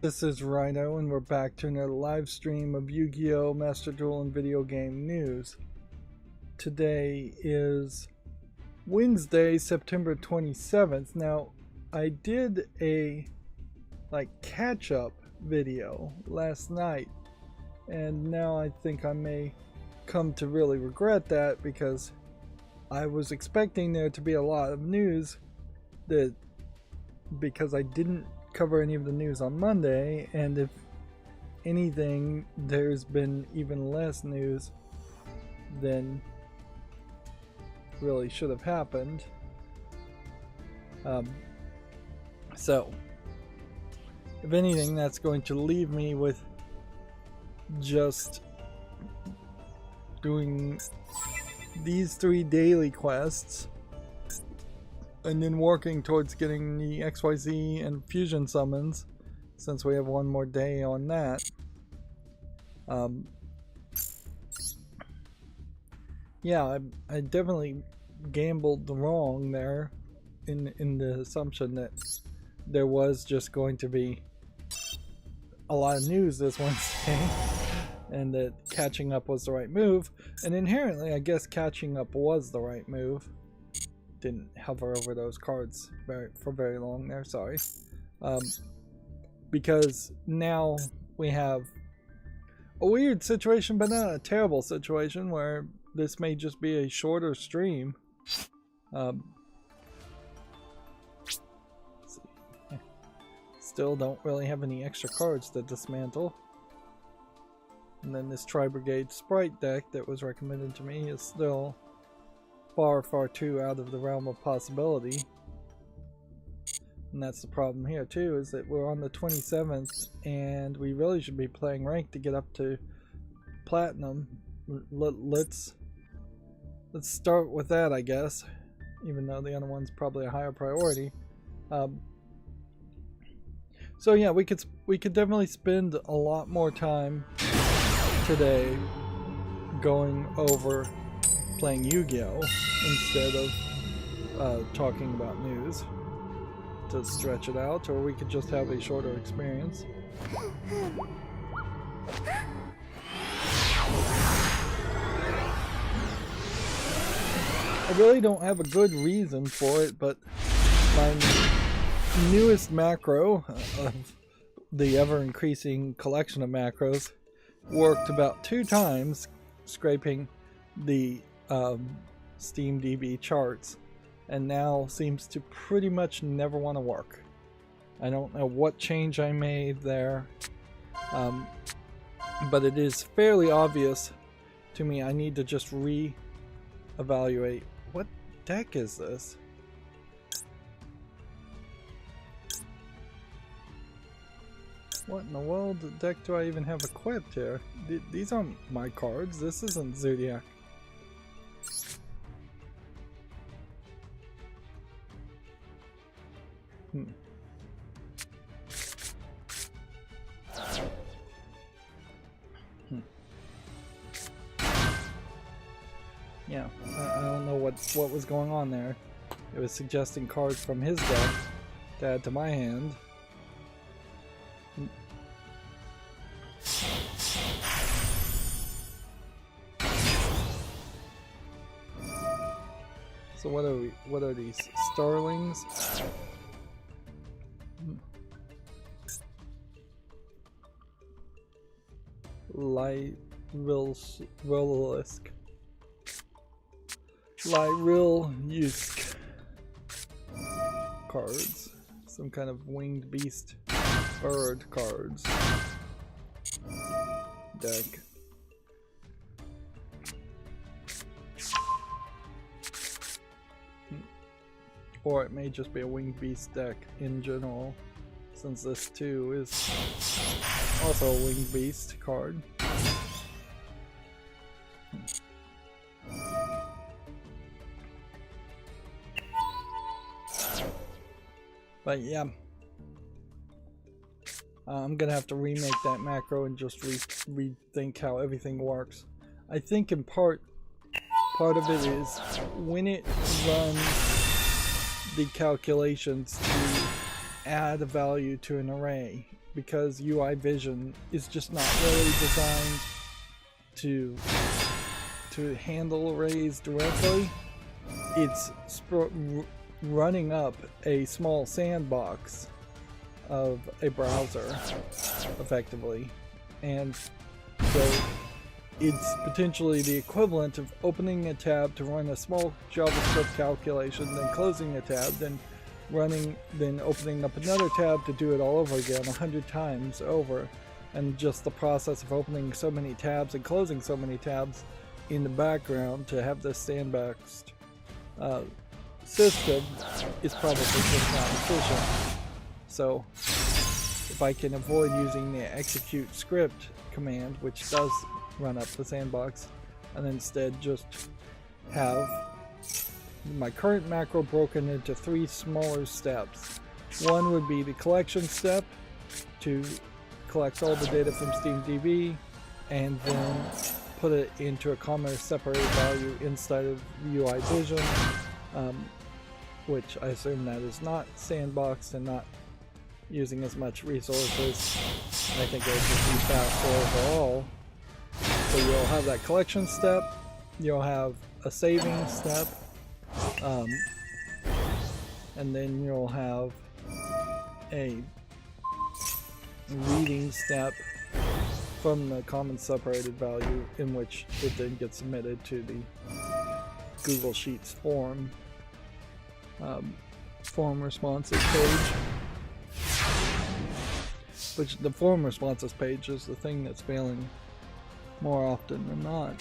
This is Rydo, and we're back to another live stream of Yu-Gi-Oh! Master Duel and video game news. Today is Wednesday, September 27th. Now, I did a catch-up video last night, and now I think I may come to really regret that, because I was expecting there to be a lot of news because I didn't cover any of the news on Monday, and if anything, there's been even less news than really should have happened. So if anything, that's going to leave me with just doing these 3 daily quests and then working towards getting the XYZ and fusion summons, since we have one more day on that. Yeah, I definitely gambled wrong there in the assumption that there was just going to be a lot of news this Wednesday and that catching up was the right move, and inherently I guess catching up was the right move. Didn't hover over those cards for very long there, sorry. Because now we have a weird situation, but not a terrible situation, where this may just be a shorter stream. Still don't really have any extra cards to dismantle. And then this Tri-Brigade Sprite deck that was recommended to me is still far too out of the realm of possibility. And that's the problem here too, is that we're on the 27th and we really should be playing ranked to get up to platinum. Let's start with that, I guess, even though the other one's probably a higher priority. So yeah, we could definitely spend a lot more time today going over playing Yu-Gi-Oh! Instead of talking about news to stretch it out, or we could just have a shorter experience. I really don't have a good reason for it, but my newest macro of the ever-increasing collection of macros worked about 2 times, scraping the Steam DB charts, and now seems to pretty much never want to work. I don't know what change I made there, but it is fairly obvious to me I need to just re-evaluate. What deck is this? What in the world deck do I even have equipped here? These aren't my cards. This isn't Zodiac. Yeah, I don't know what was going on there. It was suggesting cards from his deck to add to my hand. So what are these? Starlings? Lyrilusk cards. Some kind of winged beast bird cards. Deck. Or it may just be a winged beast deck in general, since this too is also a winged beast card. But yeah, I'm gonna have to remake that macro and just rethink how everything works. I think in part of it is when it runs the calculations to add a value to an array, because UI vision is just not really designed to handle arrays directly. It's running up a small sandbox of a browser effectively, and so it's potentially the equivalent of opening a tab to run a small JavaScript calculation, then closing a tab, then opening up another tab to do it all over again 100 times over. And just the process of opening so many tabs and closing so many tabs in the background to have this sandboxed system is probably just not efficient. So if I can avoid using the execute script command, which does run up the sandbox, and instead just have my current macro broken into 3 smaller steps. One would be the collection step to collect all the data from SteamDB and then put it into a comma separated value inside of UI vision, which I assume that is not sandboxed and not using as much resources. I think it would just be faster overall. So you'll have that collection step, you'll have a saving step, and then you'll have a reading step from the common separated value, in which it then gets submitted to the Google Sheets form responses page. Which the form responses page is the thing that's failing more often than not.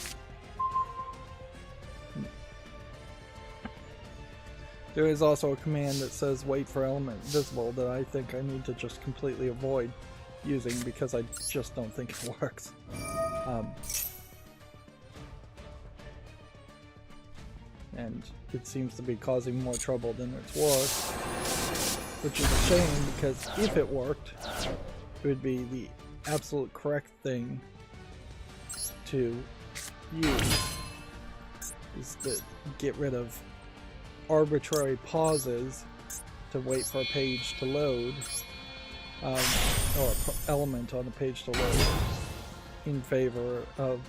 There is also a command that says wait for element visible that I think I need to just completely avoid using because I just don't think it works. And it seems to be causing more trouble than it's worth, which is a shame, because if it worked, it would be the absolute correct thing to use, is to get rid of arbitrary pauses to wait for a page to load, or an element on a page to load, in favor of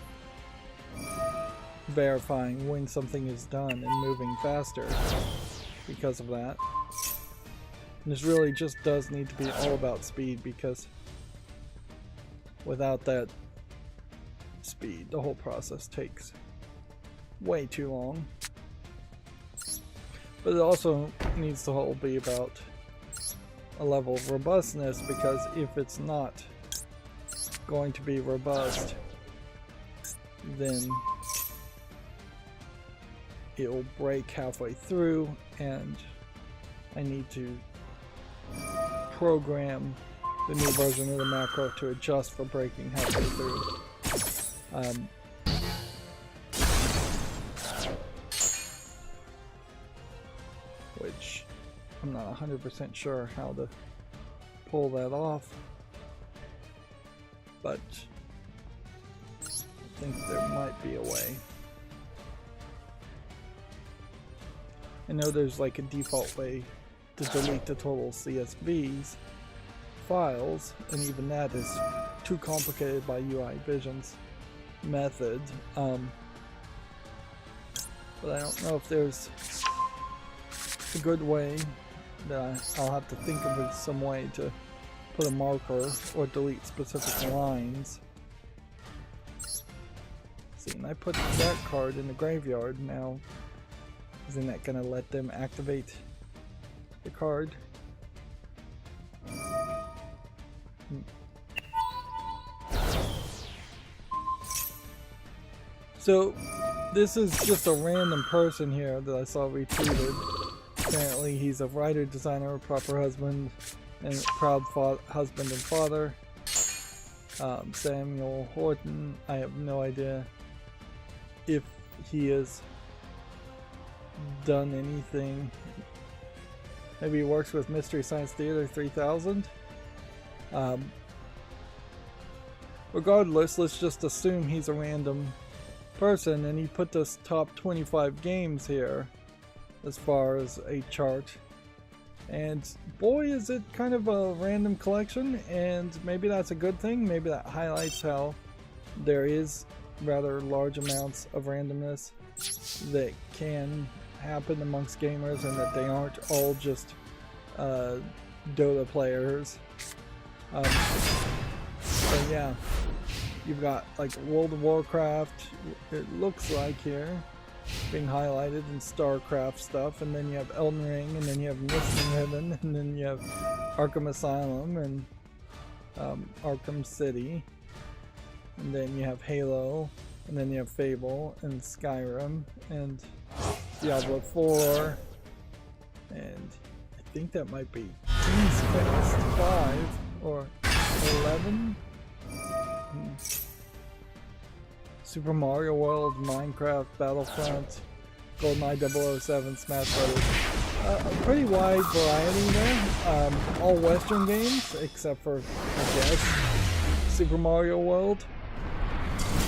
verifying when something is done and moving faster because of that. And this really just does need to be all about speed, because without that speed, the whole process takes way too long. But it also needs to all be about a level of robustness, because if it's not going to be robust, then it'll break halfway through, and I need to program the new version of the macro to adjust for breaking halfway through. Which I'm not 100% sure how to pull that off, but I think there might be a way. I know there's like a default way to delete the total CSVs files, and even that is too complicated by UI Vision's method. But I don't know if there's a good way. That I'll have to think of some way to put a marker or delete specific lines. See, and I put that card in the graveyard now. Isn't that gonna let them activate the card? So this is just a random person here that I saw retweeted. Apparently he's a writer, designer, a proper husband, and proud husband and father. Samuel Horton. I have no idea if he has done anything. Maybe he works with Mystery Science Theater 3000. Regardless, let's just assume he's a random person, and he put this top 25 games here as far as a chart. And boy, is it kind of a random collection, and maybe that's a good thing. Maybe that highlights how there is rather large amounts of randomness that can happen amongst gamers, and that they aren't all just Dota players. But yeah, you've got like World of Warcraft, it looks like here, being highlighted in StarCraft stuff, and then you have Elden Ring, and then you have Mist and Riven, and then you have Arkham Asylum and Arkham City, and then you have Halo, and then you have Fable and Skyrim and Diablo 4, and I think that might be King's Quest 5 or 11. Super Mario World, Minecraft, Battlefront, GoldenEye 007, Smash Brothers. A pretty wide variety there. All Western games, except for, I guess, Super Mario World.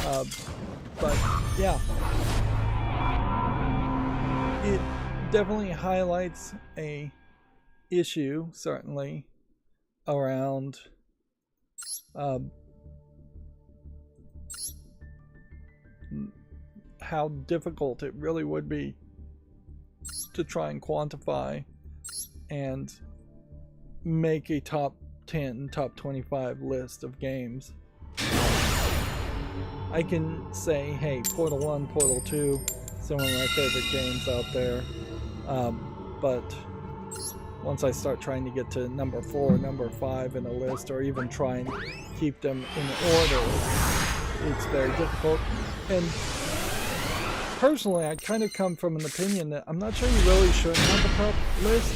But yeah, it definitely highlights a issue, certainly, around how difficult it really would be to try and quantify and make a top 10, top 25 list of games. I can say, hey, Portal 1, Portal 2, some of my favorite games out there, but once I start trying to get to number 4, number 5 in a list, or even try and keep them in order, it's very difficult. And personally, I kind of come from an opinion that I'm not sure you really should have a top list.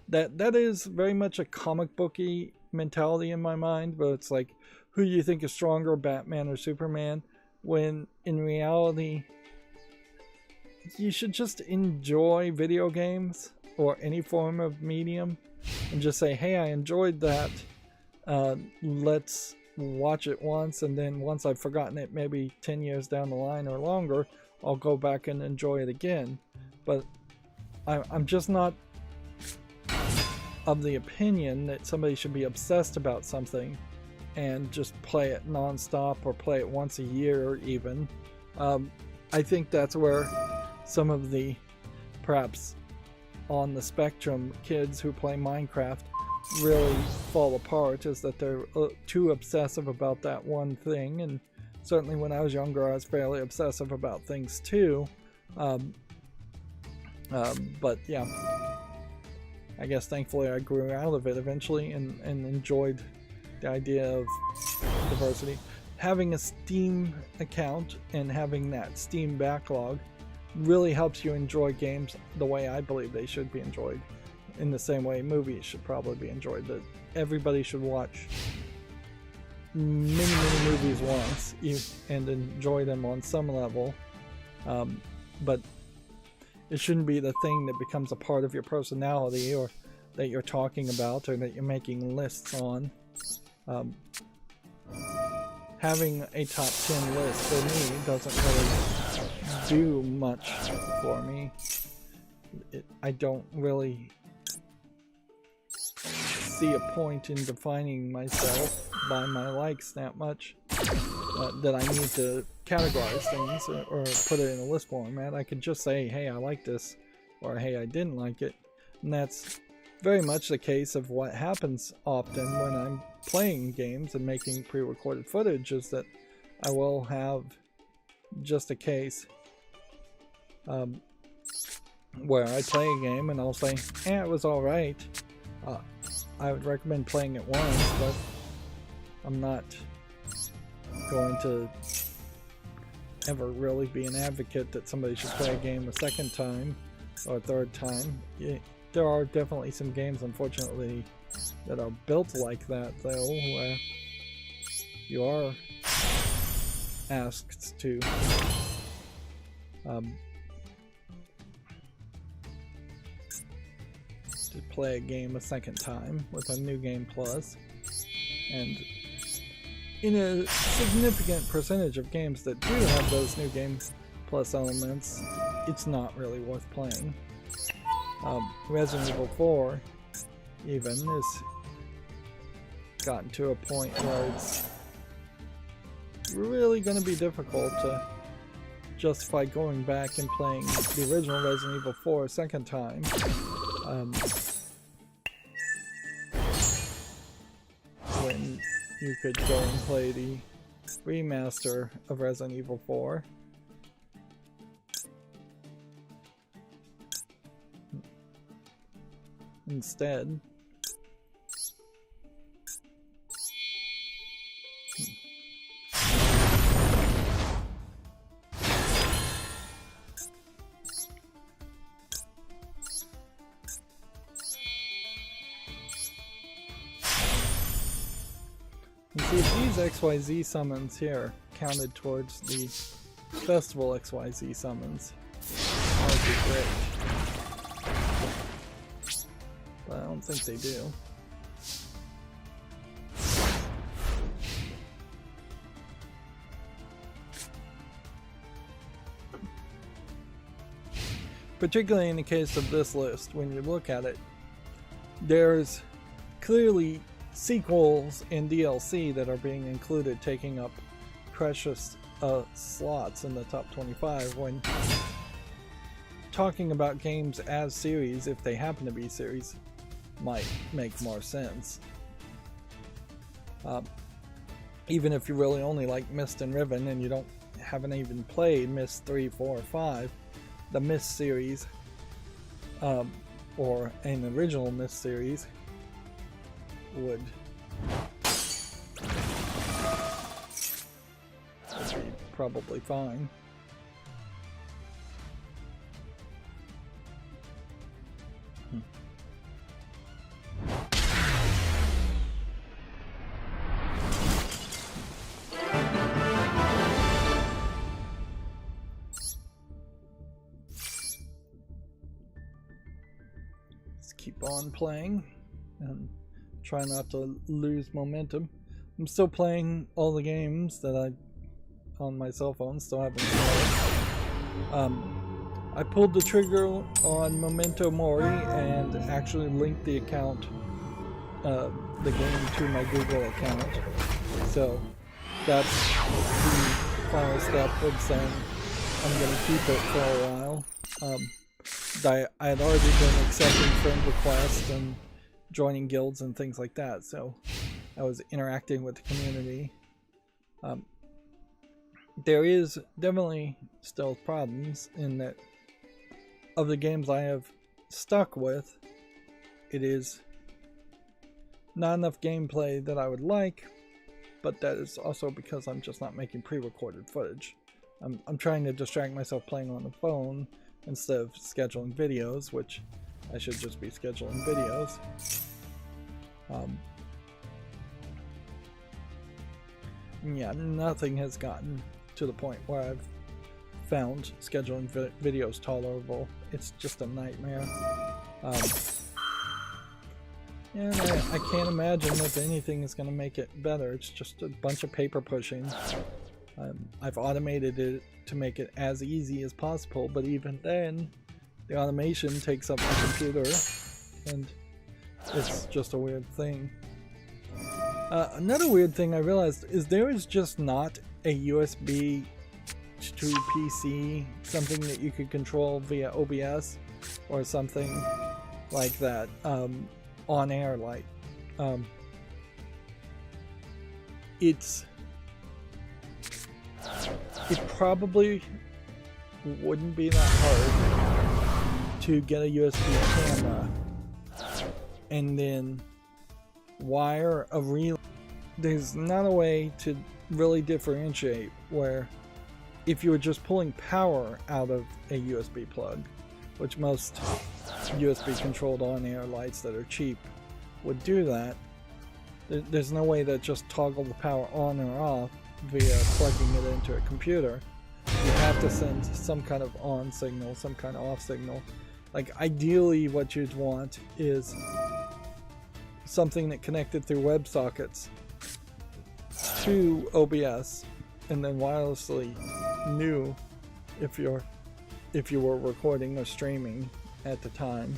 That is very much a comic booky mentality in my mind, but it's like, who do you think is stronger, Batman or Superman? When in reality, you should just enjoy video games or any form of medium and just say, hey, I enjoyed that. Let's watch it once, and then once I've forgotten it, maybe 10 years down the line or longer, I'll go back and enjoy it again. But I'm just not of the opinion that somebody should be obsessed about something and just play it non-stop or play it once a year even. I think that's where some of the perhaps on the spectrum kids who play Minecraft really fall apart, is that they're too obsessive about that one thing. And certainly when I was younger, I was fairly obsessive about things too. But yeah, I guess thankfully I grew out of it eventually and enjoyed the idea of diversity. Having a Steam account and having that Steam backlog really helps you enjoy games the way I believe they should be enjoyed, in the same way movies should probably be enjoyed, that everybody should watch many movies once and enjoy them on some level, but it shouldn't be the thing that becomes a part of your personality, or that you're talking about, or that you're making lists on. Having a top 10 list for me doesn't really do much for me. I don't really see a point in defining myself by my likes that much, that I need to categorize things or put it in a list format. I could just say, hey, I like this, or hey, I didn't like it. And that's very much the case of what happens often when I'm playing games and making pre-recorded footage, is that I will have just a case where I play a game and I'll say, it was alright. I would recommend playing it once, but I'm not going to ever really be an advocate that somebody should play a game a second time or a third time. There are definitely some games, unfortunately, that are built like that, though, where you are asked to play a game a second time with a new game plus. And in a significant percentage of games that do have those new game plus elements, it's not really worth playing. Resident Evil 4 even is gotten to a point where it's really going to be difficult to justify going back and playing the original Resident Evil 4 a second time. When you could go and play the remaster of Resident Evil 4. Instead. And see if these XYZ summons here counted towards the festival XYZ summons, that would be great. But I don't think they do. Particularly in the case of this list, when you look at it, there's clearly sequels and DLC that are being included, taking up precious slots in the top 25, when talking about games as series, if they happen to be series, might make more sense. Even if you really only like Myst and Riven and you haven't even played Myst 3, 4, or 5, the Myst series, or an original Myst series, would be probably fine. Let's keep on playing and try not to lose momentum. I'm still playing all the games that I on my cell phone, still haven't played. I pulled the trigger on Memento Mori and actually linked the account, the game, to my Google account. So that's the final step of saying I'm going to keep it for a while. I had already been accepting friend requests and joining guilds and things like that, so I was interacting with the community. There is definitely still problems in that of the games I have stuck with, it is not enough gameplay that I would like, but that is also because I'm just not making pre-recorded footage. I'm trying to distract myself playing on the phone instead of scheduling videos, which I should just be scheduling videos. Yeah, nothing has gotten to the point where I've found scheduling videos tolerable. It's just a nightmare. And I can't imagine that anything is going to make it better. It's just a bunch of paper pushing. I've automated it to make it as easy as possible, but even then, the automation takes up my computer, and it's just a weird thing. Another weird thing I realized is there is just not a USB to PC, something that you could control via OBS or something like that, on air light. It probably wouldn't be that hard to get a USB camera and then wire a relay. There's not a way to really differentiate where if you were just pulling power out of a USB plug, which most USB controlled on-air lights that are cheap would do that, there's no way to just toggle the power on or off via plugging it into a computer. You have to send some kind of on signal, some kind of off signal. Like, ideally what you'd want is something that connected through WebSockets to OBS and then wirelessly knew if you were recording or streaming at the time,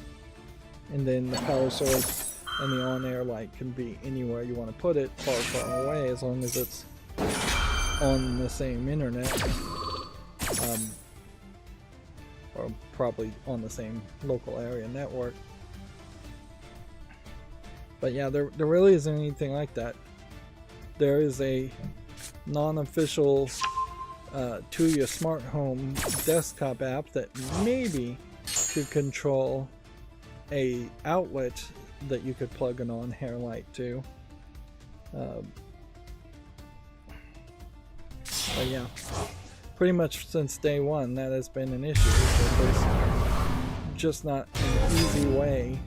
and then the power source and the on-air light can be anywhere you want to put it, far, far away, as long as it's on the same internet, or probably on the same local area network. But yeah, there really isn't anything like that. There is a non-official to your smart home desktop app that maybe could control a outlet that you could plug an on-air light to. But yeah, pretty much since day one that has been an issue. There's just not an easy way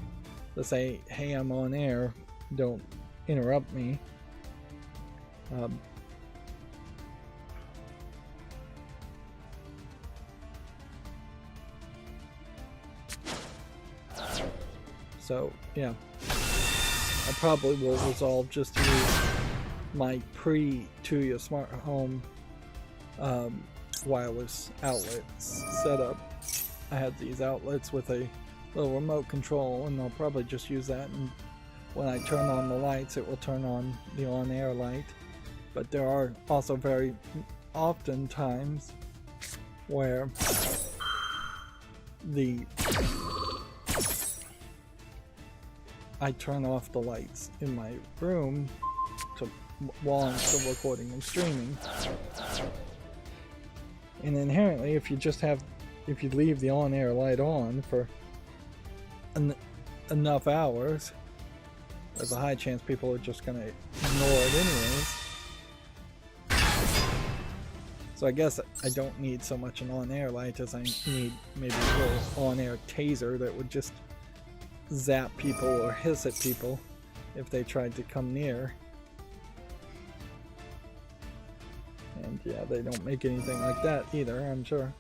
to say, hey, I'm on air, don't interrupt me. So yeah, I probably will resolve just to use my to your smart home wireless outlets setup. I had these outlets with a little remote control, and I'll probably just use that, and when I turn on the lights it will turn on the on-air light. But there are also very often times where I turn off the lights in my room while I'm still recording and streaming. And inherently, if you leave the on-air light on for enough hours, there's a high chance people are just going to ignore it anyways. So I guess I don't need so much an on-air light as I need maybe a little on-air taser that would just zap people or hiss at people if they tried to come near. And yeah, they don't make anything like that either, I'm sure.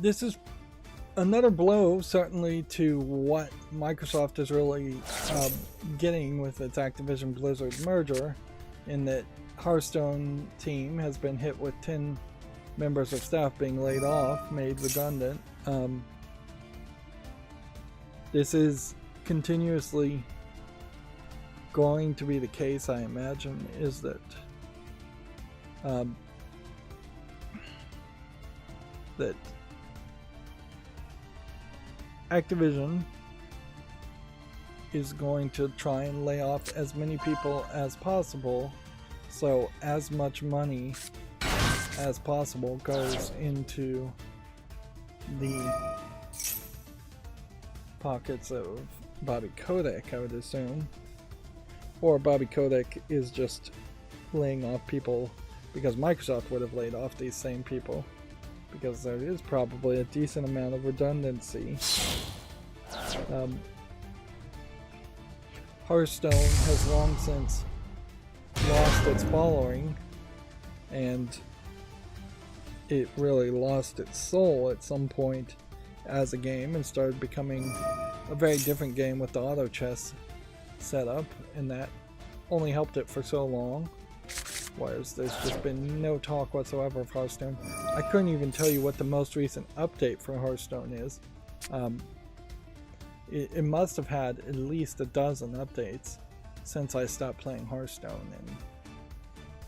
This is another blow, certainly, to what Microsoft is really getting with its Activision Blizzard merger, in that Hearthstone team has been hit with 10 members of staff being laid off, made redundant. This is continuously going to be the case, I imagine, is that that Activision is going to try and lay off as many people as possible, so as much money as possible goes into the pockets of Bobby Kotick, I would assume. Or Bobby Kotick is just laying off people because Microsoft would have laid off these same people, because there is probably a decent amount of redundancy. Hearthstone has long since lost its following, and it really lost its soul at some point as a game and started becoming a very different game with the auto chess setup, and that only helped it for so long, whereas there's just been no talk whatsoever of Hearthstone. I couldn't even tell you what the most recent update for Hearthstone is. It must have had at least a dozen updates since I stopped playing Hearthstone, and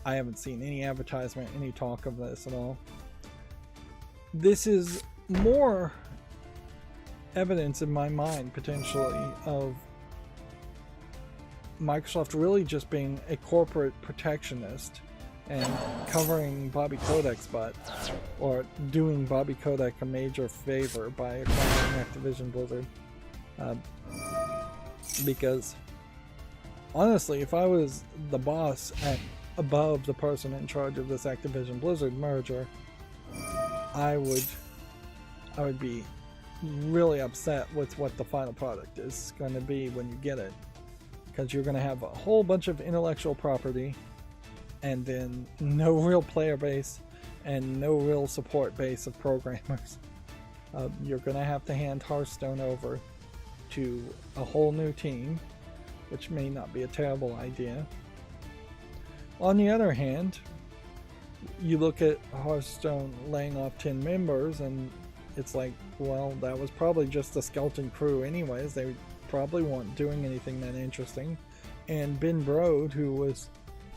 I haven't seen any advertisement, any talk of this at all. This is more evidence in my mind, potentially, of Microsoft really just being a corporate protectionist and covering Bobby Kotick's butt, or doing Bobby Kotick a major favor by acquiring Activision Blizzard. Because honestly, if I was the boss above the person in charge of this Activision Blizzard merger, I would be really upset with what the final product is going to be when you get it, because you're going to have a whole bunch of intellectual property and then no real player base and no real support base of programmers. You're going to have to hand Hearthstone over to a whole new team, which may not be a terrible idea. On the other hand, you look at Hearthstone laying off 10 members, and it's like, well, that was probably just a skeleton crew anyways. They probably weren't doing anything that interesting. And Ben Brode, who was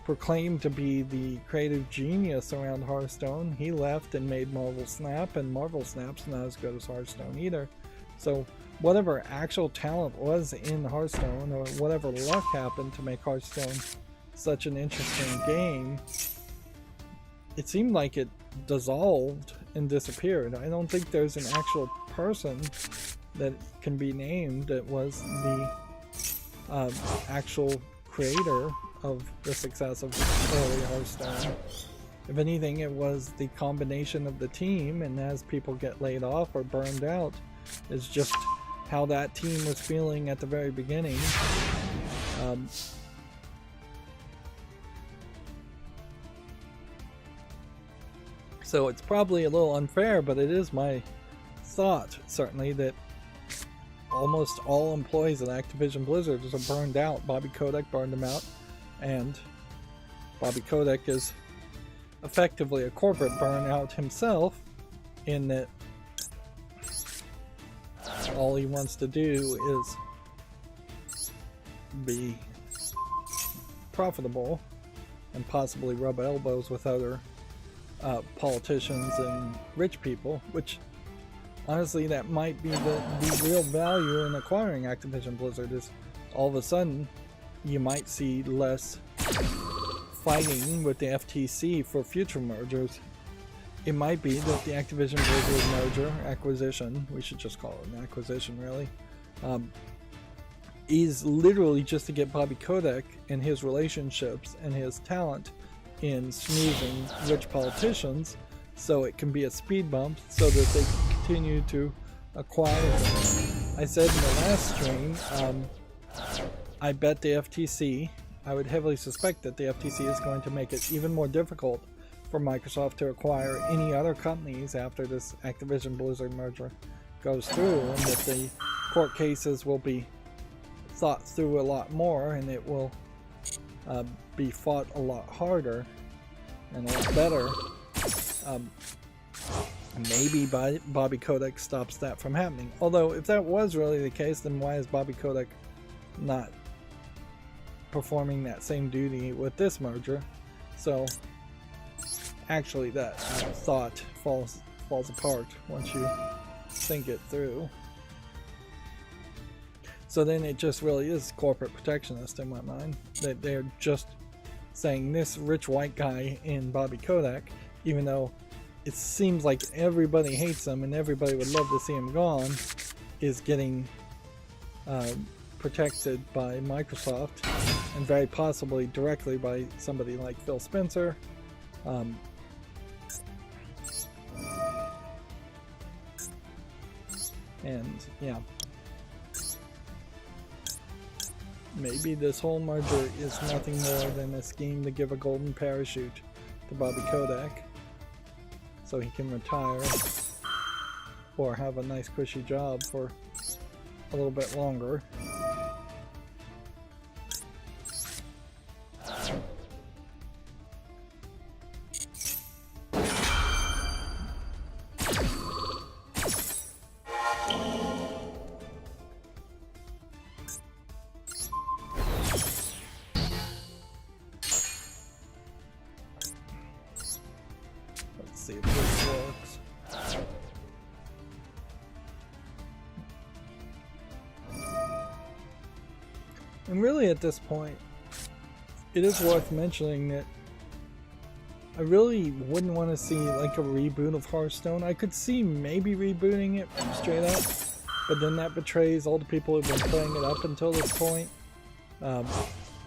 proclaimed to be the creative genius around Hearthstone, he left and made Marvel Snap, and Marvel Snap's not as good as Hearthstone either. So whatever actual talent was in Hearthstone, or whatever luck happened to make Hearthstone such an interesting game, it seemed like it dissolved and disappeared. I don't think there's an actual person that can be named that was the actual creator of the success of early Hearthstone. If anything, it was the combination of the team, and as people get laid off or burned out, is just how that team was feeling at the very beginning. So it's probably a little unfair, but it is my thought, certainly, that almost all employees at Activision Blizzard are burned out. Bobby Kotick burned them out, and Bobby Kotick is effectively a corporate burnout himself, in that all he wants to do is be profitable and possibly rub elbows with other politicians and rich people, which honestly that might be the real value in acquiring Activision Blizzard. Is all of a sudden you might see less fighting with the FTC for future mergers. It might be that the Activision Blizzard merger, acquisition, we should just call it an acquisition really, is literally just to get Bobby Kotick and his relationships and his talent in snoozing rich politicians, so it can be a speed bump so that they can continue to acquire them. I said in the last stream, I bet the FTC, I would heavily suspect that the FTC is going to make it even more difficult for Microsoft to acquire any other companies after this Activision Blizzard merger goes through, and that the court cases will be thought through a lot more, and it will be fought a lot harder and a lot better. Maybe Bobby Kotick stops that from happening. Although, if that was really the case, then why is Bobby Kotick not performing that same duty with this merger? So, actually, that thought falls apart once you think it through. So then it just really is corporate protectionist in my mind, that they're just saying this rich white guy in Bobby Kotick, even though it seems like everybody hates him and everybody would love to see him gone, is getting protected by Microsoft, and very possibly directly by somebody like Phil Spencer. And yeah, maybe this whole merger is nothing more than a scheme to give a golden parachute to Bobby Kotick so he can retire or have a nice cushy job for a little bit longer. See if this works. And really at this point, it is worth mentioning that I really wouldn't want to see like a reboot of Hearthstone. I could see maybe rebooting it straight up, but then that betrays all the people who've been playing it up until this point,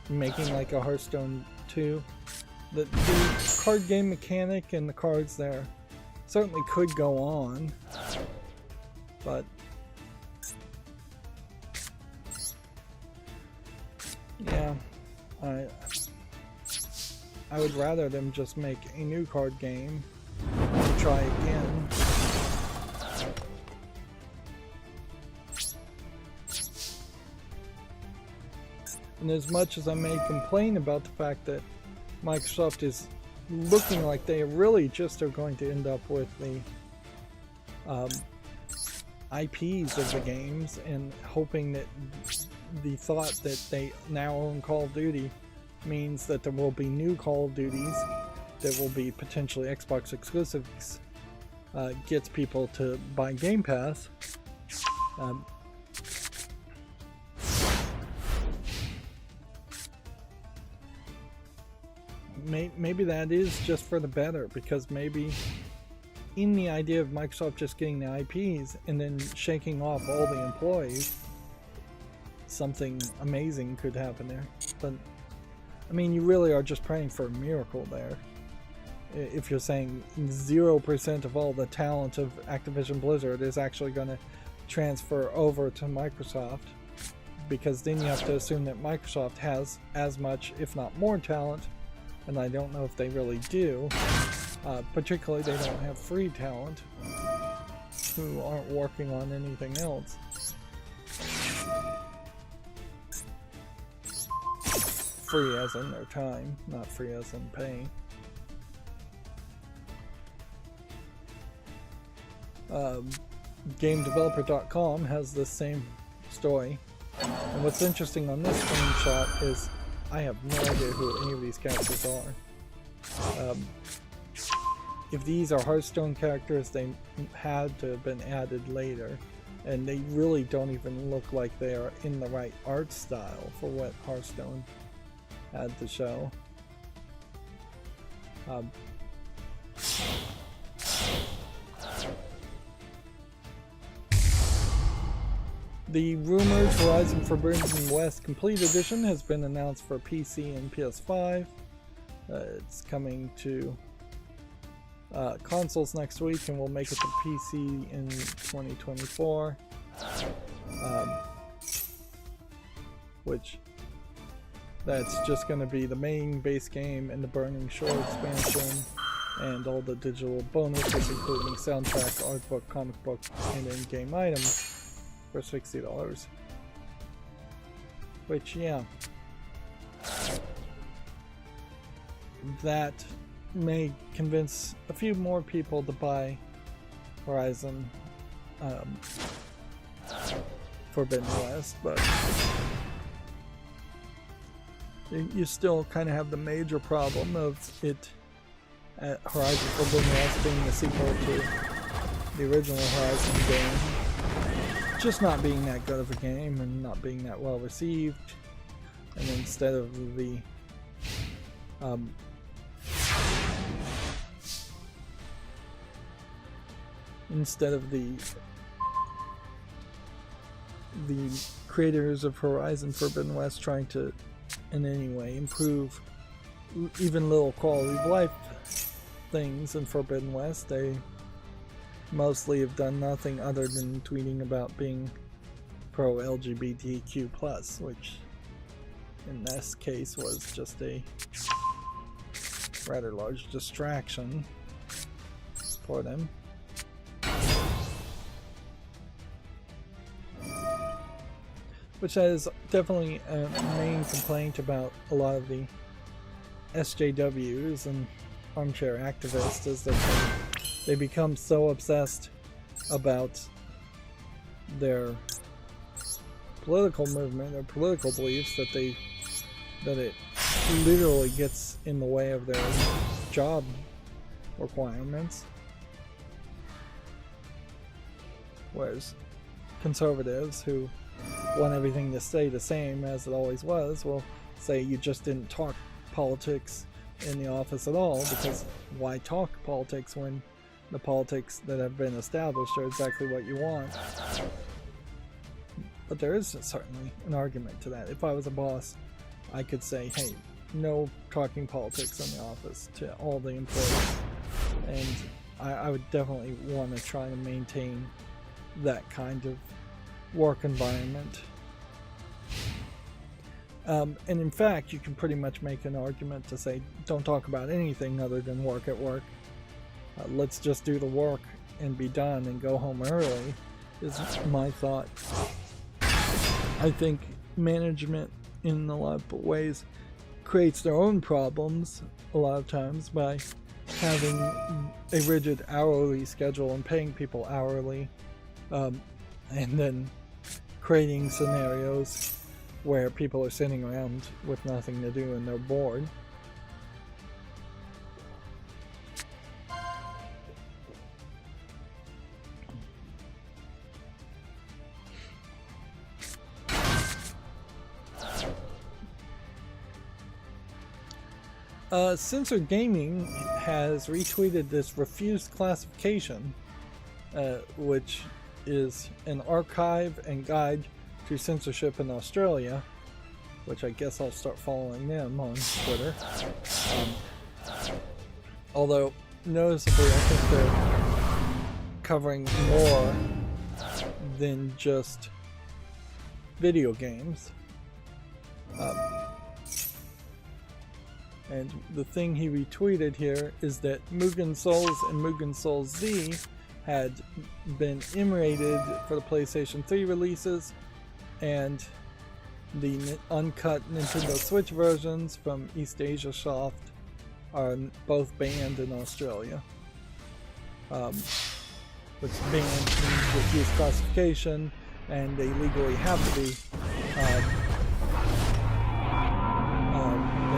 making like a Hearthstone 2. The card game mechanic and the cards there certainly could go on, but yeah, I would rather them just make a new card game and try again. And as much as I may complain about the fact that Microsoft is looking like they really just are going to end up with the IPs of the games, and hoping that the thought that they now own Call of Duty means that there will be new Call of Duties that will be potentially Xbox exclusives, gets people to buy Game Pass. Maybe that is just for the better, because maybe in the idea of Microsoft just getting the IPs and then shaking off all the employees, something amazing could happen there. But I mean, you really are just praying for a miracle there. If you're saying 0% of all the talent of Activision Blizzard is actually going to transfer over to Microsoft, because then you have to assume that Microsoft has as much, if not more talent, and I don't know if they really do. Particularly, they don't have free talent who aren't working on anything else. Free as in their time, not free as in pay. GameDeveloper.com has the same story. And what's interesting on this screenshot is I have no idea who any of these characters are. If these are Hearthstone characters, they had to have been added later, and they really don't even look like they are in the right art style for what Hearthstone had to show. The rumored Horizon Forbidden West Complete Edition has been announced for PC and PS5. It's coming to consoles next week, and we'll make it to PC in 2024. Which that's just going to be the main base game and the Burning Shore expansion and all the digital bonuses, including soundtrack, art book, comic book, and in-game items for $60. Which, yeah, that may convince a few more people to buy Horizon Forbidden West, but you still kind of have the major problem of it, Horizon Forbidden West being the sequel to the original Horizon game, just not being that good of a game and not being that well received. And instead of the creators of Horizon Forbidden West trying to in any way improve even little quality of life things in Forbidden West, they mostly have done nothing other than tweeting about being pro LGBTQ+, which in this case was just a rather large distraction for them. Which is definitely a main complaint about a lot of the SJWs and armchair activists, is that they become so obsessed about their political movement or political beliefs that it literally gets in the way of their job requirements. Whereas conservatives who want everything to stay the same as it always was will say you just didn't talk politics in the office at all, because why talk politics when the politics that have been established are exactly what you want. But there is certainly an argument to that. If I was a boss, I could say, hey, no talking politics in the office to all the employees. And I would definitely want to try to maintain that kind of work environment. And in fact, you can pretty much make an argument to say, don't talk about anything other than work at work. Let's just do the work and be done and go home early, is my thought. I think management in a lot of ways creates their own problems a lot of times by having a rigid hourly schedule and paying people hourly, and then creating scenarios where people are sitting around with nothing to do and they're bored. Censored Gaming has retweeted this refused classification, which is an archive and guide to censorship in Australia, which I guess I'll start following them on Twitter. Although, noticeably, I think they're covering more than just video games. And the thing he retweeted here is that Mugen Souls and Mugen Souls Z had been M-rated for the PlayStation 3 releases, and the uncut Nintendo Switch versions from East Asia Soft are both banned in Australia. Which banned means refused classification, and they legally have to be. They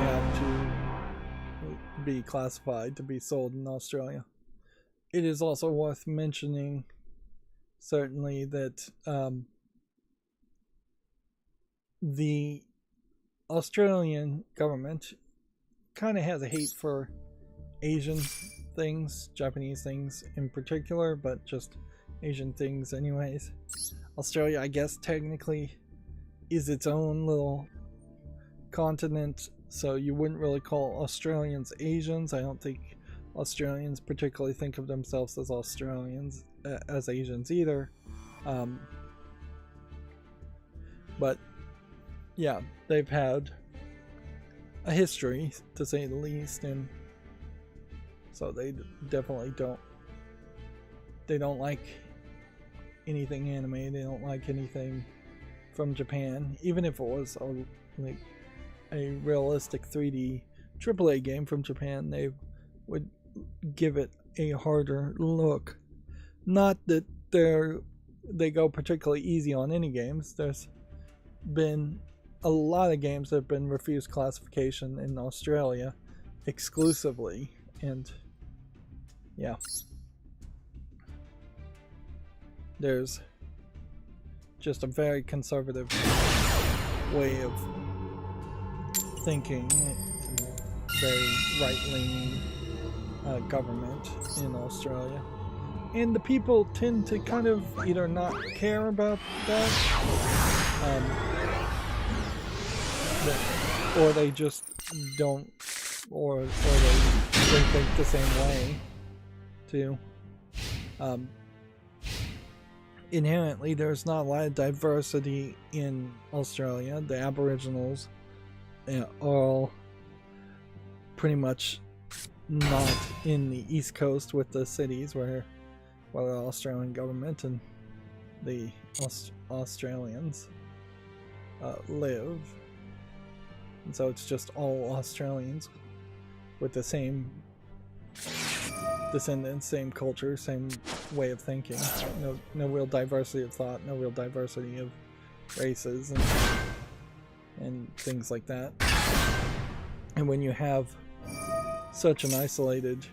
have to be classified to be sold in Australia. It is also worth mentioning, certainly, that the Australian government kind of has a hate for Asian things, Japanese things in particular, but just Asian things anyways. Australia, I guess, technically is its own little continent, so you wouldn't really call Australians Asians. I don't think Australians particularly think of themselves as Australians, as Asians either. But yeah, they've had a history, to say the least, and so they definitely don't like anything anime. They don't like anything from Japan, even if it was a realistic 3D AAA game from Japan. They would give it a harder look. Not that they go particularly easy on any games. There's been a lot of games that have been refused classification in Australia exclusively, and yeah, there's just a very conservative way of thinking, very right-leaning government in Australia, and the people tend to kind of either not care about that, or they just don't, or they think the same way too. Inherently, there's not a lot of diversity in Australia. The Aboriginals are all pretty much not in the East Coast with the cities where the Australian government and the Australians live. And so it's just all Australians with the same descendants, same culture, same way of thinking. No real diversity of thought, no real diversity of races and things like that. And when you have such an isolated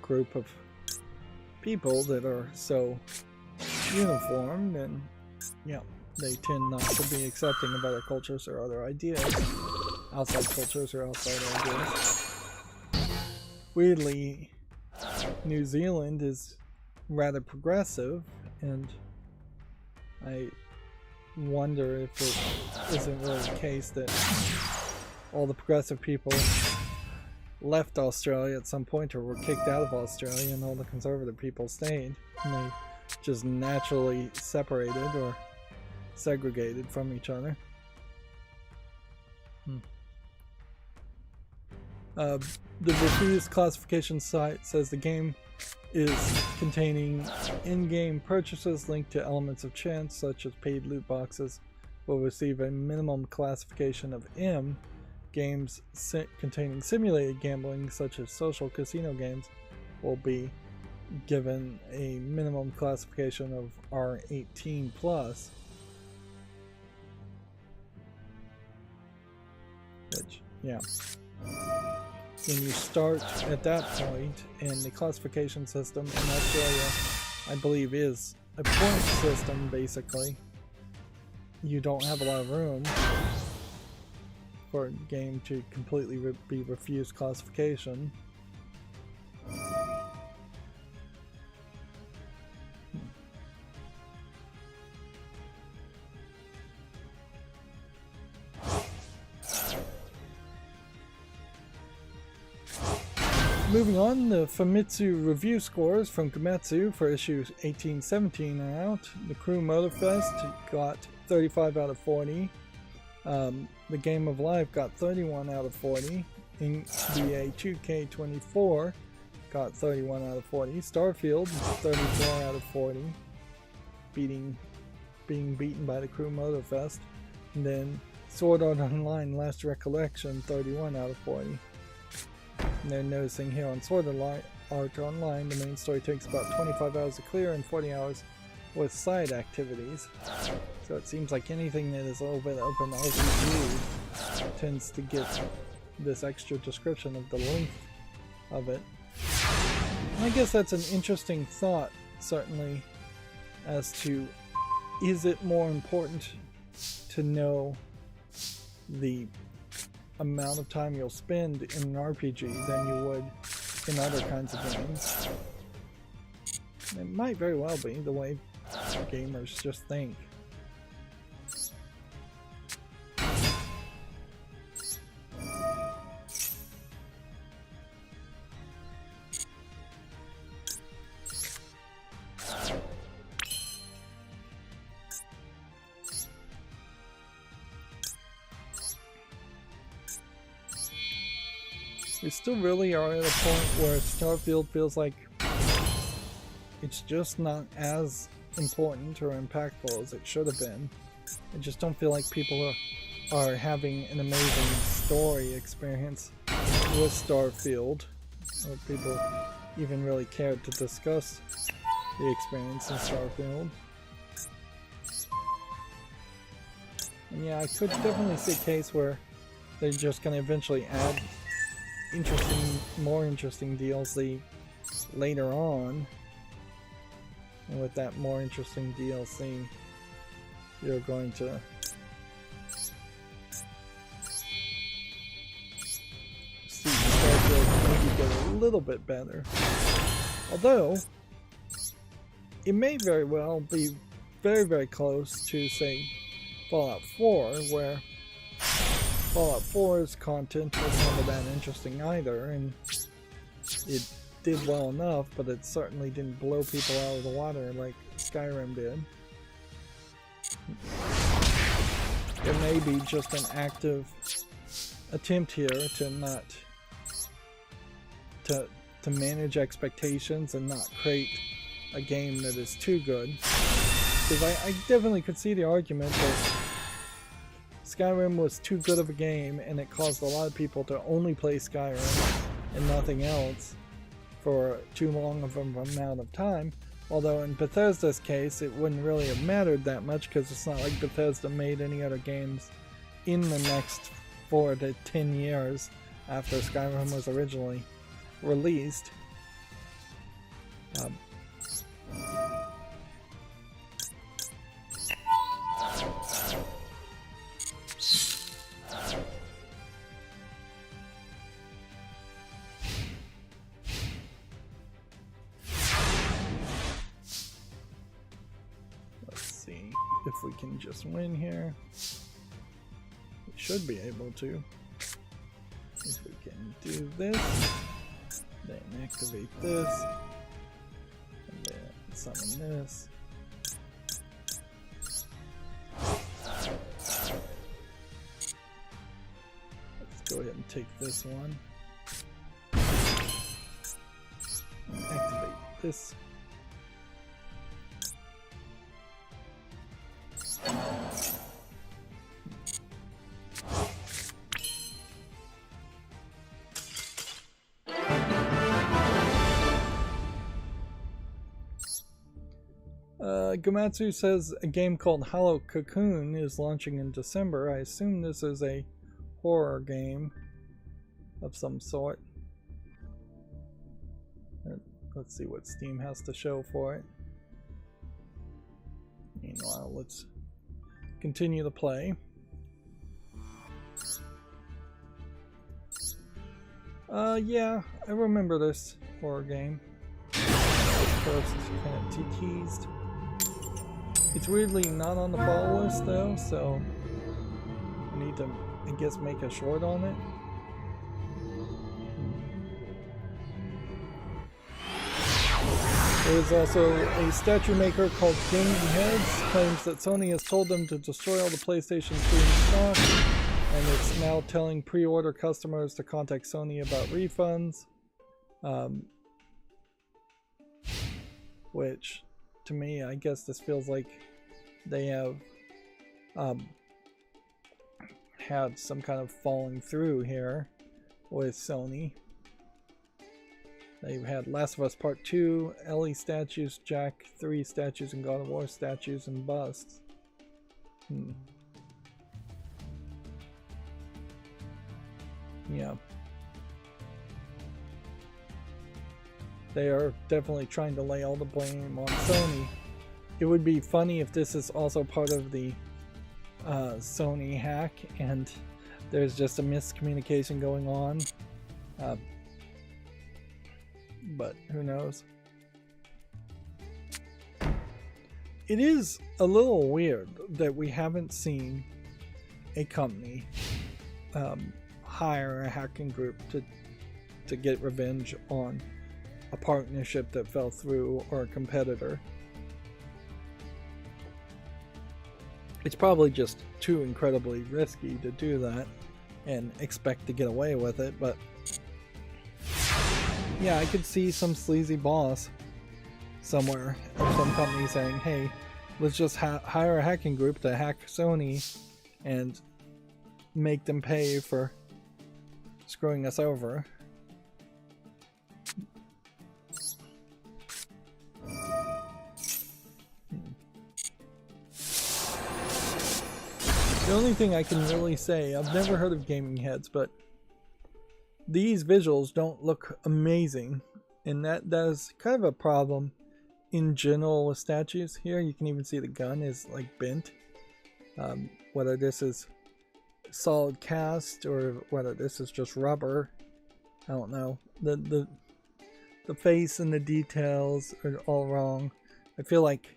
group of people that are so uniform, then yeah, they tend not to be accepting of other cultures or other ideas, outside cultures or outside ideas. Weirdly, New Zealand is rather progressive, and I wonder if it isn't really the case that all the progressive people left Australia at some point or were kicked out of Australia, and all the conservative people stayed, and they just naturally separated or segregated from each other. The refused classification site says the game is containing in-game purchases linked to elements of chance, such as paid loot boxes, will receive a minimum classification of M games containing simulated gambling, such as social casino games, will be given a minimum classification of R18 plus, which, yeah, when you start at that point, and the classification system in Australia, I believe, is a point system. Basically, you don't have a lot of room for a game to completely be refused classification. Moving on, the Famitsu review scores from Gametsu for issue 1817 are out. The Crew Motorfest got 35 out of 40. The Game of Life got 31 out of 40. NBA 2K24 got 31 out of 40. Starfield 34 out of 40, being beaten by the Crew Motorfest. And then Sword Art Online Last Recollection 31 out of 40. And they're noticing here on Sword Art Online, the main story takes about 25 hours to clear and 40 hours with side activities. So it seems like anything that is a little bit open RPG tends to get this extra description of the length of it. And I guess that's an interesting thought, certainly, as to, is it more important to know the amount of time you'll spend in an RPG than you would in other kinds of games? It might very well be the way gamers just think. We still really are at a point where Starfield feels like it's just not as important or impactful as it should have been. I just don't feel like people are having an amazing story experience with Starfield, or people even really cared to discuss the experience in Starfield. And yeah, I could definitely see a case where they're just going to eventually add more interesting DLC later on, and with that more interesting DLC, you're going to see Starfield maybe get a little bit better. Although it may very well be very close to, say, Fallout 4, where Fallout 4's content was never that interesting either, and it did well enough, but it certainly didn't blow people out of the water like Skyrim did. There may be just an active attempt here to manage expectations and not create a game that is too good. Because I definitely could see the argument that Skyrim was too good of a game and it caused a lot of people to only play Skyrim and nothing else for too long of an amount of time. Although in Bethesda's case, it wouldn't really have mattered that much, because it's not like Bethesda made any other games in the next 4 to 10 years after Skyrim was originally released. If we can just win here, we should be able to. If we can do this, then activate this, and then summon this. Let's go ahead and take this one. And activate this. Gamatsu says a game called Hollow Cocoon is launching in December. I assume this is a horror game of some sort. Let's see what Steam has to show for it. Meanwhile, let's continue the play. Yeah, I remember this horror game. First, kind of teased. It's weirdly not on the follow list though, so I need to, I guess, make a short on it. There is also a statue maker called Gaming Heads, claims that Sony has told them to destroy all the PlayStation 3 in stock, and it's now telling pre-order customers to contact Sony about refunds. Which, to me, I guess this feels like they have had some kind of falling through here with Sony. They've had Last of Us Part 2, Ellie statues, Jack 3 statues, and God of War statues and busts. Yeah. They are definitely trying to lay all the blame on Sony. It would be funny if this is also part of the Sony hack and there's just a miscommunication going on. But who knows? It is a little weird that we haven't seen a company hire a hacking group to get revenge on a partnership that fell through or a competitor. It's probably just too incredibly risky to do that and expect to get away with it, but yeah, I could see some sleazy boss somewhere or some company saying, hey, let's just hire a hacking group to hack Sony and make them pay for screwing us over. The only thing I can really say, I've never heard of Gaming Heads, but these visuals don't look amazing, and that is kind of a problem in general with statues. Here you can even see the gun is like bent. Whether this is solid cast or whether this is just rubber, I don't know. The face and the details are all wrong. I feel like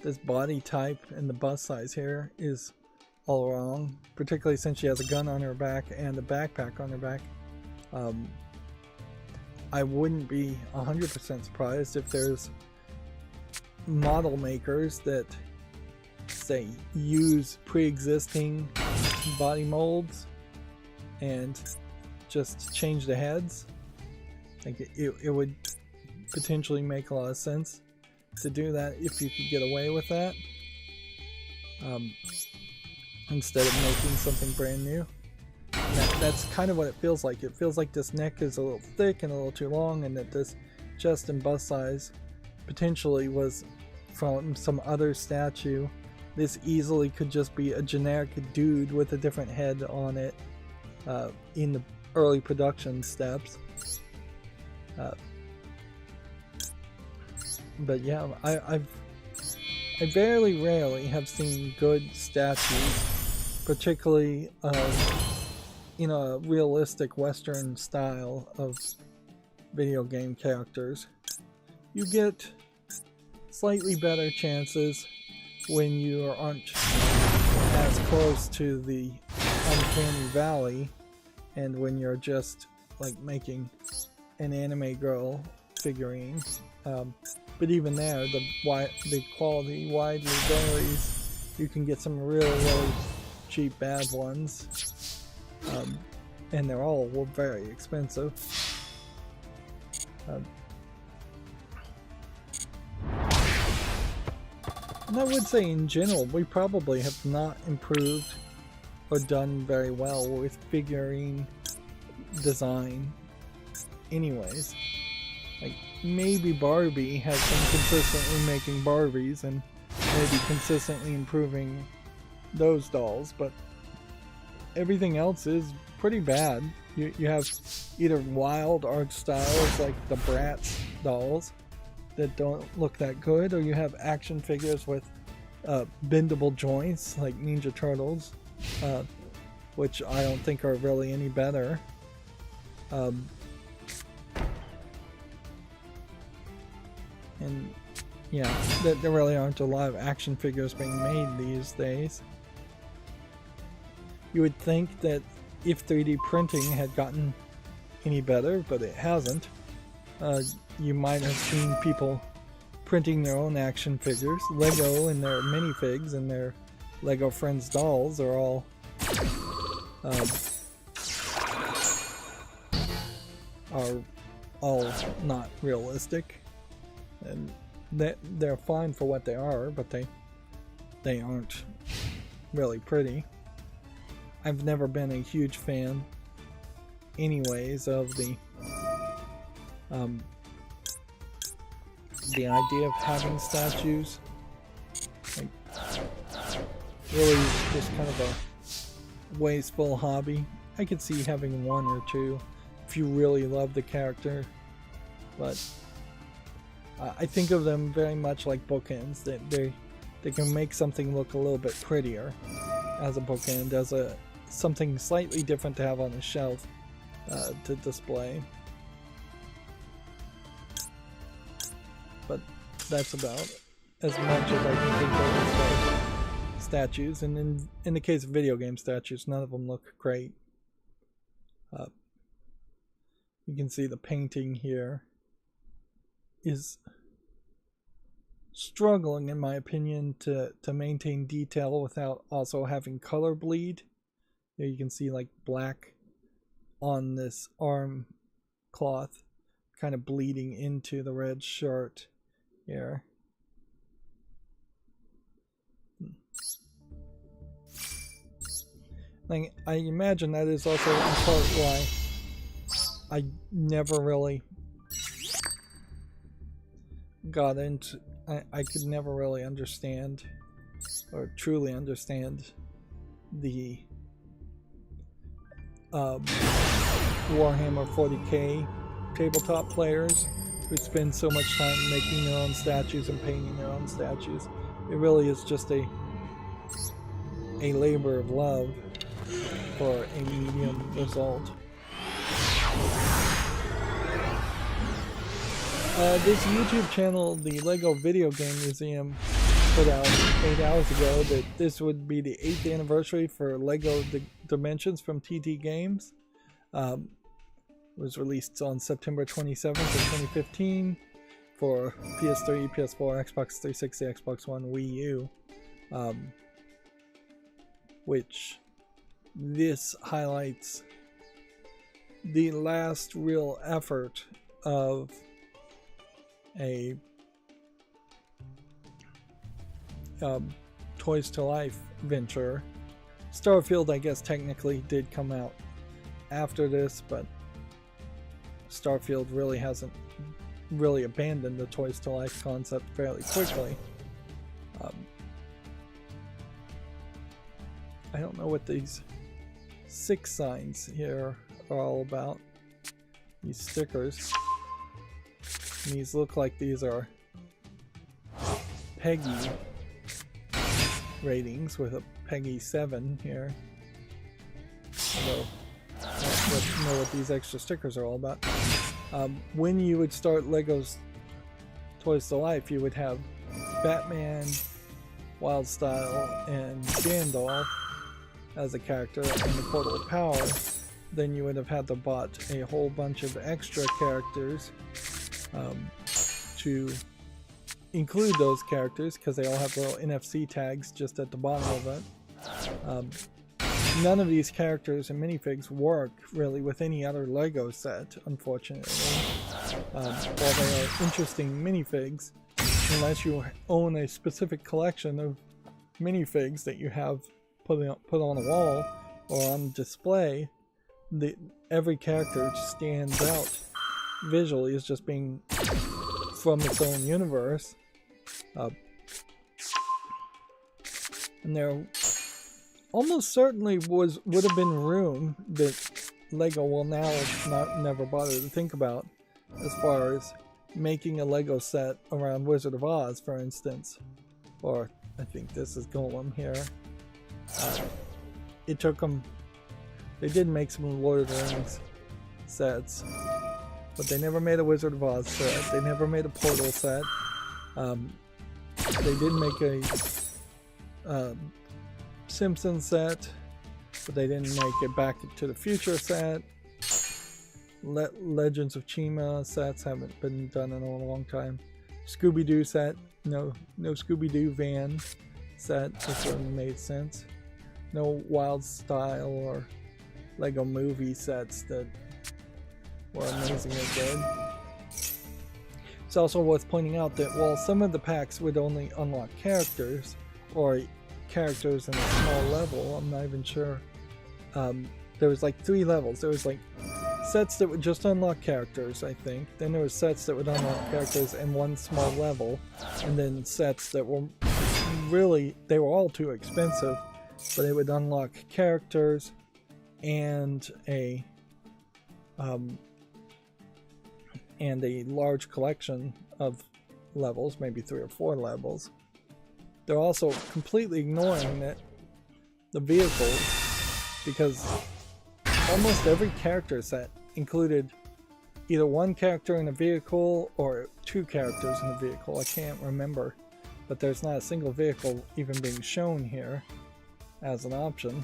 this body type and the bust size here is all wrong, particularly since she has a gun on her back and a backpack on her back. I wouldn't be 100% surprised if there's model makers that say use pre-existing body molds and just change the heads. Like it would potentially make a lot of sense to do that if you could get away with that, instead of making something brand new. That's kind of what it feels like. It feels like this neck is a little thick and a little too long, and that this chest and bust size potentially was from some other statue. This easily could just be a generic dude with a different head on it in the early production steps. But yeah, I very rarely have seen good statues, particularly in a realistic Western style of video game characters. You get slightly better chances when you aren't as close to the uncanny valley, and when you're just like making an anime girl figurine. But even there, the quality widely varies. You can get some really cheap bad ones, and they're all very expensive. And I would say in general, we probably have not improved or done very well with figurine design anyways. Like, maybe Barbie has been consistently making Barbies, and maybe consistently improving those dolls, but everything else is pretty bad. You have either wild art styles like the Bratz dolls that don't look that good, or you have action figures with bendable joints like Ninja Turtles, which I don't think are really any better. And yeah, there really aren't a lot of action figures being made these days. You would think that if 3D printing had gotten any better, but it hasn't, you might have seen people printing their own action figures. Lego and their minifigs and their Lego Friends dolls are all not realistic, and they're fine for what they are, but they aren't really pretty. I've never been a huge fan anyways of the idea of having statues. Like, really just kind of a wasteful hobby. I could see having one or two if you really love the character, but I think of them very much like bookends, that they can make something look a little bit prettier as a bookend, as something slightly different to have on the shelf to display. But that's about as much as I can think of as far as statues. And in the case of video game statues, none of them look great. You can see the painting here is struggling, in my opinion, to maintain detail without also having color bleed. Here you can see like black on this arm cloth kind of bleeding into the red shirt here. Like, I imagine that is also in part why I never really got into... I could never really understand or truly understand the Warhammer 40k tabletop players who spend so much time making their own statues and painting their own statues. It really is just a labor of love for a medium result. This YouTube channel, the Lego Video Game Museum, put out 8 hours ago that this would be the 8th anniversary for Lego Dimensions from TT Games. It was released on September 27th of 2015 for PS3, PS4, Xbox 360, Xbox One, Wii U. Which this highlights the last real effort of a Toys to Life venture. Starfield, I guess, technically did come out after this, but Starfield really hasn't really abandoned the Toys to Life concept fairly quickly. I don't know what these 6 signs here are all about. These stickers. And these look like these are PEGI ratings with a PEGI 7 here. Although I don't know what these extra stickers are all about. When you would start Lego's Toys to Life, you would have Batman, Wildstyle, and Gandalf as a character in the Portal of Power. Then you would have had to bought a whole bunch of extra characters to include those characters, because they all have little NFC tags just at the bottom of it. None of these characters and minifigs work really with any other Lego set, unfortunately. While they are interesting minifigs, unless you own a specific collection of minifigs that you have put on a wall or on display, every character stands out visually as just being from its own universe. And there almost certainly would have been room that LEGO will now never bother to think about, as far as making a LEGO set around Wizard of Oz, for instance. Or I think this is Golem here. It took them. They did make some Lord of the Rings sets, but they never made a Wizard of Oz set. They never made a Portal set. They did make a Simpsons set, but they didn't make a Back to the Future set. Legends of Chima sets haven't been done in a long time. Scooby-Doo set, no Scooby-Doo van set, which wouldn't have made sense. No Wild Style or LEGO movie sets that were amazingly good. It's also worth pointing out that while some of the packs would only unlock characters, or characters in a small level, I'm not even sure. There was like 3 levels. There was like sets that would just unlock characters, I think. Then there was sets that would unlock characters in one small level, and then sets that were really, they were all too expensive, but it would unlock characters and a large collection of levels, maybe 3 or 4 levels. They're also completely ignoring the vehicles, because almost every character set included either one character in a vehicle or 2 characters in a vehicle. I can't remember, but there's not a single vehicle even being shown here as an option.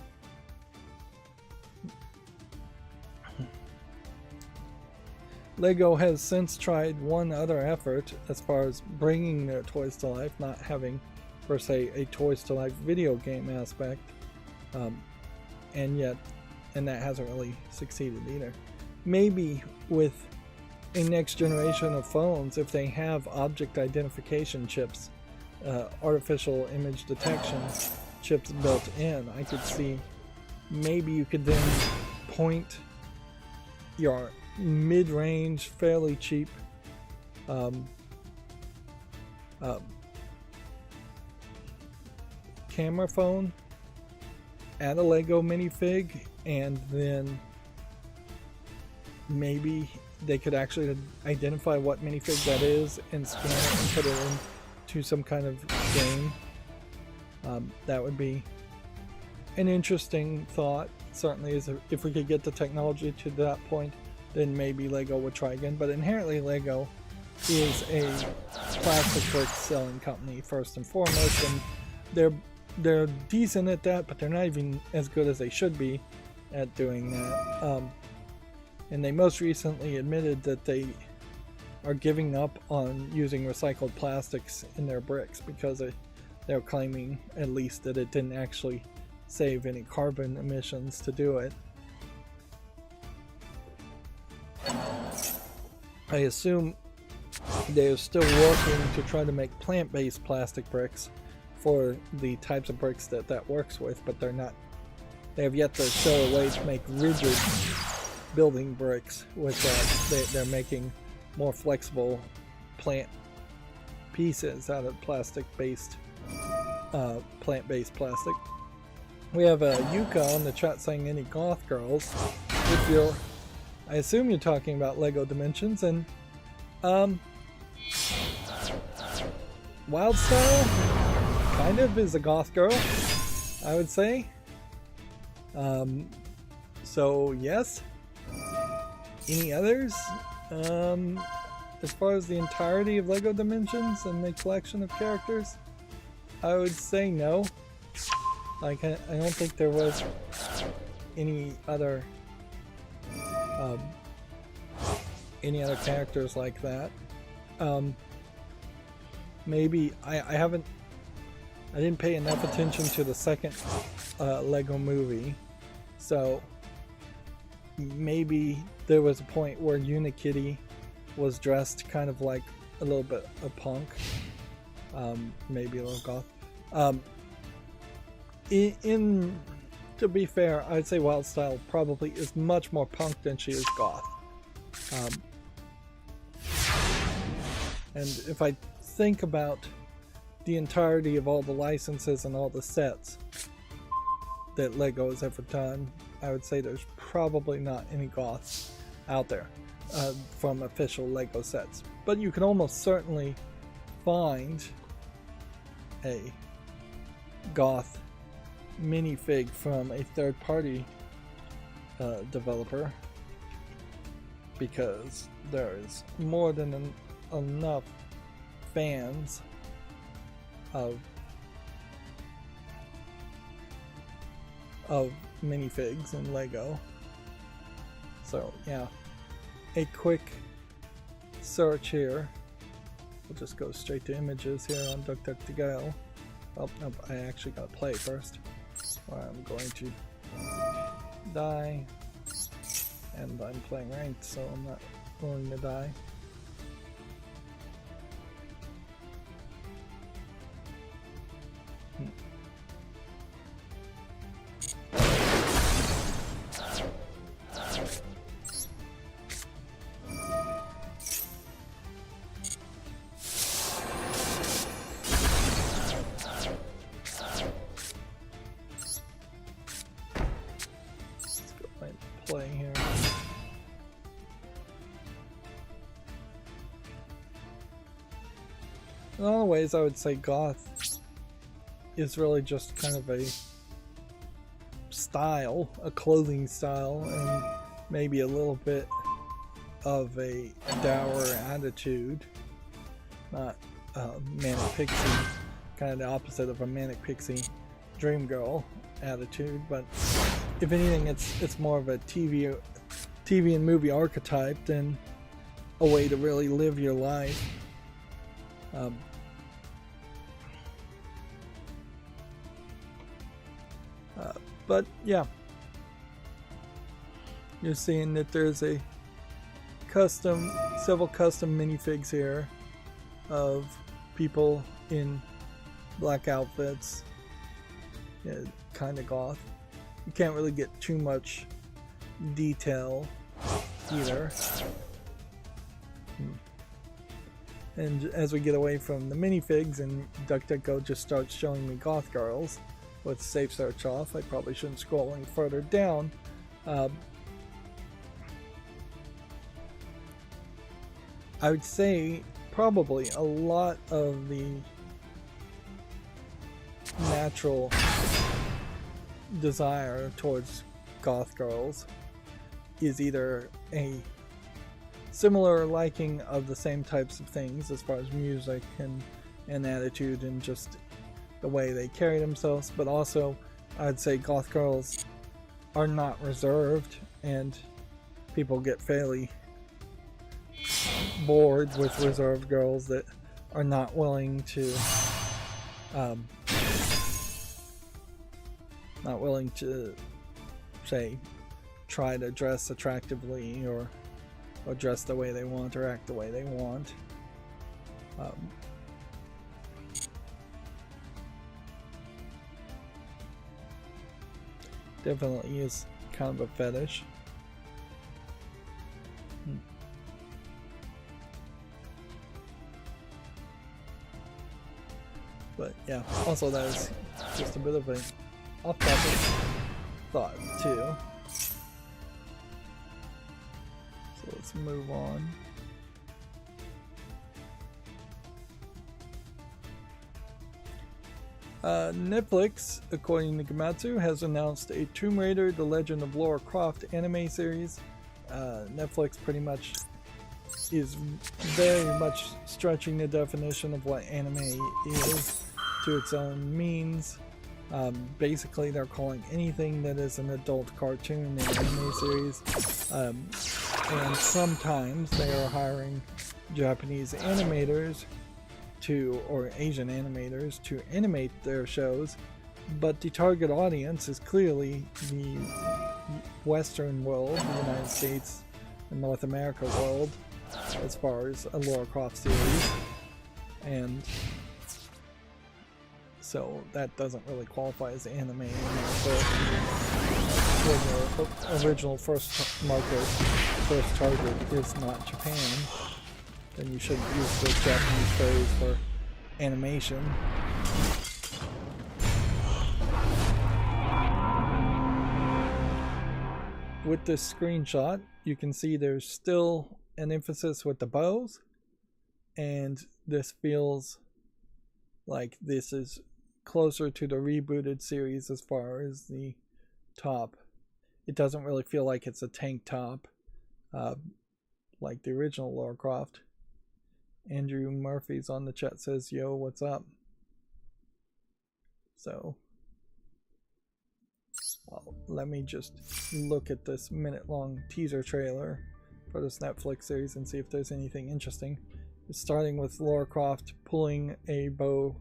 LEGO has since tried one other effort as far as bringing their toys to life, not having per se a toys to life video game aspect, and that hasn't really succeeded either. Maybe with a next generation of phones, if they have object identification chips, artificial image detection chips built in, I could see maybe you could then point your mid-range, fairly cheap camera phone at a LEGO minifig, and then maybe they could actually identify what minifig that is and scan it and put it into some kind of game. That would be an interesting thought. Certainly, if we could get the technology to that point, then maybe LEGO would try again. But inherently, LEGO is a plastic brick selling company first and foremost, and they're decent at that, but they're not even as good as they should be at doing that. And they most recently admitted that they are giving up on using recycled plastics in their bricks, because they're claiming at least that it didn't actually save any carbon emissions to do it. I assume they're still working to try to make plant-based plastic bricks for the types of bricks that works with, but they have yet to show a way to make rigid building bricks with that. They're making more flexible plant pieces out of plastic-based, plant-based plastic. We have Yuka on the chat saying, any goth girls? I assume you're talking about LEGO Dimensions, and Wild Style kind of is a goth girl, I would say. So yes. Any others? As far as the entirety of LEGO Dimensions and the collection of characters, I would say no. Like, I don't think there was any other characters like that. Maybe I didn't pay enough attention to the second LEGO movie, so maybe there was a point where Unikitty was dressed kind of like a little bit of punk, maybe a little goth. To be fair, I'd say Wild Style probably is much more punk than she is goth. And if I think about the entirety of all the licenses and all the sets that Lego has ever done, I would say there's probably not any goths out there from official Lego sets. But you can almost certainly find a goth minifig from a third-party developer, because there is more than enough fans of minifigs in Lego. So yeah, a quick search here. We'll just go straight to images here on DuckDuckGo. Oh no, I actually gotta play first. Or I'm going to die, and I'm playing ranked, so I'm not willing to die. Play here. In all ways, I would say goth is really just kind of a style, a clothing style, and maybe a little bit of a dour attitude. Not manic pixie, kind of the opposite of a manic pixie dream girl attitude, but if anything, it's more of a TV and movie archetype than a way to really live your life. But yeah, you're seeing that there's several custom minifigs here of people in black outfits, yeah, kind of goth. You can't really get too much detail either. And as we get away from the minifigs and DuckDuckGo just starts showing me goth girls with safe search off, I probably shouldn't scroll any further down. I would say probably a lot of the natural desire towards goth girls is either a similar liking of the same types of things as far as music and attitude and just the way they carry themselves, but also I'd say goth girls are not reserved, and people get fairly bored with reserved girls that are not willing to say try to dress attractively or dress the way they want or act the way they want. Definitely is kind of a fetish. But yeah, also that is just a bit of an off-topic thought too. So let's move on. Netflix, according to Gamatsu, has announced a Tomb Raider: The Legend of Lara Croft anime series. Netflix pretty much is very much stretching the definition of what anime is to its own means. Basically, they're calling anything that is an adult cartoon an anime series. And sometimes they are hiring Japanese animators or Asian animators to animate their shows, but the target audience is clearly the Western world, the United States and North America world, as far as a Lara Croft series, and so that doesn't really qualify as anime anymore. So when your original first target is not Japan, then you shouldn't use the Japanese phrase for animation. With this screenshot, you can see there's still an emphasis with the bows, and this feels like this is closer to the rebooted series as far as the top. It doesn't really feel like it's a tank top like the original Lara Croft. Andrew Murphy's on the chat says, yo, what's up? So let me just look at this minute-long teaser trailer for this Netflix series and see if there's anything interesting. It's starting with Lara Croft pulling a bow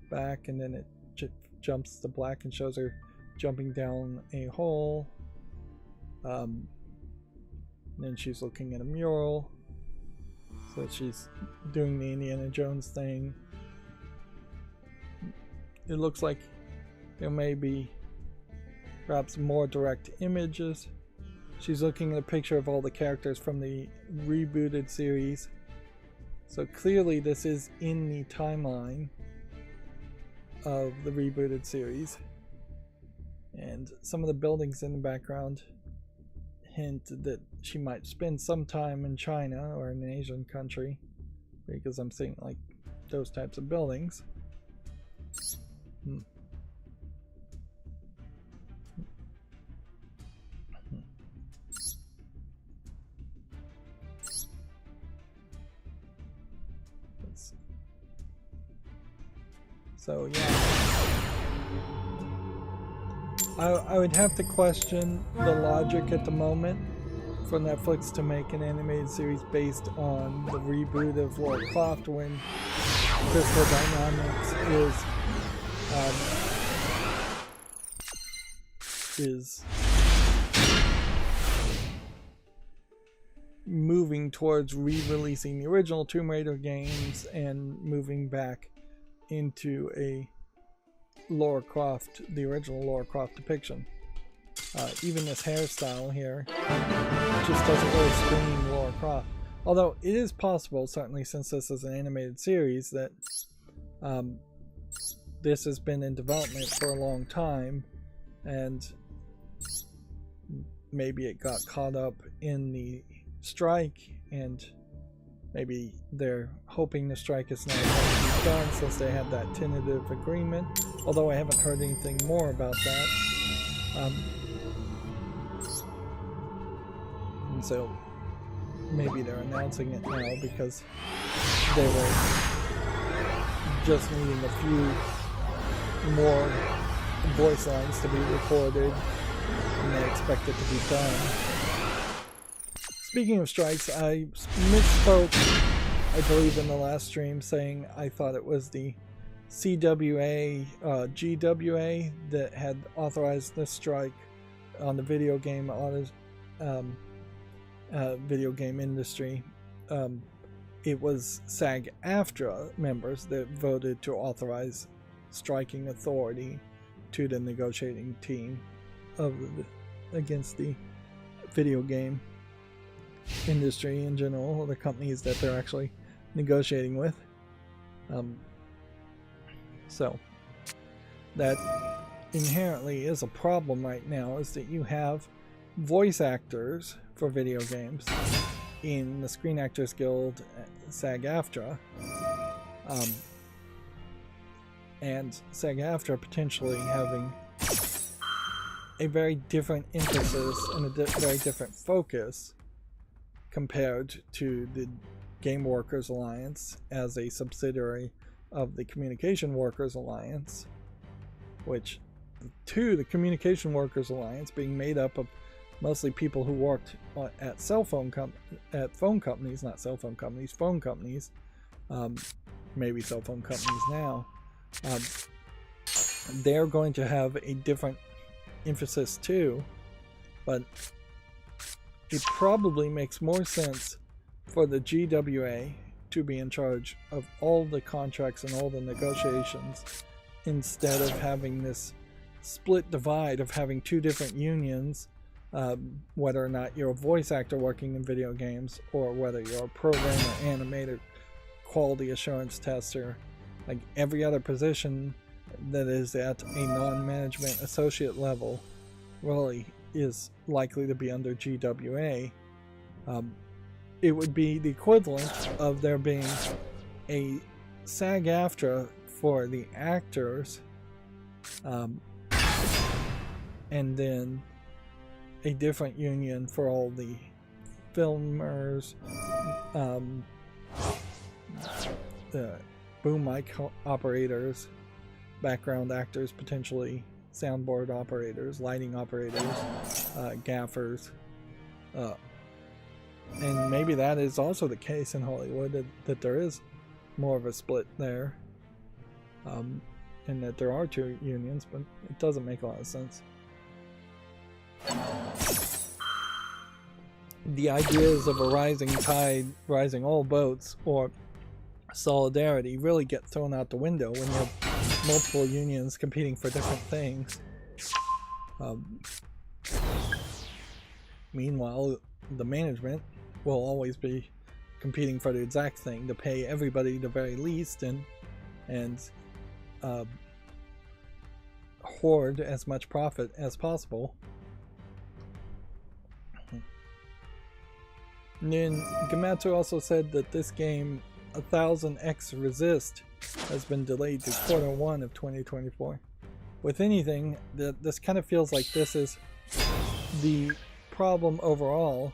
back, and then it jumps to black and shows her jumping down a hole. And then she's looking at a mural, so she's doing the Indiana Jones thing. It looks like there may be perhaps more direct images. She's looking at a picture of all the characters from the rebooted series, so clearly this is in the timeline of the rebooted series. And some of the buildings in the background hint that she might spend some time in China or in an Asian country, because I'm seeing like those types of buildings. So yeah, I would have to question the logic at the moment for Netflix to make an animated series based on the reboot of Lara Croft when Crystal Dynamics is moving towards re-releasing the original Tomb Raider games and moving back into a Lara Croft, the original Lara Croft depiction. Even this hairstyle here just doesn't really scream Lara Croft. Although it is possible, certainly since this is an animated series, that this has been in development for a long time, and maybe it got caught up in the strike, and maybe they're hoping the strike is now going to be done since they had that tentative agreement, although I haven't heard anything more about that. And so maybe they're announcing it now because they were just needing a few more voice lines to be recorded, and they expect it to be done. Speaking of strikes, I misspoke, I believe, in the last stream, saying I thought it was the CWA, GWA that had authorized this strike on the video game industry. It was SAG-AFTRA members that voted to authorize striking authority to the negotiating team against the video game industry in general, the companies that they're actually negotiating with. So that inherently is a problem right now, is that you have voice actors for video games in the Screen Actors Guild, SAG-AFTRA, and SAG-AFTRA potentially having a very different emphasis and a very different focus compared to the Game Workers Alliance as a subsidiary of the Communication Workers Alliance, which the Communication Workers Alliance being made up of mostly people who worked at phone companies, maybe cell phone companies now. They're going to have a different emphasis too, but it probably makes more sense for the GWA to be in charge of all the contracts and all the negotiations, instead of having this split divide of having two different unions, whether or not you're a voice actor working in video games or whether you're a programmer, animator, quality assurance tester, like every other position that is at a non-management associate level really is likely to be under GWA. It would be the equivalent of there being a SAG-AFTRA for the actors, and then a different union for all the filmers, the boom mic operators, background actors, potentially soundboard operators, lighting operators, gaffers, and maybe that is also the case in Hollywood, that there is more of a split there, and that there are two unions, but it doesn't make a lot of sense. The ideas of a rising tide, rising all boats, or solidarity really get thrown out the window when you have multiple unions competing for different things. Meanwhile, the management will always be competing for the exact thing, to pay everybody the very least and hoard as much profit as possible. And then Gamatsu also said that this game, 1000X Resist, has been delayed to Q1 of 2024. With anything, this kind of feels like this is the problem overall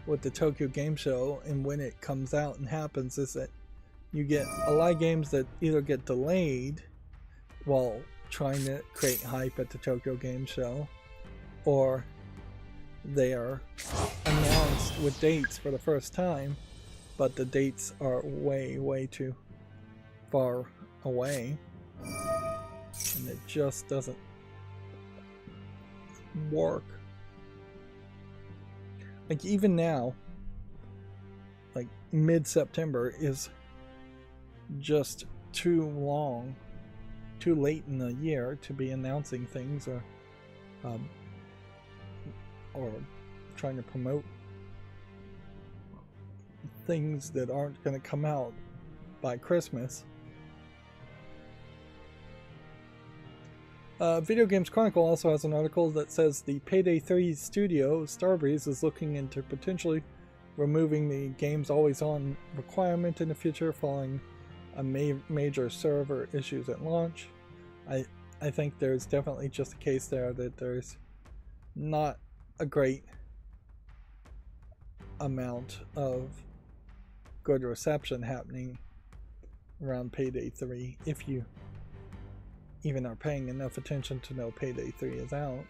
with the Tokyo Game Show, and when it comes out and happens, is that you get a lot of games that either get delayed while trying to create hype at the Tokyo Game Show, or they are announced with dates for the first time, but the dates are way too far away, and it just doesn't work. Like even now, like mid-September is just too long, too late in the year to be announcing things or trying to promote things that aren't going to come out by Christmas. Video Games Chronicle also has an article that says the Payday 3 studio, Starbreeze, is looking into potentially removing the game's always-on requirement in the future following a major server issues at launch. I think there's definitely just a case there that there's not a great amount of good reception happening around Payday 3 if you even are paying enough attention to know Payday 3 is out.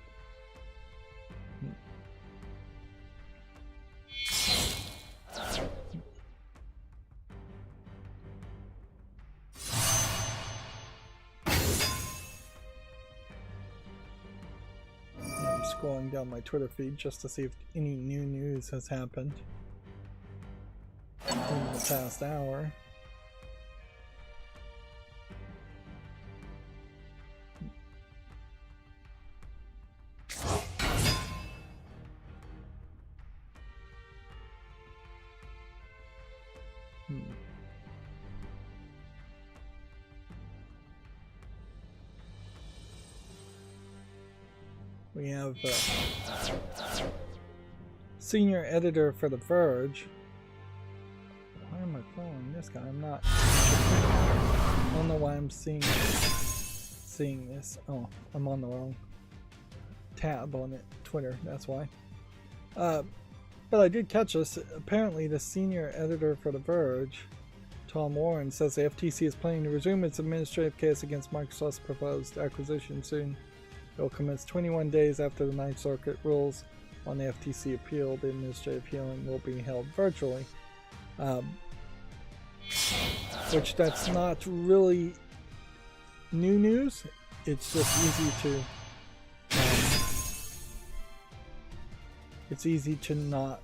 I'm scrolling down my Twitter feed just to see if any new news has happened in the past hour. We have senior editor for The Verge. Why am I following this guy? I'm not. I don't know why I'm seeing this. Oh, I'm on the wrong tab on it. Twitter, that's why. But I did catch this. Apparently, the senior editor for The Verge, Tom Warren, says the FTC is planning to resume its administrative case against Microsoft's proposed acquisition soon. It will commence 21 days after the Ninth Circuit rules on the FTC appeal. The administrative hearing will be held virtually. Which that's not really new news. It's just easy to not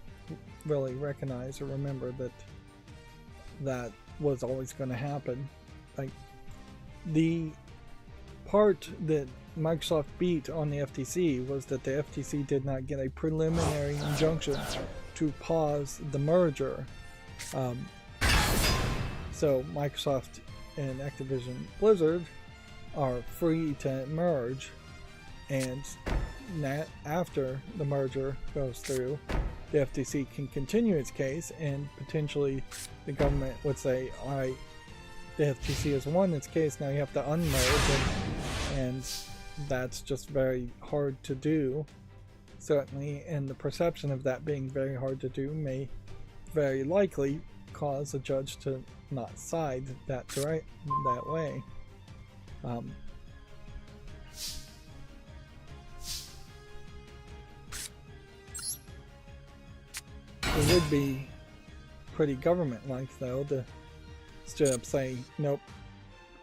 really recognize or remember that was always going to happen. Like the part that Microsoft beat on the FTC was that the FTC did not get a preliminary injunction to pause the merger. So Microsoft and Activision Blizzard are free to merge, and after the merger goes through, the FTC can continue its case, and potentially the government would say, alright, the FTC has won its case, now you have to unmerge, and that's just very hard to do, certainly, and the perception of that being very hard to do may very likely cause a judge to not side that way. It would be pretty government-like, though, to straight up say, nope,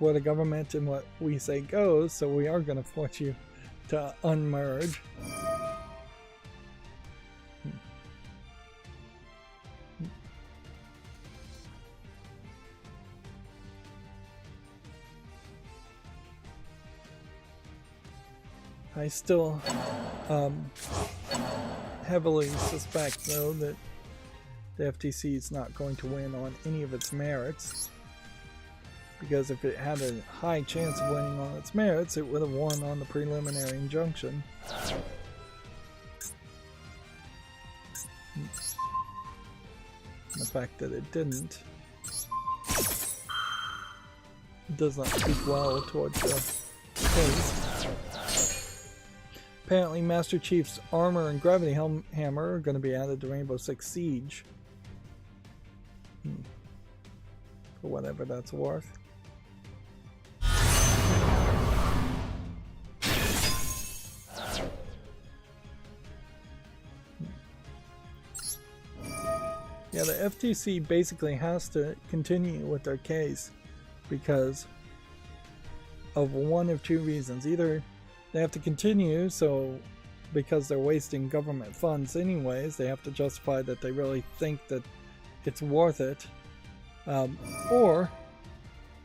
we're the government and what we say goes, so we are going to force you to unmerge. I still heavily suspect, though, that the FTC is not going to win on any of its merits, because if it had a high chance of winning on its merits, it would have won on the preliminary injunction. The fact that it didn't does not speak well towards the case. Apparently, Master Chief's armor and gravity hammer are going to be added to Rainbow Six Siege. For whatever that's worth. Yeah, the FTC basically has to continue with their case because of one of two reasons. Either they have to continue, so because they're wasting government funds anyways, they have to justify that they really think that it's worth it, or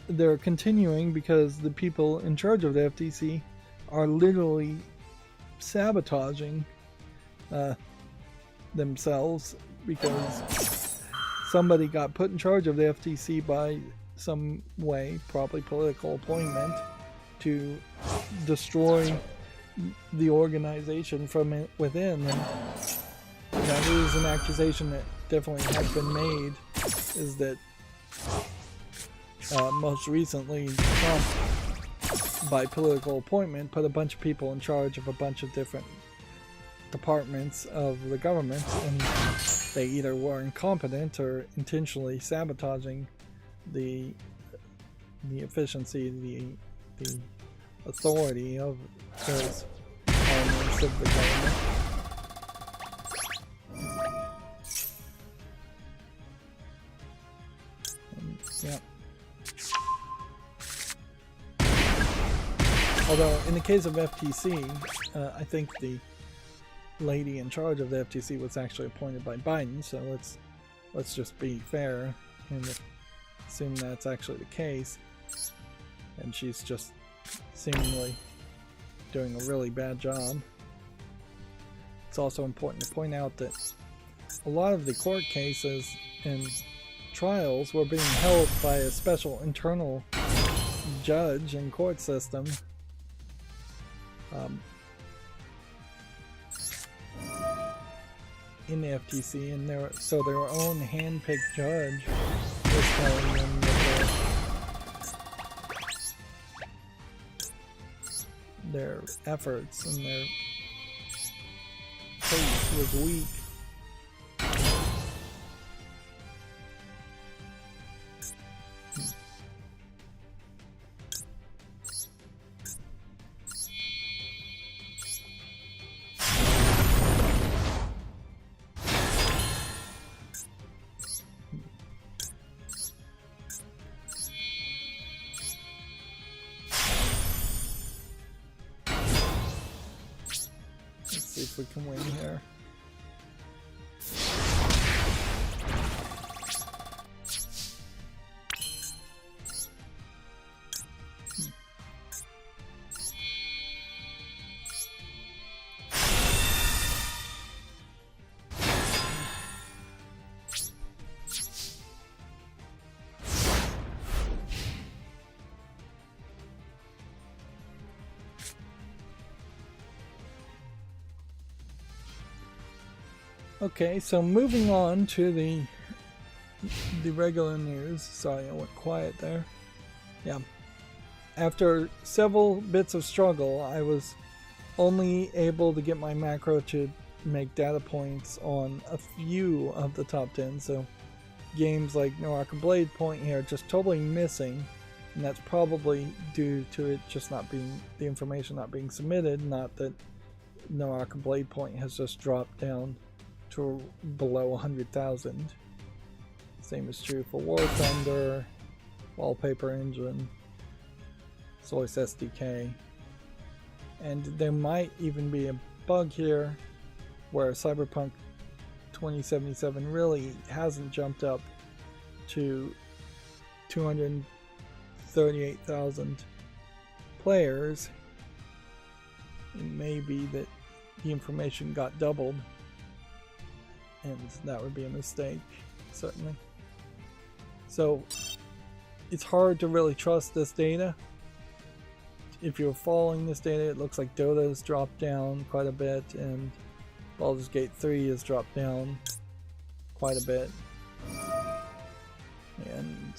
they're continuing because the people in charge of the FTC are literally sabotaging themselves because somebody got put in charge of the FTC by some way, probably political appointment, to destroy the organization from within. And that is an accusation that definitely has been made, is that most recently Trump, by political appointment, put a bunch of people in charge of a bunch of different departments of the government, and they either were incompetent or intentionally sabotaging the efficiency, the authority of those elements of the government. Yeah. Although in the case of FTC, I think the lady in charge of the FTC was actually appointed by Biden, so let's just be fair and assume that's actually the case, and she's just seemingly doing a really bad job. It's also important to point out that a lot of the court cases and trials were being held by a special internal judge and court system. In the FTC, and their own hand-picked judge was telling them that their efforts and their case was weak. If we can win here. Okay, so moving on to the regular news. Sorry, I went quiet there. Yeah. After several bits of struggle, I was only able to get my macro to make data points on a few of the top 10. So games like No Arc and Blade Point here just totally missing, and that's probably due to it just not being, the information not being submitted, not that No Arc and Blade Point has just dropped down to below 100,000. Same is true for War Thunder, Wallpaper Engine, Source SDK, and there might even be a bug here where Cyberpunk 2077 really hasn't jumped up to 238,000 players. It may be that the information got doubled, and that would be a mistake, certainly. So it's hard to really trust this data. If you're following this data, it looks like Dota has dropped down quite a bit, and Baldur's Gate 3 has dropped down quite a bit, and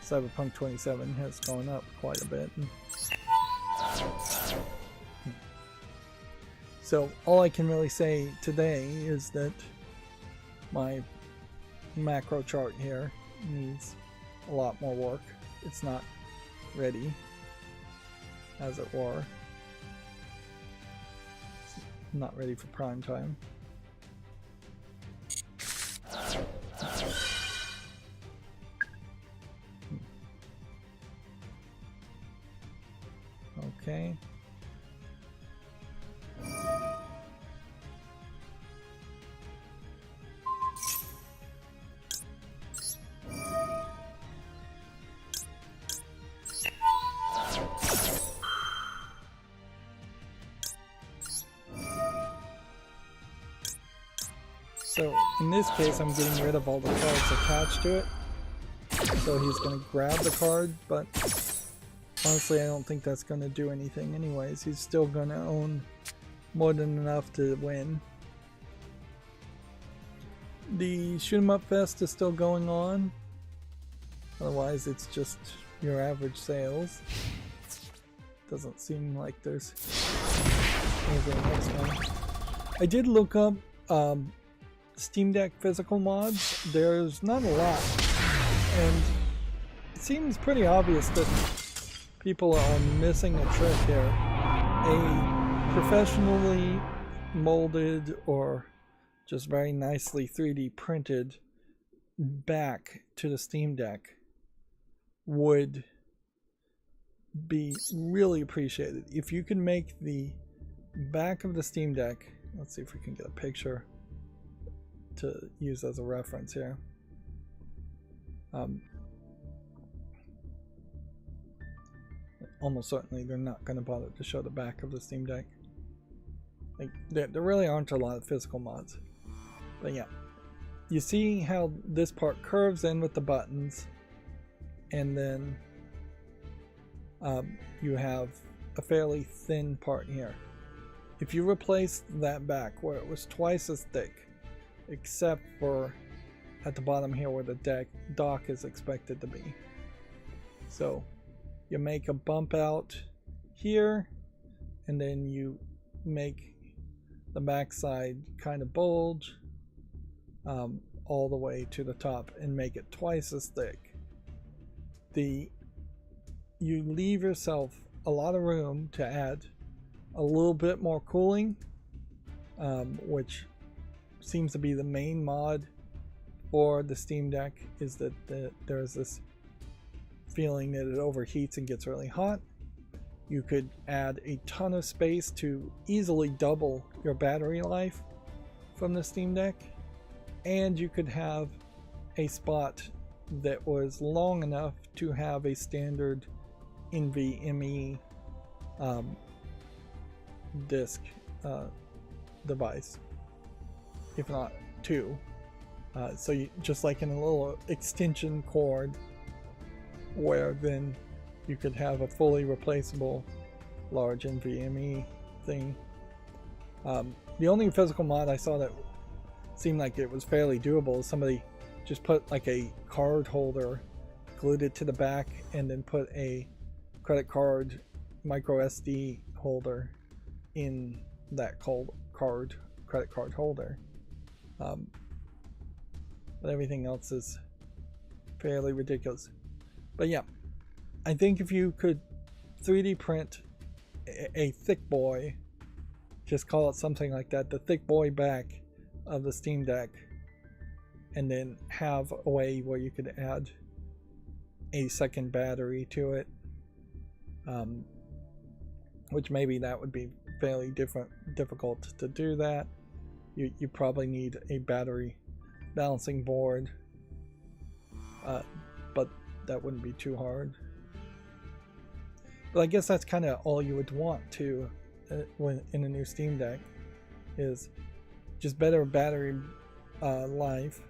Cyberpunk 27 has gone up quite a bit. So all I can really say today is that my macro chart here needs a lot more work. It's not ready, as it were. It's not ready for prime time. Okay. So in this case, I'm getting rid of all the cards attached to it. So he's going to grab the card, but honestly, I don't think that's going to do anything anyways. He's still going to own more than enough to win. The Shoot 'em Up Fest is still going on. Otherwise, it's just your average sales. Doesn't seem like there's anything else going. I did look up Steam Deck physical mods. There's not a lot, and it seems pretty obvious that people are missing a trick here. A professionally molded or just very nicely 3D printed back to the Steam Deck would be really appreciated. If you can make the back of the Steam Deck, let's see if we can get a picture to use as a reference here. Almost certainly they're not going to bother to show the back of the Steam Deck. Like, there really aren't a lot of physical mods. But yeah, you see how this part curves in with the buttons, and then you have a fairly thin part here. If you replace that back where it was twice as thick, except for at the bottom here where the dock is expected to be. So you make a bump out here, and then you make the backside kind of bulge all the way to the top and make it twice as thick. You leave yourself a lot of room to add a little bit more cooling, which seems to be the main mod for the Steam Deck, is that there's this feeling that it overheats and gets really hot. You could add a ton of space to easily double your battery life from the Steam Deck, and you could have a spot that was long enough to have a standard NVMe disk device, if not two. So you, just like in a little extension cord, where then you could have a fully replaceable large NVMe thing. The only physical mod I saw that seemed like it was fairly doable. Somebody just put like a card holder, glued it to the back, and then put a credit card micro SD holder in that credit card holder. But everything else is fairly ridiculous. But yeah, I think if you could 3D print a thick boy, just call it something like that, the thick boy back of the Steam Deck, and then have a way where you could add a second battery to it, which maybe that would be fairly difficult to do that. You probably need a battery balancing board, but that wouldn't be too hard. But I guess that's kind of all you would want to when in a new Steam Deck, is just better battery life.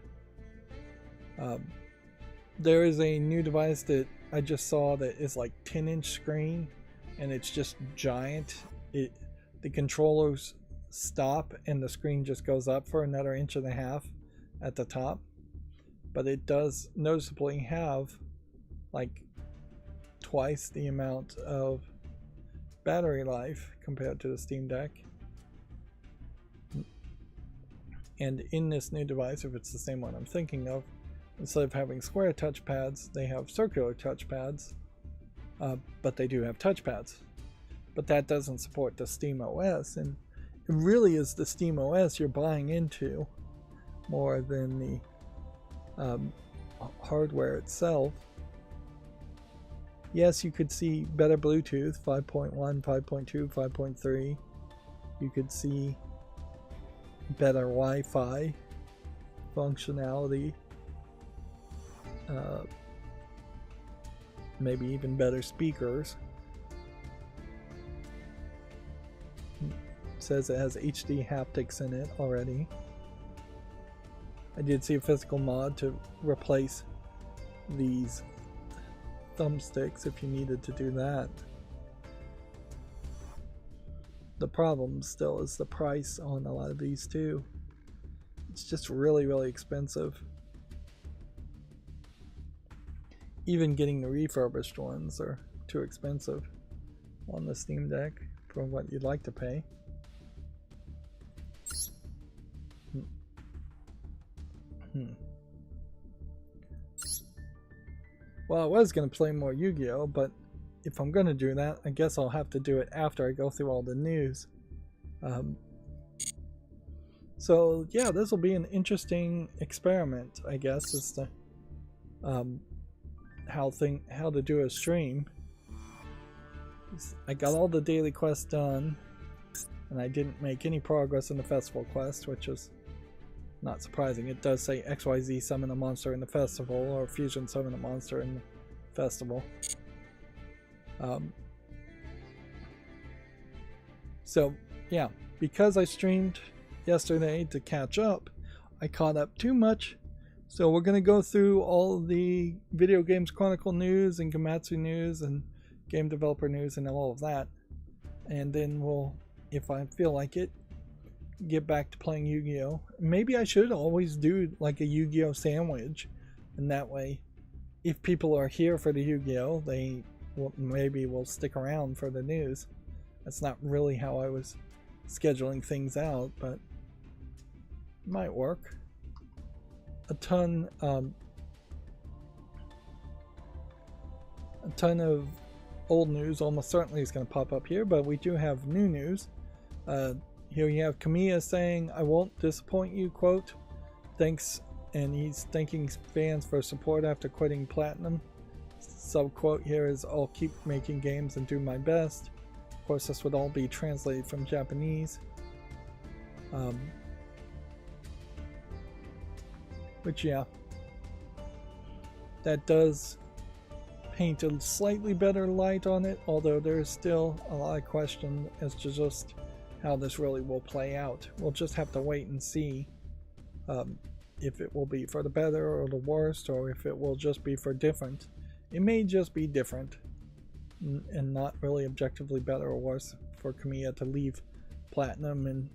There is a new device that I just saw that is like 10-inch screen, and it's just giant. The controllers stop and the screen just goes up for another 1.5 inches at the top, but it does noticeably have like twice the amount of battery life compared to the Steam Deck. And in this new device, if it's the same one I'm thinking of, instead of having square touchpads, they have circular touchpads, but they do have touchpads. But that doesn't support the Steam OS, and it really is the Steam OS you're buying into more than the hardware itself. Yes, you could see better Bluetooth, 5.1, 5.2, 5.3. You could see better Wi-Fi functionality. Maybe even better speakers. It says it has HD haptics in it already. I did see a physical mod to replace these thumbsticks if you needed to do that. The problem still is the price on a lot of these too. It's just really, really expensive. Even getting the refurbished ones are too expensive on the Steam Deck for what you'd like to pay. Well, I was going to play more Yu-Gi-Oh, but if I'm going to do that, I guess I'll have to do it after I go through all the news. So yeah, this will be an interesting experiment, I guess, as to how to do a stream. I got all the daily quests done, and I didn't make any progress in the festival quest, which is not surprising. It does say XYZ summon a monster in the festival, or fusion summon a monster in the festival. So yeah, because I streamed yesterday to catch up, I caught up too much. So we're going to go through all the Video Games Chronicle news and Gamatsu news and game developer news and all of that. And then we'll, if I feel like it, get back to playing Yu-Gi-Oh! Maybe I should always do like a Yu-Gi-Oh! Sandwich, and that way if people are here for the Yu-Gi-Oh! They maybe will stick around for the news. That's not really how I was scheduling things out, but it might work. A ton of old news almost certainly is going to pop up here, but we do have new news. Here you have Kamiya saying, "I won't disappoint you," quote, thanks, and he's thanking fans for support after quitting Platinum. Sub-quote here is, "I'll keep making games and do my best." Of course, this would all be translated from Japanese. Which, yeah, that does paint a slightly better light on it, although there's still a lot of question as to just how this really will play out. We'll just have to wait and see if it will be for the better or the worst, or if it will just be for different. It may just be different and not really objectively better or worse for Kamiya to leave Platinum and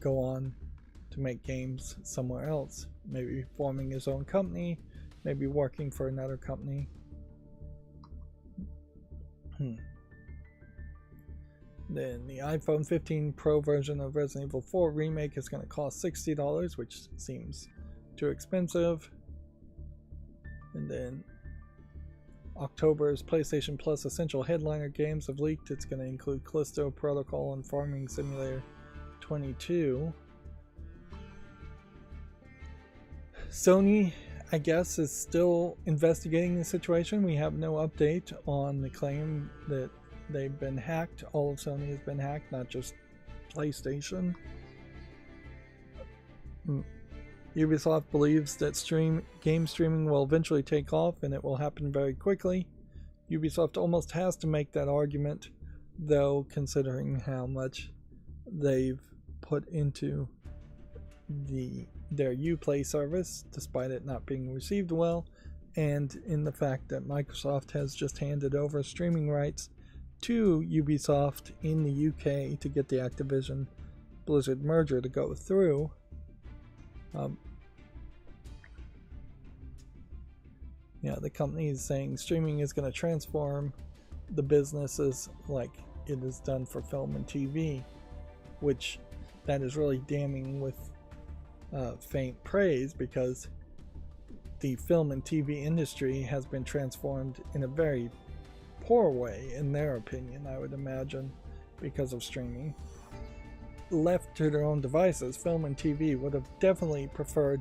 go on to make games somewhere else. Maybe forming his own company, maybe working for another company. Then the iPhone 15 Pro version of Resident Evil 4 Remake is going to cost $60, which seems too expensive. And then October's PlayStation Plus Essential Headliner games have leaked. It's going to include Callisto Protocol and Farming Simulator 22. Sony, I guess, is still investigating the situation. We have no update on the claim that they've been hacked. All of Sony has been hacked, not just PlayStation. Ubisoft believes that game streaming will eventually take off, and it will happen very quickly. Ubisoft almost has to make that argument, though, considering how much they've put into their Uplay service, despite it not being received well, and in the fact that Microsoft has just handed over streaming rights to Ubisoft in the UK to get the Activision Blizzard merger to go through. The company is saying streaming is going to transform the businesses like it is done for film and TV, which that is really damning with faint praise, because the film and TV industry has been transformed in a very poor way, in their opinion, I would imagine, because of streaming. Left to their own devices, film and TV would have definitely preferred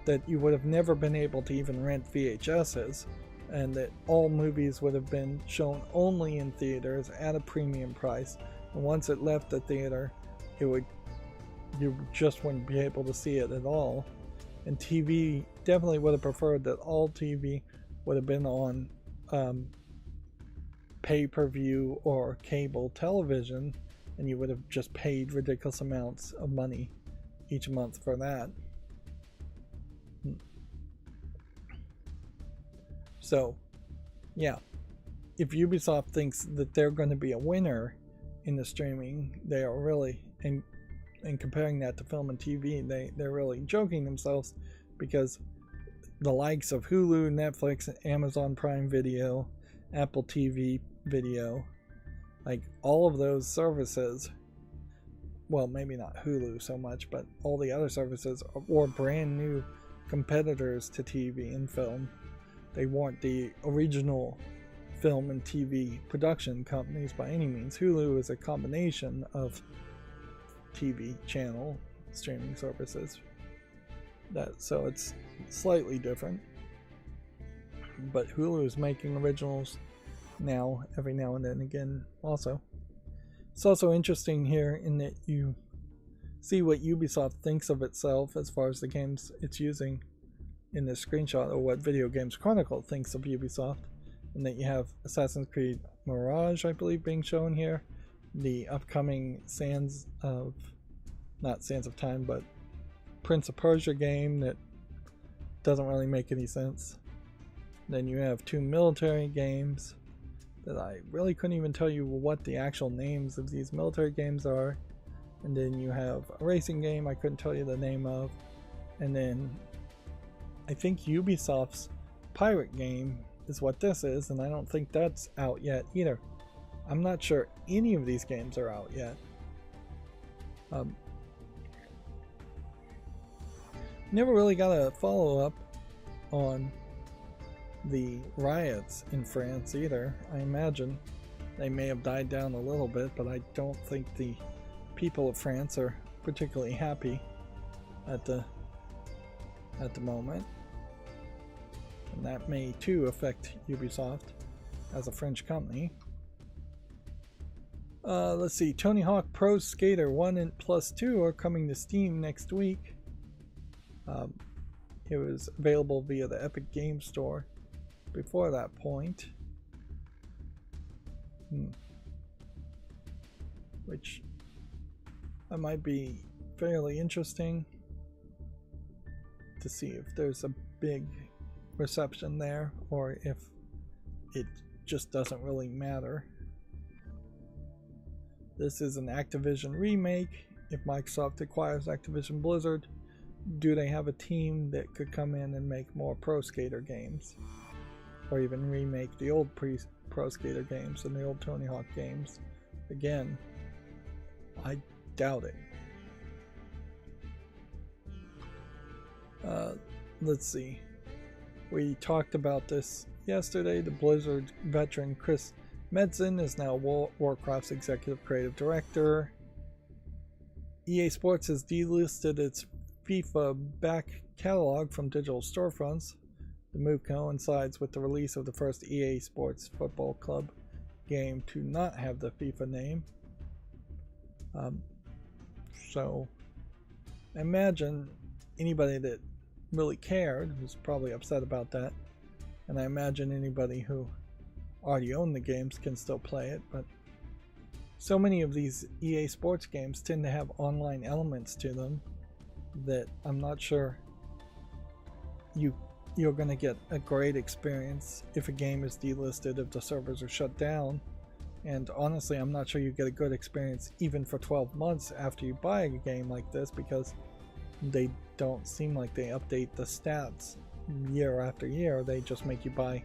that you would have never been able to even rent VHSs, and that all movies would have been shown only in theaters at a premium price, and once it left the theater, you just wouldn't be able to see it at all. And TV definitely would have preferred that all TV would have been on pay-per-view or cable television, and you would have just paid ridiculous amounts of money each month for that. So, yeah, if Ubisoft thinks that they're going to be a winner in the streaming, they are really, and comparing that to film and TV, they're really joking themselves, because the likes of Hulu, Netflix, Amazon Prime Video, Apple TV Video, like all of those services, well, maybe not Hulu so much, but all the other services were brand new competitors to TV and film. They weren't the original film and TV production companies by any means. Hulu is a combination of TV channel streaming services, so it's slightly different, but Hulu is making originals now, every now and then again. Also, it's also interesting here in that you see what Ubisoft thinks of itself as far as the games it's using in this screenshot, or what Video Games Chronicle thinks of Ubisoft, and that you have Assassin's Creed Mirage, I believe, being shown here, the upcoming not Sands of Time, but Prince of Persia game that doesn't really make any sense. Then you have 2 military games that I really couldn't even tell you what the actual names of these military games are. And then you have a racing game I couldn't tell you the name of. And then I think Ubisoft's pirate game is what this is, and I don't think that's out yet either. I'm not sure any of these games are out yet. Never really got a follow-up on the riots in France either. I imagine they may have died down a little bit, but I don't think the people of France are particularly happy at the moment. And that may too affect Ubisoft as a French company. Let's see, Tony Hawk Pro Skater 1 and Plus 2 are coming to Steam next week. It was available via the Epic Games Store before that point. Which might be fairly interesting to see if there's a big reception there, or if it just doesn't really matter. This is an Activision remake. if Microsoft acquires Activision Blizzard, do they have a team that could come in and make more Pro Skater games? Or even remake the old Pro Skater games and the old Tony Hawk games? Again, I doubt it. Let's see. We talked about this yesterday. The Blizzard veteran Chris Metzen is now Warcraft's executive creative director. EA Sports has delisted its FIFA back catalog from digital storefronts. The move coincides with the release of the first EA Sports Football Club game to not have the FIFA name. So imagine anybody that really cared was probably upset about that, and I imagine anybody who already owned the games can still play it, but so many of these EA Sports games tend to have online elements to them that I'm not sure you're going to get a great experience if a game is delisted, if the servers are shut down. And honestly, I'm not sure you get a good experience even for 12 months after you buy a game like this, because they don't seem like they update the stats year after year. They just make you buy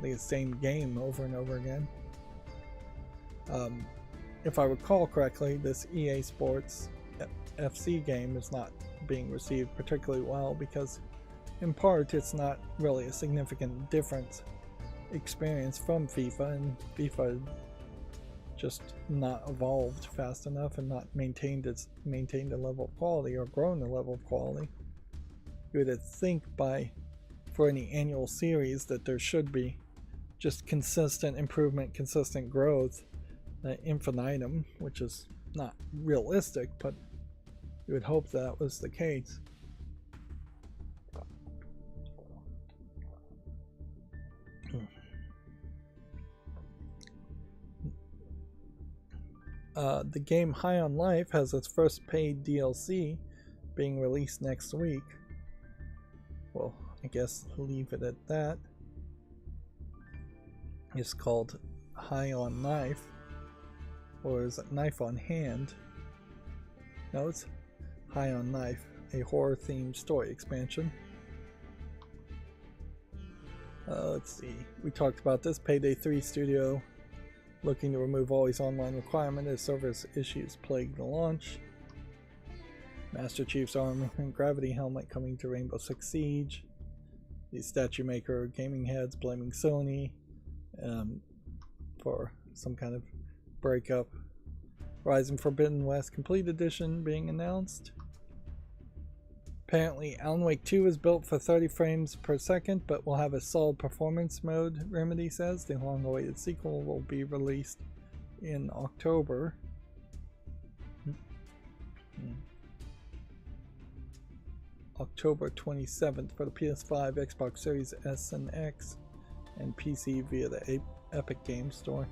the same game over and over again. If I recall correctly, this EA Sports FC game is not being received particularly well because in part it's not really a significant difference experience from FIFA, and FIFA just not evolved fast enough and not maintained a level of quality or grown the level of quality. You would think for any annual series that there should be just consistent improvement, consistent growth, infinitum, which is not realistic, but you would hope that was the case. The game High on Life has its first paid DLC being released next week. Well, I guess leave it at that. It's called High on Knife, or is it Knife on Hand? No, it's High on Knife, a horror-themed story expansion. Let's see. We talked about this. Payday 3 studio looking to remove always online requirement as service issues plague the launch. Master Chief's armor and gravity helmet coming to Rainbow Six Siege. The statue maker Gaming Heads blaming Sony for some kind of breakup. Horizon Forbidden West Complete Edition being announced. Apparently Alan Wake 2 is built for 30 frames per second, but will have a solid performance mode, Remedy says. The long-awaited sequel will be released in October. October 27th for the PS5, Xbox Series S and X, and PC via the Epic Games Store.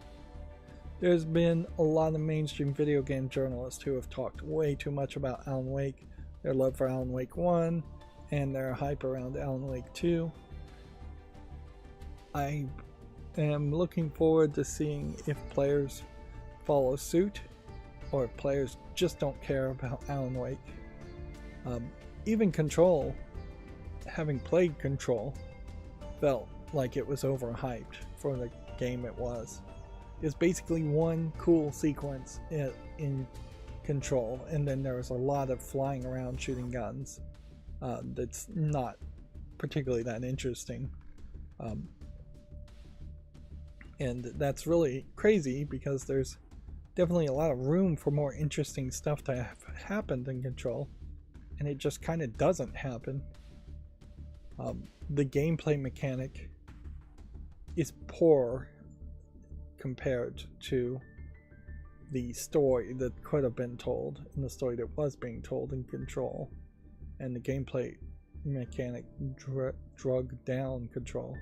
There's been a lot of mainstream video game journalists who have talked way too much about Alan Wake, their love for Alan Wake 1, and their hype around Alan Wake 2. I am looking forward to seeing if players follow suit, or if players just don't care about Alan Wake. Even Control, having played Control, felt like it was overhyped for the game it was. It's basically one cool sequence in Control, and then there was a lot of flying around shooting guns that's not particularly that interesting, and that's really crazy because there's definitely a lot of room for more interesting stuff to have happened in Control, and it just kind of doesn't happen. The gameplay mechanic is poor compared to the story that could have been told and the story that was being told in Control, and the gameplay mechanic drug down Control.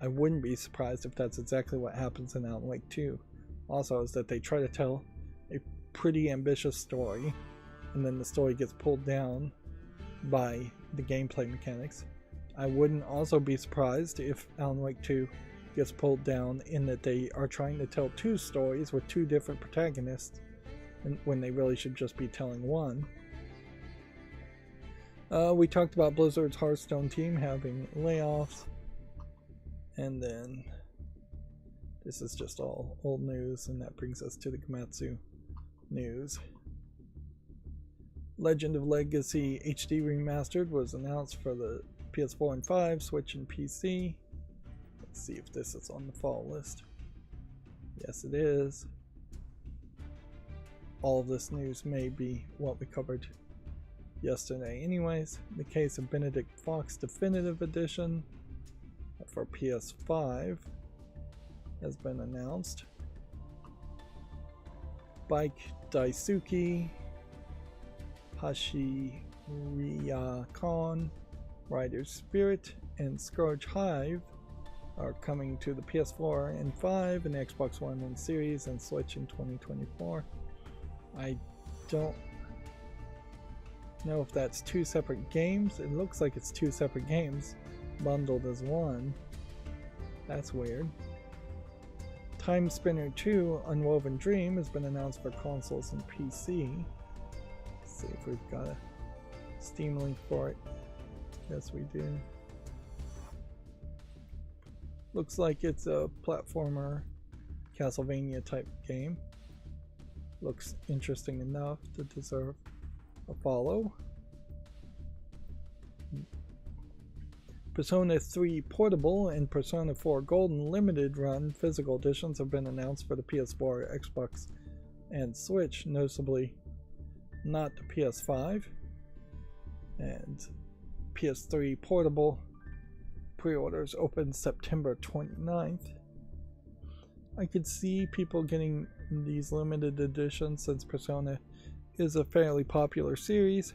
I wouldn't be surprised if that's exactly what happens in Alan Wake 2. Also, is that they try to tell a pretty ambitious story, and then the story gets pulled down by the gameplay mechanics. I wouldn't also be surprised if Alan Wake 2 gets pulled down in that they are trying to tell two stories with two different protagonists, and when they really should just be telling one. We talked about Blizzard's Hearthstone team having layoffs, and then this is just all old news, and that brings us to the Gematsu news. Legend of Legacy HD Remastered was announced for the PS4 and 5, Switch and PC. Let's see if this is on the fall list. Yes, it is. All of this news may be what we covered yesterday anyways. The Case of Benedict Fox Definitive Edition for PS5 has been announced. Bike Daisuke, Hashirya-Kon, Rider's Spirit, and Scourge Hive are coming to the PS4 and 5 and Xbox One and Series and Switch in 2024. I don't know if that's two separate games. It looks like it's two separate games bundled as one. That's weird. Time Spinner 2 Unwoven Dream has been announced for consoles and PC. Let's see if we've got a Steam link for it. Yes, we do. Looks like it's a platformer Castlevania type game. Looks interesting enough to deserve a follow. Persona 3 Portable and Persona 4 Golden Limited Run physical editions have been announced for the PS4, Xbox, and Switch, notably not the PS5. And PS3 Portable pre-orders open September 29th. I could see people getting these limited editions since Persona is a fairly popular series,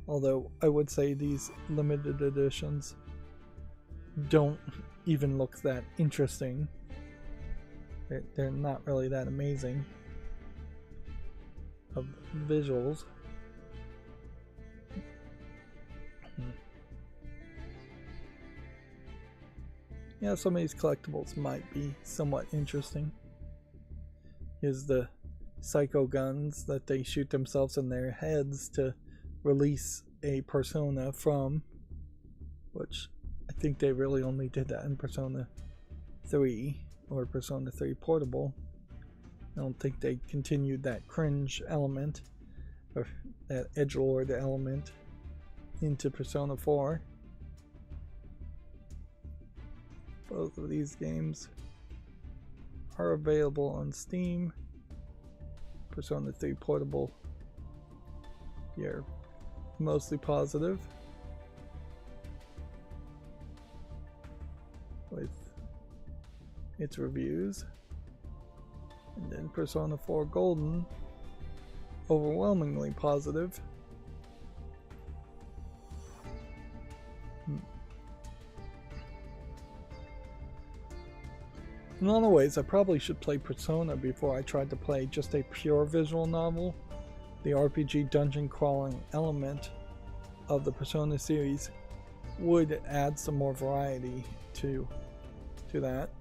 although I would say these limited editions don't even look that interesting. They're not really that amazing of visuals. Yeah, some of these collectibles might be somewhat interesting. Here's the psycho guns that they shoot themselves in their heads to release a persona from, which I think they really only did that in Persona 3 or Persona 3 Portable. I don't think they continued that cringe element or that edgelord element into Persona 4. Both of these games are available on Steam. Persona 3 Portable, you're mostly positive with its reviews. And then Persona 4 Golden, overwhelmingly positive. In a lot of ways, I probably should play Persona before I tried to play just a pure visual novel. The RPG dungeon crawling element of the Persona series would add some more variety to that.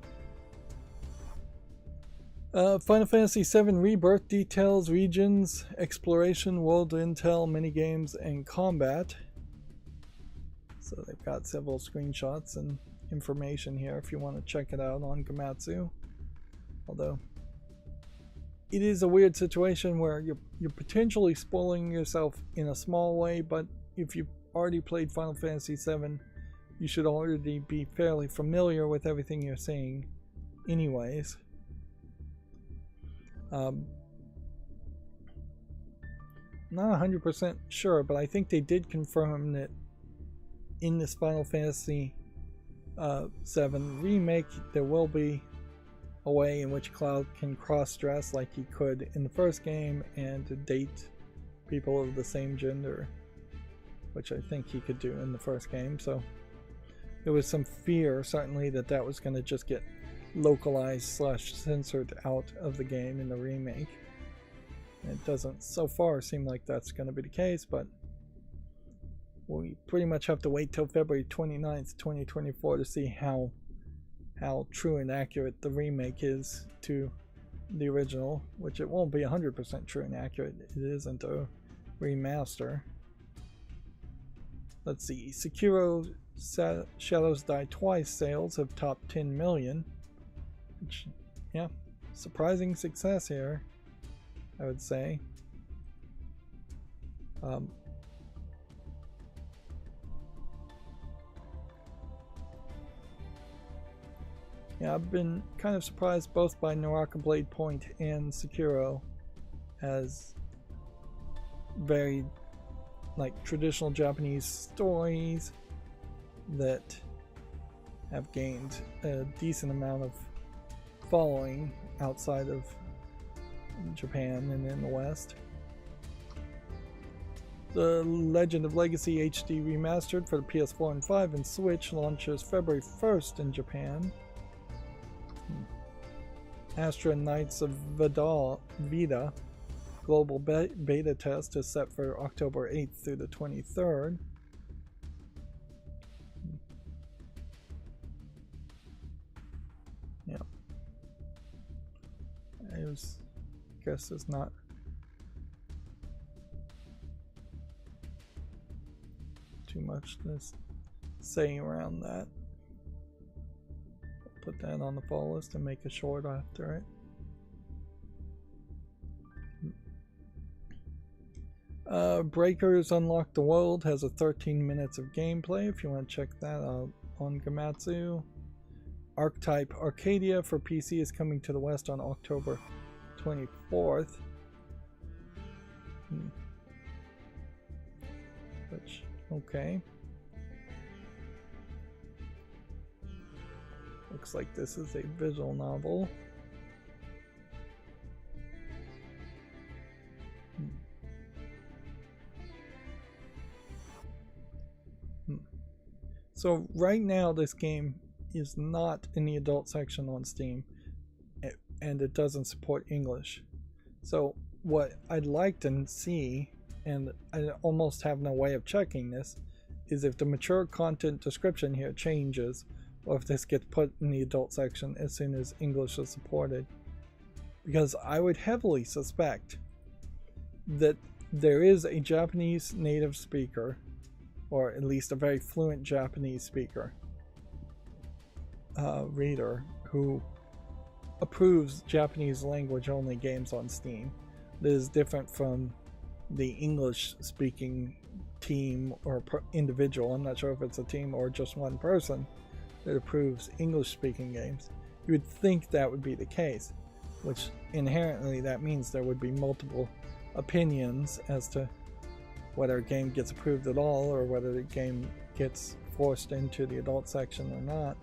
Final Fantasy VII Rebirth details, regions, exploration, world intel, minigames, and combat. So they've got several screenshots and information here if you want to check it out on Gematsu. Although it is a weird situation where you're potentially spoiling yourself in a small way, but if you've already played Final Fantasy VII, you should already be fairly familiar with everything you're seeing anyways. Not 100% sure, but I think they did confirm that in this Final Fantasy VII remake there will be a way in which Cloud can cross-dress like he could in the first game and date people of the same gender, which I think he could do in the first game. So there was some fear certainly that that was going to just get localized / censored out of the game in the remake. It doesn't so far seem like that's going to be the case, but we pretty much have to wait till February 29th, 2024 to see how true and accurate the remake is to the original, which it won't be 100% true and accurate. It isn't a remaster. Let's see. Sekiro Shadows Die Twice sales have topped 10 million. Which, yeah, surprising success here, I would say. Yeah, I've been kind of surprised both by Naraka Blade Point and Sekiro as very like traditional Japanese stories that have gained a decent amount of following outside of Japan and in the West. The Legend of Legacy HD Remastered for the PS4 and 5 and Switch launches February 1st in Japan. Astra Knights of Vida global beta test is set for October 8th through the 23rd. Yeah. I guess there's not too much to say around that. Put that on the follow list and make a short after it. Breakers Unlock the World has a 13 minutes of gameplay if you want to check that out on Gamatsu. Archetype Arcadia for PC is coming to the West on October 24th. Which, okay. Looks like this is a visual novel. So right now this game is not in the adult section on Steam, and it doesn't support English. So what I'd like to see, and I almost have no way of checking this, is if the mature content description here changes, or if this gets put in the adult section as soon as English is supported. Because I would heavily suspect that there is a Japanese native speaker, or at least a very fluent Japanese speaker, reader, who approves Japanese language only games on Steam. That is different from the English speaking team or individual. I'm not sure if it's a team or just one person that approves English speaking games. You would think that would be the case, which inherently that means there would be multiple opinions as to whether a game gets approved at all or whether the game gets forced into the adult section or not.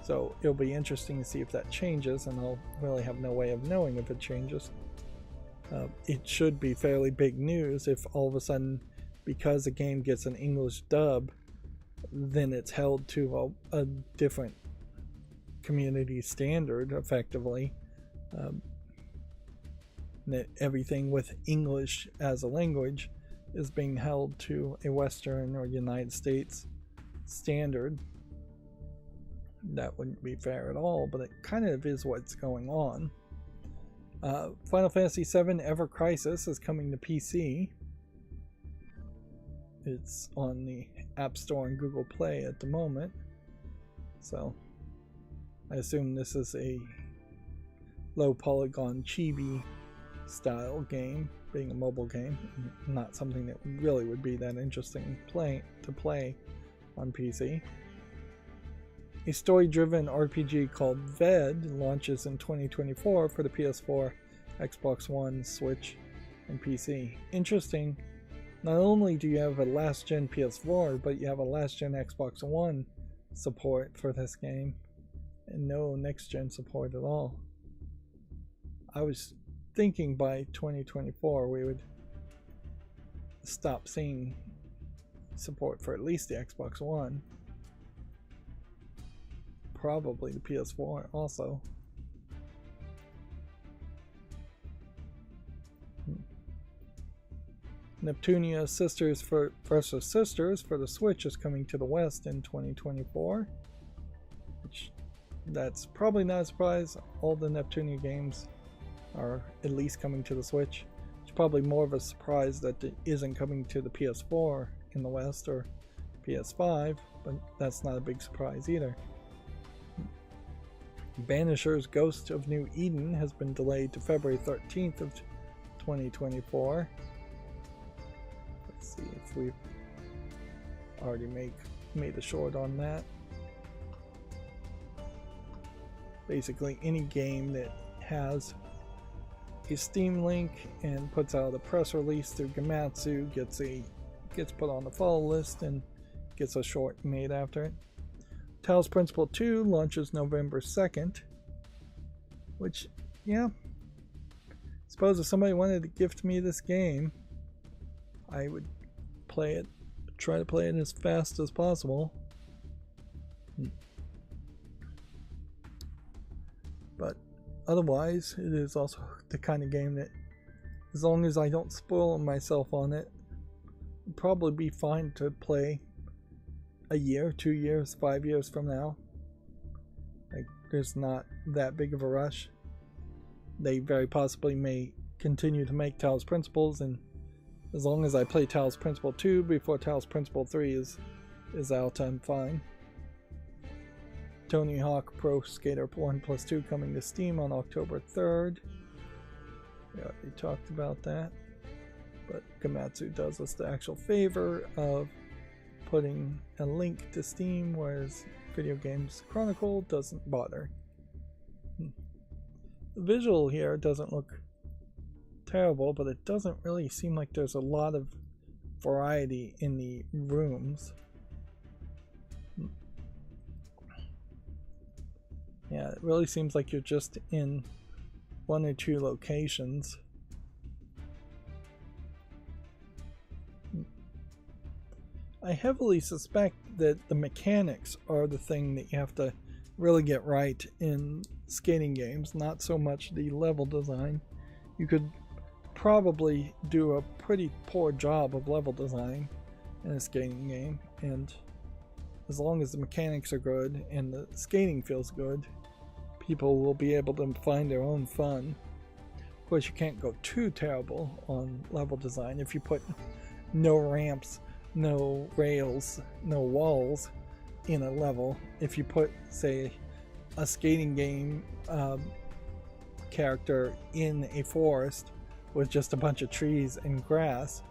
So it'll be interesting to see if that changes, and I'll really have no way of knowing if it changes. It should be fairly big news if all of a sudden, because a game gets an English dub, then it's held to a different community standard, effectively. That everything with English as a language is being held to a Western or United States standard. That wouldn't be fair at all, but it kind of is what's going on. Final Fantasy VII Ever Crisis is coming to PC. It's on the App Store and Google Play at the moment. So I assume this is a low polygon chibi style game, being a mobile game, not something that really would be that interesting to play on PC. A story-driven RPG called Ved launches in 2024 for the PS4, Xbox One, Switch, and PC. Interesting, not only do you have a last-gen PS4, but you have a last-gen Xbox One support for this game, and no next-gen support at all. I was thinking by 2024 we would stop seeing support for at least the Xbox One. Probably the PS4 also. Neptunia Sisters versus Sisters for the Switch is coming to the West in 2024. Which that's probably not a surprise. All the Neptunia games are at least coming to the Switch. It's probably more of a surprise that it isn't coming to the PS4 in the West or PS5, but that's not a big surprise either. Banisher's Ghost of New Eden has been delayed to February 13th of 2024. Let's see if we've already made a short on that. Basically, any game that has a Steam link and puts out a press release through Gamatsu gets put on the follow list and gets a short made after it. Talos Principle 2 launches November 2nd, which, yeah, suppose if somebody wanted to gift me this game, I would play it, try to play it as fast as possible. But otherwise, it is also the kind of game that, as long as I don't spoil myself on it, it'd probably be fine to play a year, 2 years, 5 years from now. Like, there's not that big of a rush. They very possibly may continue to make Talos Principles, and as long as I play Talos Principle 2 before Talos Principle 3 is out, I'm fine. Tony Hawk Pro Skater 1+2 coming to Steam on October 3rd. We already talked about that. But Gamatsu does us the actual favor of putting a link to Steam, whereas Video Games Chronicle doesn't bother. The visual here doesn't look terrible, but it doesn't really seem like there's a lot of variety in the rooms. Yeah, it really seems like you're just in one or two locations. I heavily suspect that the mechanics are the thing that you have to really get right in skating games, not so much the level design. You could probably do a pretty poor job of level design in a skating game, and as long as the mechanics are good and the skating feels good, people will be able to find their own fun. Of course, you can't go too terrible on level design. If you put no ramps, no rails, no walls in a level, if you put, say, a skating game character in a forest with just a bunch of trees and grass,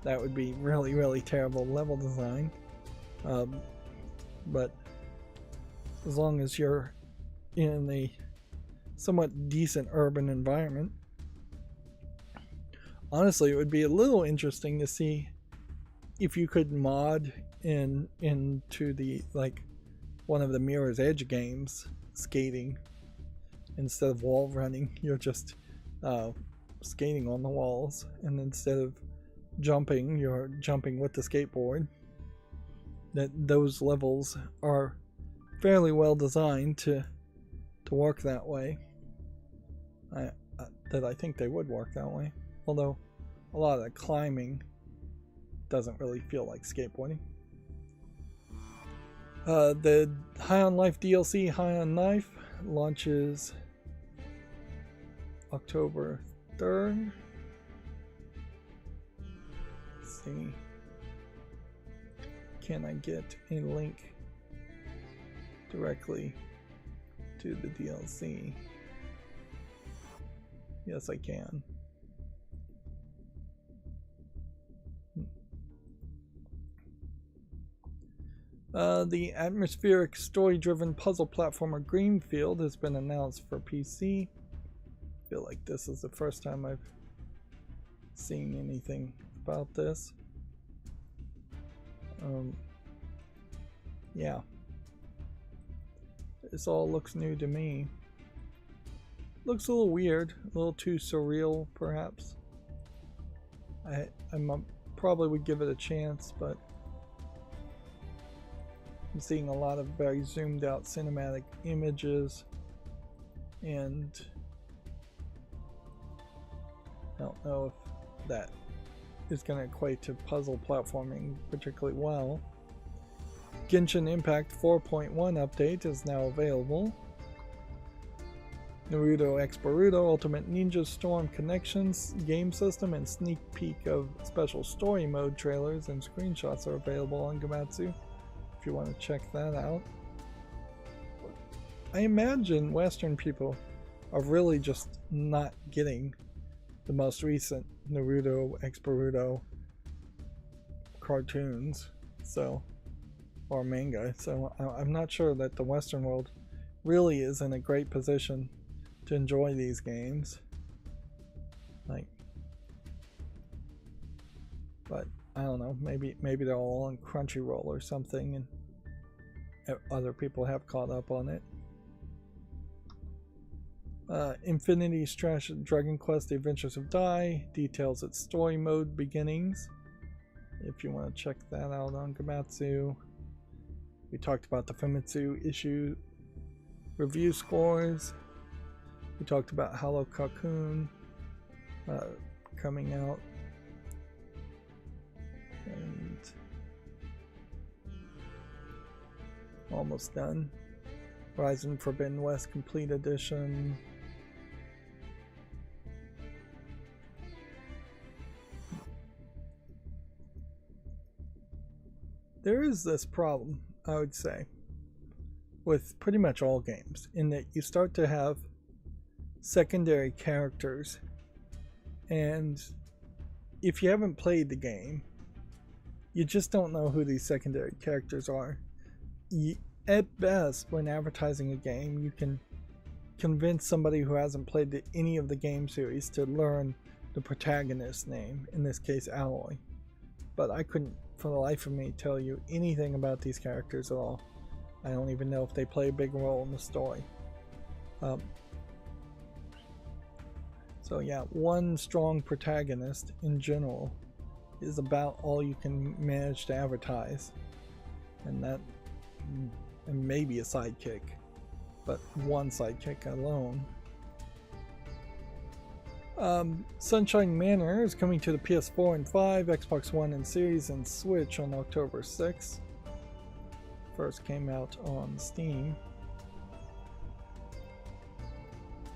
that would be really, really terrible level design. But as long as you're in a somewhat decent urban environment, honestly, it would be a little interesting to see if you could mod into the, like, one of the Mirror's Edge games, skating. Instead of wall running, you're just skating on the walls, and instead of jumping, you're jumping with the skateboard. Those levels are fairly well designed to work that way. I think they would work that way, although a lot of the climbing doesn't really feel like skateboarding. The High on Life DLC, High on Life, launches October 3rd. Let's see. Can I get a link directly to the DLC? Yes, I can. The atmospheric story-driven puzzle platformer Greenfield has been announced for PC. I feel like this is the first time I've seen anything about this. Yeah. This all looks new to me. Looks a little weird, a little too surreal, perhaps. I probably would give it a chance, but I'm seeing a lot of very zoomed out cinematic images, and I don't know if that is going to equate to puzzle platforming particularly well. Genshin Impact 4.1 update is now available. Naruto X Boruto Ultimate Ninja Storm Connections game system and sneak peek of special story mode trailers and screenshots are available on Gamatsu if you want to check that out. I imagine Western people are really just not getting the most recent Naruto X Boruto cartoons, or manga, so I'm not sure that the Western world really is in a great position to enjoy these games. But I don't know, maybe they're all on Crunchyroll or something and other people have caught up on it. Infinity Strash Dragon Quest The Adventures of Dai details its story mode beginnings, if you want to check that out on Gamatsu. We talked about the Famitsu issue review scores. We talked about Hollow Cocoon coming out, and almost done. Horizon Forbidden West Complete Edition. There is this problem, I would say, with pretty much all games, in that you start to have secondary characters, and if you haven't played the game, you just don't know who these secondary characters are. At best, when advertising a game, you can convince somebody who hasn't played any of the game series to learn the protagonist's name, in this case Alloy. But I couldn't for the life of me tell you anything about these characters at all. I don't even know if they play a big role in the story. So yeah, one strong protagonist in general is about all you can manage to advertise, and maybe a sidekick, but one sidekick alone. Sunshine Manor is coming to the PS4 and 5, Xbox One and Series, and Switch on October 6th. First came out on Steam.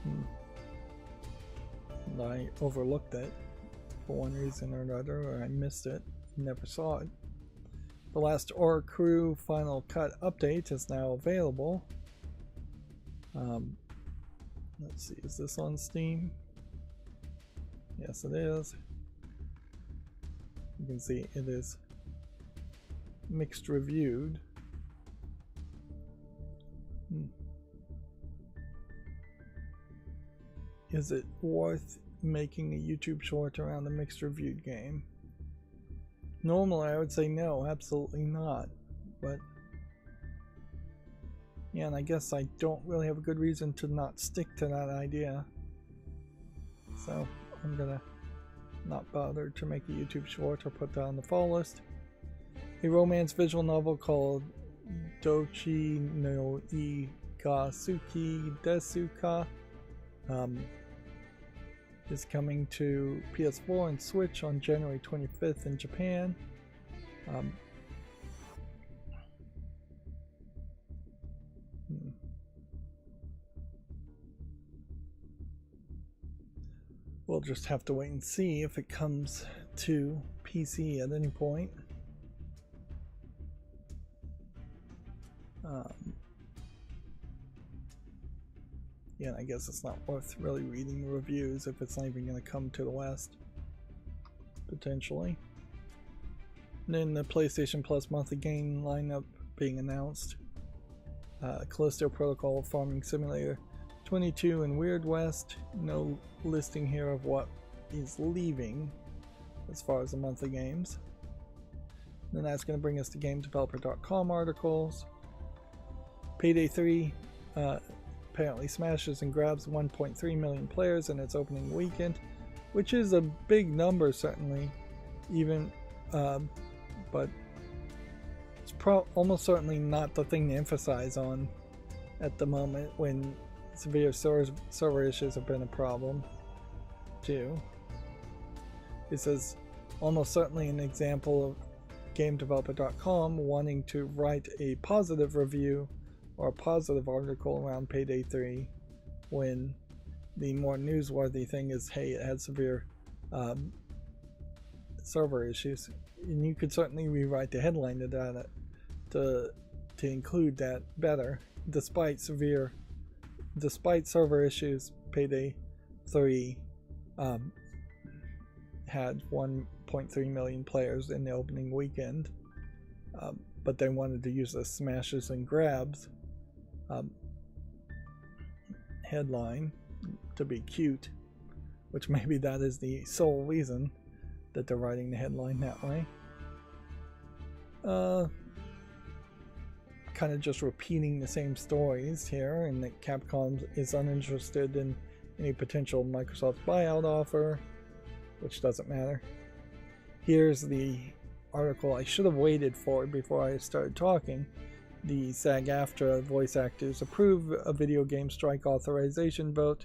And I overlooked it for one reason or another, or I missed it, never saw it. The Last Aura Crew Final Cut update is now available. Let's see, is this on Steam? Yes, it is. You can see it is mixed reviewed. Is it worth making a YouTube short around a mixed reviewed game? Normally I would say no, absolutely not, but yeah, and I guess I don't really have a good reason to not stick to that idea, so I'm gonna not bother to make a YouTube short or put that on the fall list. A romance visual novel called Dochi no Igasuki Desuka is coming to PS4 and Switch on January 25th in Japan. We'll just have to wait and see if it comes to PC at any point. Yeah, I guess it's not worth really reading the reviews if it's not even going to come to the West, potentially. And then the PlayStation Plus monthly game lineup being announced. Callisto Protocol Farming Simulator 22 and Weird West. No listing here of what is leaving as far as the monthly games. Then that's going to bring us to GameDeveloper.com articles. Payday 3 apparently smashes and grabs 1.3 million players in its opening weekend, which is a big number certainly, even, but it's almost certainly not the thing to emphasize on at the moment when severe server issues have been a problem too. This is almost certainly an example of GameDeveloper.com wanting to write a positive review or a positive article around Payday 3 when the more newsworthy thing is, hey, it had severe server issues, and you could certainly rewrite the headline to that to include that better. Despite server issues, Payday 3 had 1.3 million players in the opening weekend, but they wanted to use the smashes and grabs headline to be cute, which maybe that is the sole reason that they're writing the headline that way. Kind of just repeating the same stories here, and that Capcom is uninterested in any potential Microsoft buyout offer, which doesn't matter. Here's the article I should have waited for before I started talking. The SAG-AFTRA voice actors approve a video game strike authorization vote.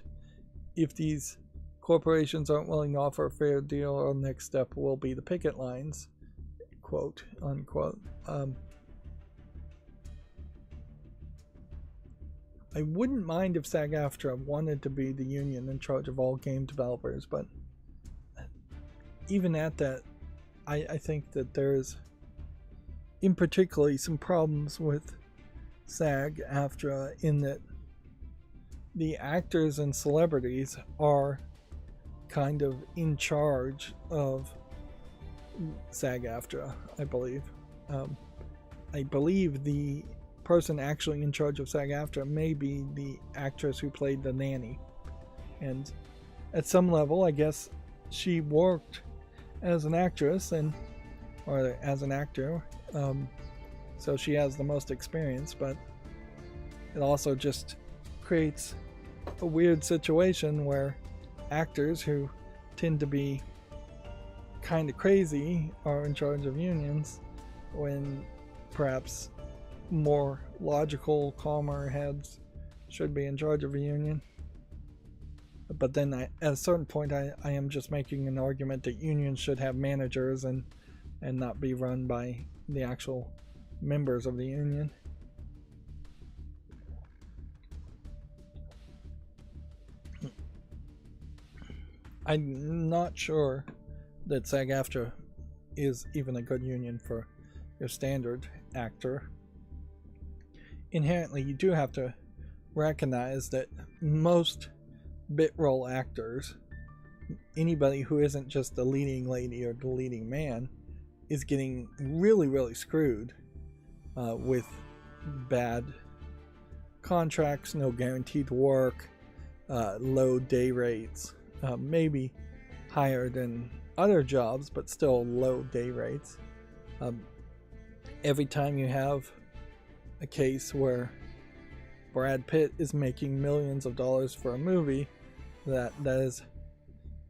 If these corporations aren't willing to offer a fair deal, our next step will be the picket lines, quote unquote. I wouldn't mind if SAG-AFTRA wanted to be the union in charge of all game developers, but even at that, I think that there's in particular some problems with SAG-AFTRA in that the actors and celebrities are kind of in charge of SAG-AFTRA, I believe. I believe the person actually in charge of SAG-AFTRA may be the actress who played the nanny, and at some level I guess she worked as an actress or as an actor, so she has the most experience, but it also just creates a weird situation where actors who tend to be kind of crazy are in charge of unions, when perhaps more logical, calmer heads should be in charge of a union. But then at a certain point I am just making an argument that unions should have managers and not be run by the actual members of the union. I'm not sure that SAG-AFTRA is even a good union for your standard actor. Inherently, you do have to recognize that most bit role actors, anybody who isn't just the leading lady or the leading man, is getting really, really screwed with bad contracts, no guaranteed work, low day rates, maybe higher than other jobs, but still low day rates. Every time you have a case where Brad Pitt is making millions of dollars for a movie, that is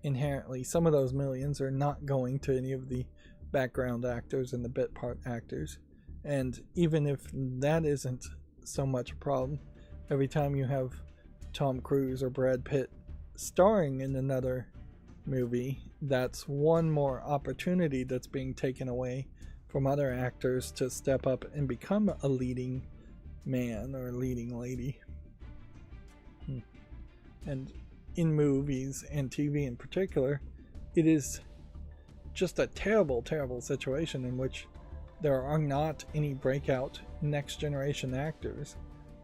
inherently, some of those millions are not going to any of the background actors and the bit part actors. And even if that isn't so much a problem, every time you have Tom Cruise or Brad Pitt starring in another movie, that's one more opportunity that's being taken away from other actors to step up and become a leading man or leading lady. And in movies and TV in particular, it is just a terrible, terrible situation in which there are not any breakout next generation actors.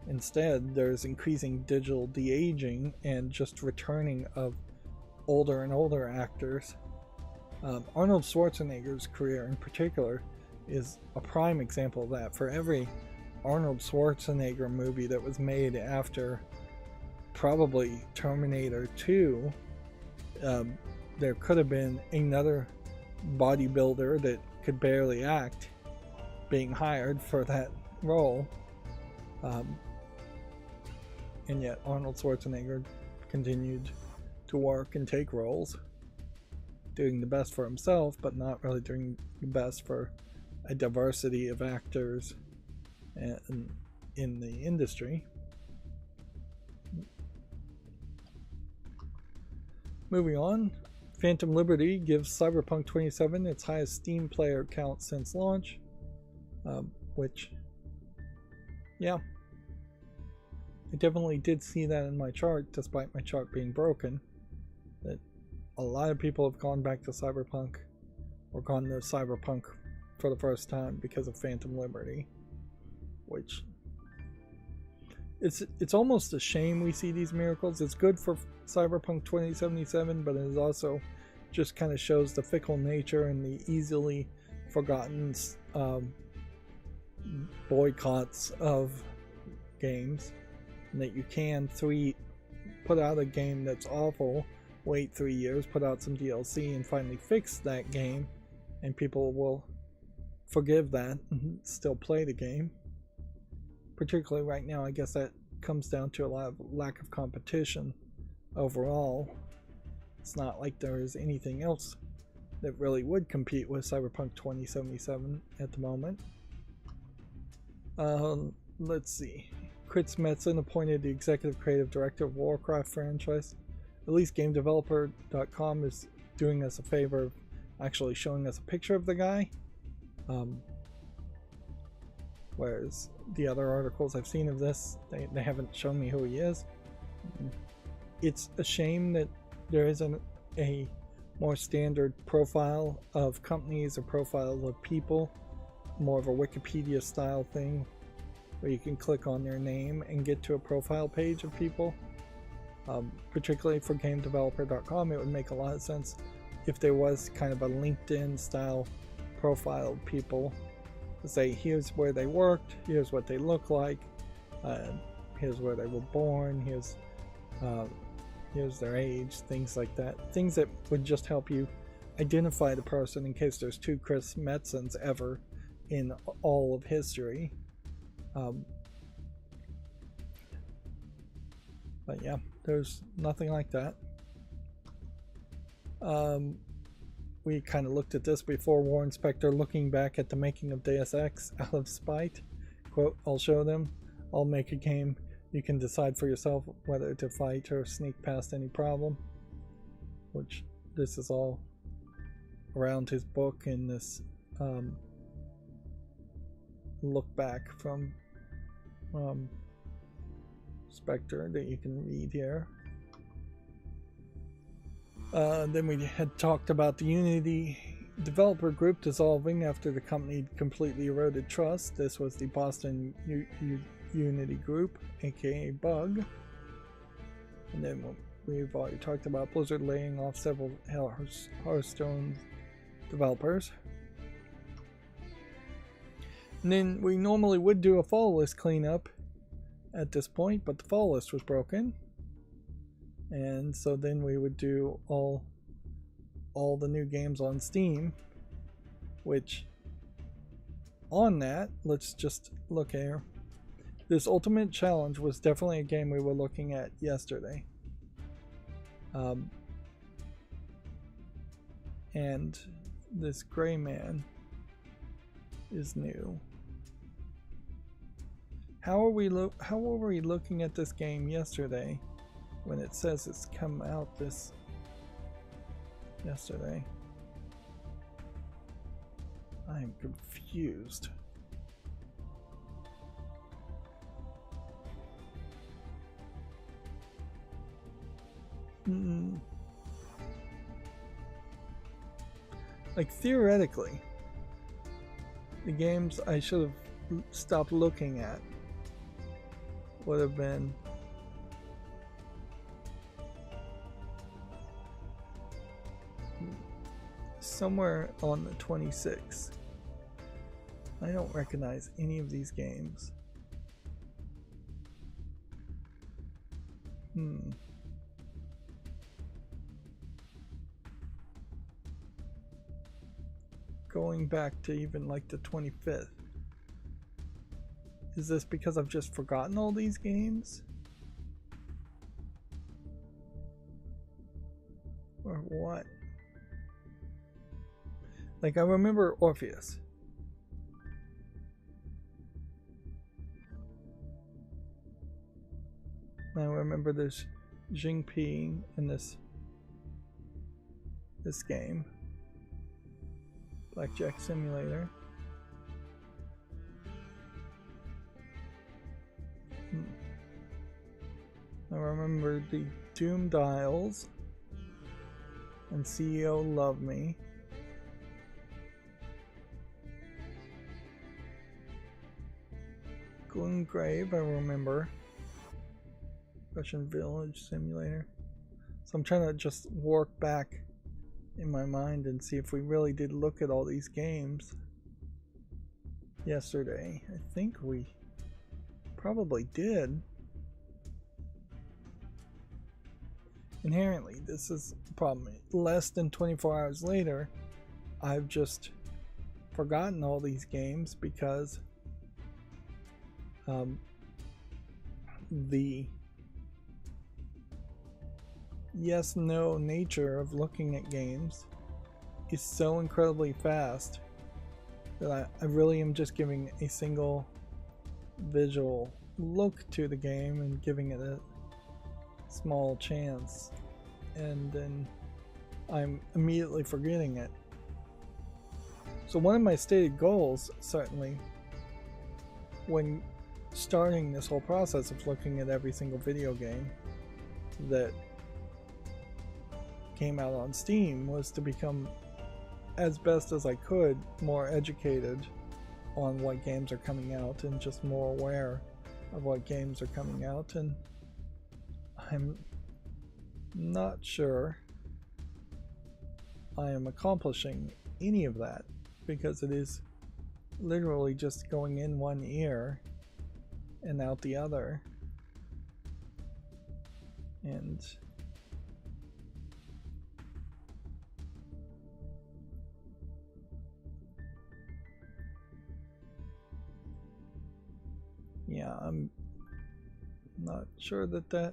Instead, there's increasing digital de-aging and just returning of older and older actors. Arnold Schwarzenegger's career in particular is a prime example of that. For every Arnold Schwarzenegger movie that was made after probably Terminator 2, there could have been another bodybuilder that could barely act being hired for that role. And yet Arnold Schwarzenegger continued to work and take roles, doing the best for himself, but not really doing the best for a diversity of actors in the industry. Moving on, Phantom Liberty gives Cyberpunk 27 its highest Steam player count since launch, which, yeah, I definitely did see that in my chart, despite my chart being broken, that a lot of people have gone back to Cyberpunk, or gone to Cyberpunk for the first time because of Phantom Liberty, which it's almost a shame we see these miracles. It's good for Cyberpunk 2077, but it also just kind of shows the fickle nature and the easily forgotten boycotts of games, and that you can put out a game that's awful, wait 3 years, put out some DLC, and finally fix that game, and people will forgive that and still play the game. Particularly right now, I guess that comes down to a lot of lack of competition overall. It's not like there is anything else that really would compete with Cyberpunk 2077 at the moment. Let's see. Chris Metzen appointed the executive creative director of Warcraft franchise. At least GameDeveloper.com is doing us a favor of actually showing us a picture of the guy. Whereas the other articles I've seen of this, they haven't shown me who he is. It's a shame that there isn't a more standard profile of companies or profiles of people, more of a Wikipedia style thing where you can click on their name and get to a profile page of people. Particularly for GameDeveloper.com, it would make a lot of sense if there was kind of a LinkedIn style profile of people. Say, here's where they worked, here's what they look like, here's where they were born, here's their age, things like that. Things that would just help you identify the person in case there's two Chris Metzens ever in all of history. But yeah, there's nothing like that. We kind of looked at this before. Warren Spector looking back at the making of Deus Ex out of spite. Quote, I'll show them. I'll make a game. You can decide for yourself whether to fight or sneak past any problem. Which, this is all around his book in this look back from Spector that you can read here. Then we had talked about the Unity developer group dissolving after the company completely eroded trust. This was the Boston Unity group, aka Bug. And then we've already talked about Blizzard laying off several Hearthstone developers. And then we normally would do a fall list cleanup at this point, but the fall list was broken. And so then we would do all the new games on Steam, which on that, let's just look here. This Ultimate Challenge was definitely a game we were looking at yesterday. And this Gray Man is new. How were we looking at this game yesterday when it says it's come out this yesterday? I am confused. Like, theoretically, the games I should have stopped looking at would have been somewhere on the 26th. I don't recognize any of these games. Going back to even like the 25th. Is this because I've just forgotten all these games? Or what? Like, I remember Orpheus. I remember there's Jingping in this game. Blackjack Simulator. I remember the Doom Dials and CEO Love Me. Gloomgrave, I remember. Russian Village Simulator. So I'm trying to just work back in my mind and see if we really did look at all these games yesterday. I think we probably did. Inherently, this is the problem. Less than 24 hours later, I've just forgotten all these games because the yes-no nature of looking at games is so incredibly fast that I really am just giving a single visual look to the game and giving it a small chance, and then I'm immediately forgetting it. So one of my stated goals, certainly, when starting this whole process of looking at every single video game that came out on Steam, was to become, as best as I could, more educated on what games are coming out and just more aware of what games are coming out. And I'm not sure I am accomplishing any of that, because it is literally just going in one ear and out the other. And yeah, I'm not sure that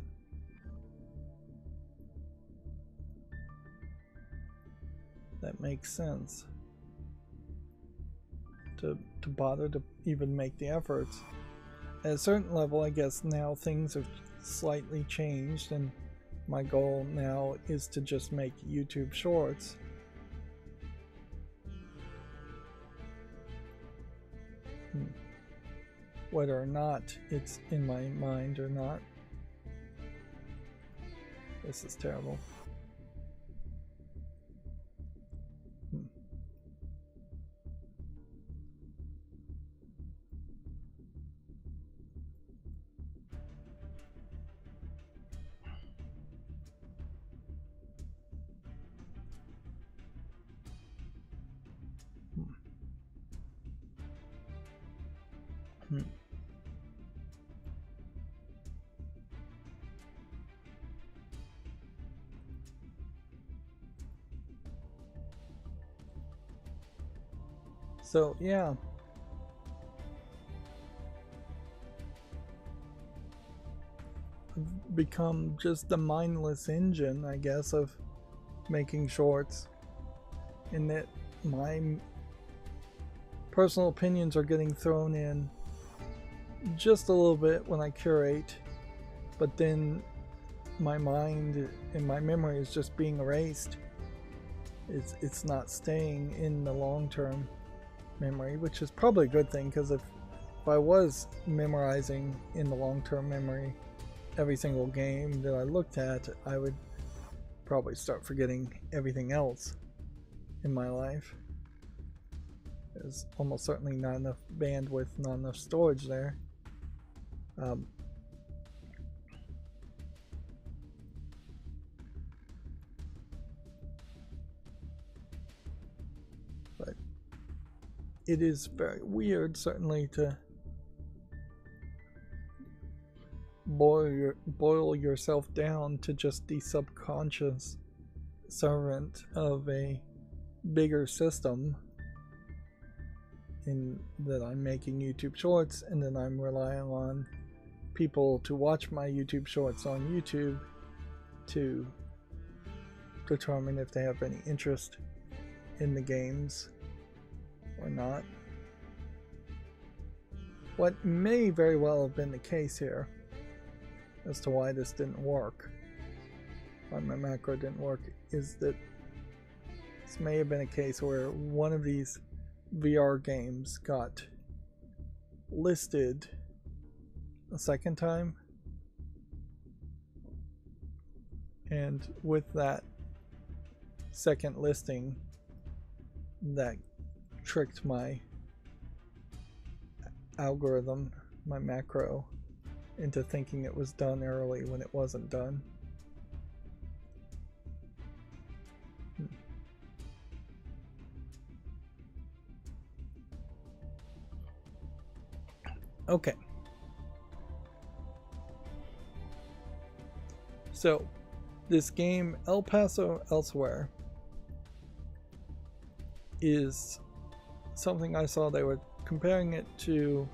makes sense to bother to even make the efforts. At a certain level, I guess now things have slightly changed, and my goal now is to just make YouTube shorts. Whether or not it's in my mind or not. This is terrible. So yeah, I've become just the mindless engine, I guess, of making shorts, in that my personal opinions are getting thrown in just a little bit when I curate, but then my mind and my memory is just being erased. It's not staying in the long-term memory, which is probably a good thing, because if I was memorizing in the long-term memory every single game that I looked at, I would probably start forgetting everything else in my life. There's almost certainly not enough bandwidth, not enough storage there. But it is very weird, certainly, to boil yourself down to just the subconscious servant of a bigger system, in that I'm making YouTube shorts, and then I'm relying on people to watch my YouTube shorts on YouTube to determine if they have any interest in the games or not. What may very well have been the case here as to why this didn't work, why my macro didn't work, is that this may have been a case where one of these VR games got listed a second time, and with that second listing, that tricked my algorithm, my macro, into thinking it was done early when it wasn't done. Okay. So, this game, El Paso Elsewhere, is something I saw they were comparing it to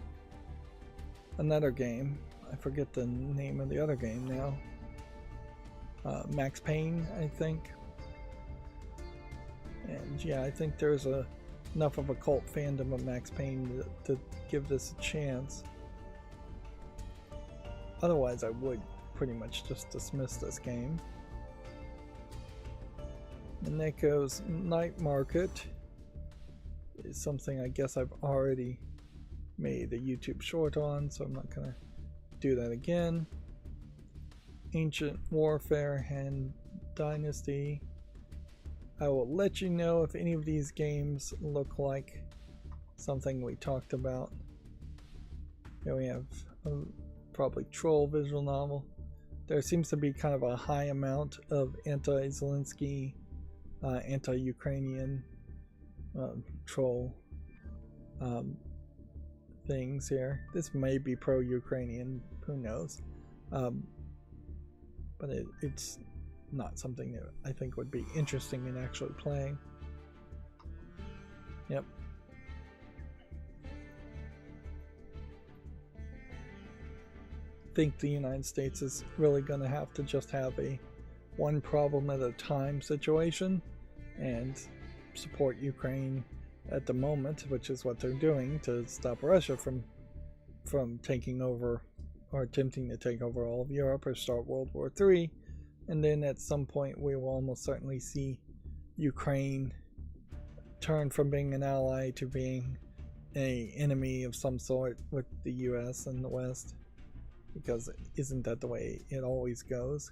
another game. I forget the name of the other game now. Max Payne, I think. And yeah, I think there's enough of a cult fandom of Max Payne to give this a chance. Otherwise, I would pretty much just dismiss this game. And Neko's Night Market is something I guess I've already made a YouTube short on, so I'm not gonna do that again. Ancient Warfare and Dynasty. I will let you know if any of these games look like something we talked about. Here we have probably Troll visual novel. There seems to be kind of a high amount of anti-Zelensky, anti-Ukrainian troll things here. This may be pro-Ukrainian, who knows? But it's not something that I think would be interesting in actually playing. Yep. Think the United States is really going to have to just have a one problem at a time situation and support Ukraine at the moment, which is what they're doing to stop Russia from taking over or attempting to take over all of Europe or start World War III. And then at some point we will almost certainly see Ukraine turn from being an ally to being an enemy of some sort with the US and the West, because isn't that the way it always goes,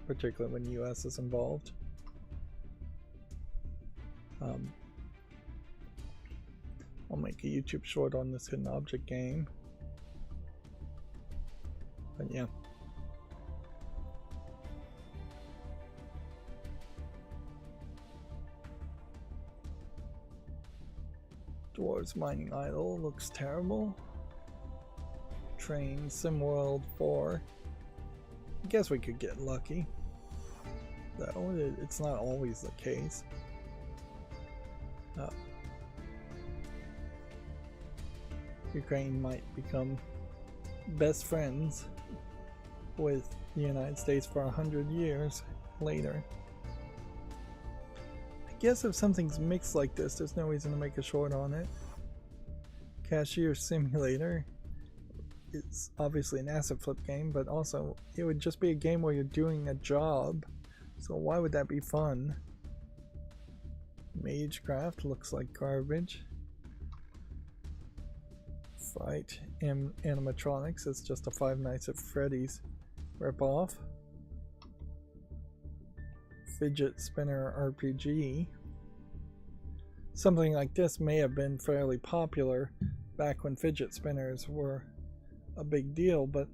particularly when the US is involved. I'll make a YouTube short on this hidden object game, but yeah. Dwarves Mining Idol looks terrible. Train SimWorld 4. I guess we could get lucky, though it's not always the case. Ukraine might become best friends with the United States for 100 years later. I guess if something's mixed like this, there's no reason to make a short on it. Cashier Simulator. It's obviously an asset flip game, but also it would just be a game where you're doing a job, so why would that be fun? Magecraft looks like garbage. Fight Animatronics is just a Five Nights at Freddy's ripoff. Fidget Spinner RPG. Something like this may have been fairly popular back when fidget spinners were a big deal, but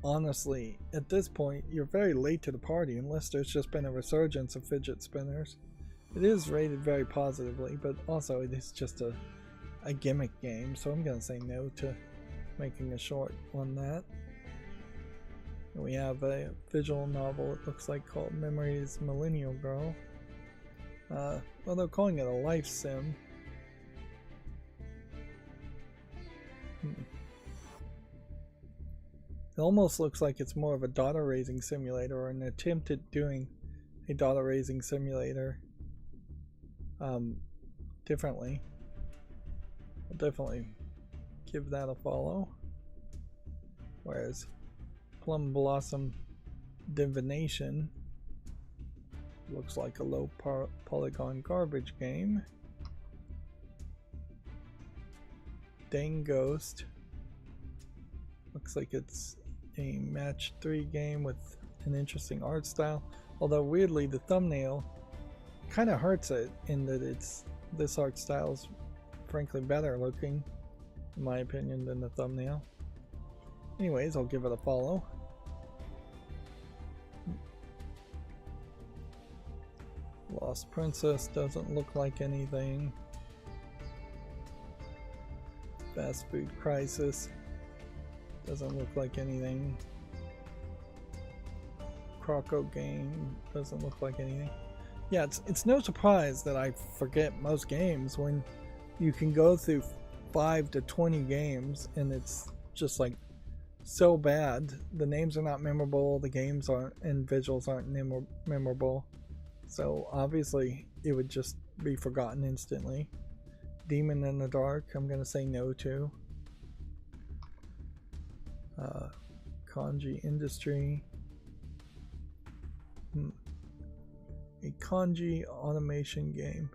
honestly, at this point, you're very late to the party unless there's just been a resurgence of fidget spinners. It is rated very positively, but also it is just a gimmick game, so I'm gonna say no to making a short on that. And we have a visual novel, it looks like, called Memories Millennial Girl. Well, they're calling it a life sim. It almost looks like it's more of a daughter raising simulator, or an attempt at doing a daughter raising simulator differently. I'll definitely give that a follow. Whereas Plum Blossom Divination looks like a low polygon garbage game. Dang Ghost looks like it's a match 3 game with an interesting art style. Although weirdly, the thumbnail kind of hurts it in that this art style is frankly better looking, in my opinion, than the thumbnail. Anyways, I'll give it a follow. Lost Princess doesn't look like anything. Fast Food Crisis doesn't look like anything. Croco Game doesn't look like anything. Yeah, it's no surprise that I forget most games when you can go through 5 to 20 games and it's just like so bad. The names are not memorable, the games aren't, and visuals aren't memorable. So obviously it would just be forgotten instantly. Demon in the Dark, I'm gonna say no to. Kanji Industry. A kanji automation game.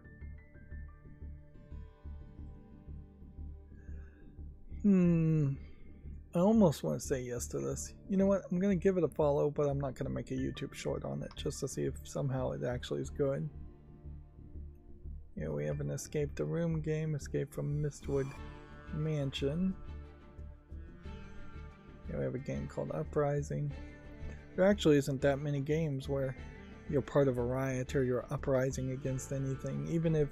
I almost want to say yes to this. You know what? I'm going to give it a follow, but I'm not going to make a YouTube short on it just to see if somehow it actually is good. Yeah, we have an Escape the Room game, Escape from Mistwood Mansion. Yeah, we have a game called Uprising. There actually isn't that many games where you're part of a riot or you're uprising against anything, even if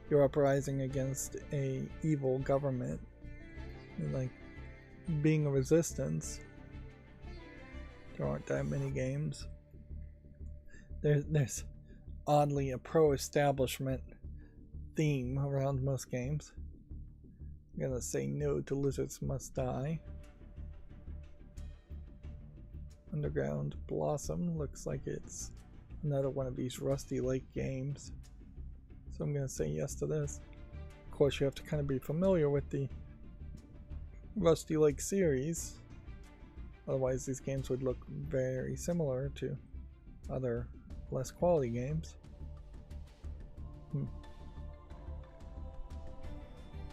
you're uprising against a evil government, like being a resistance. There aren't that many games. There's oddly a pro-establishment theme around most games. I'm gonna say no to Lizards Must Die. Underground Blossom looks like it's another one of these Rusty Lake games, so I'm gonna say yes to this. Of course, you have to kind of be familiar with the Rusty Lake series, otherwise these games would look very similar to other less quality games.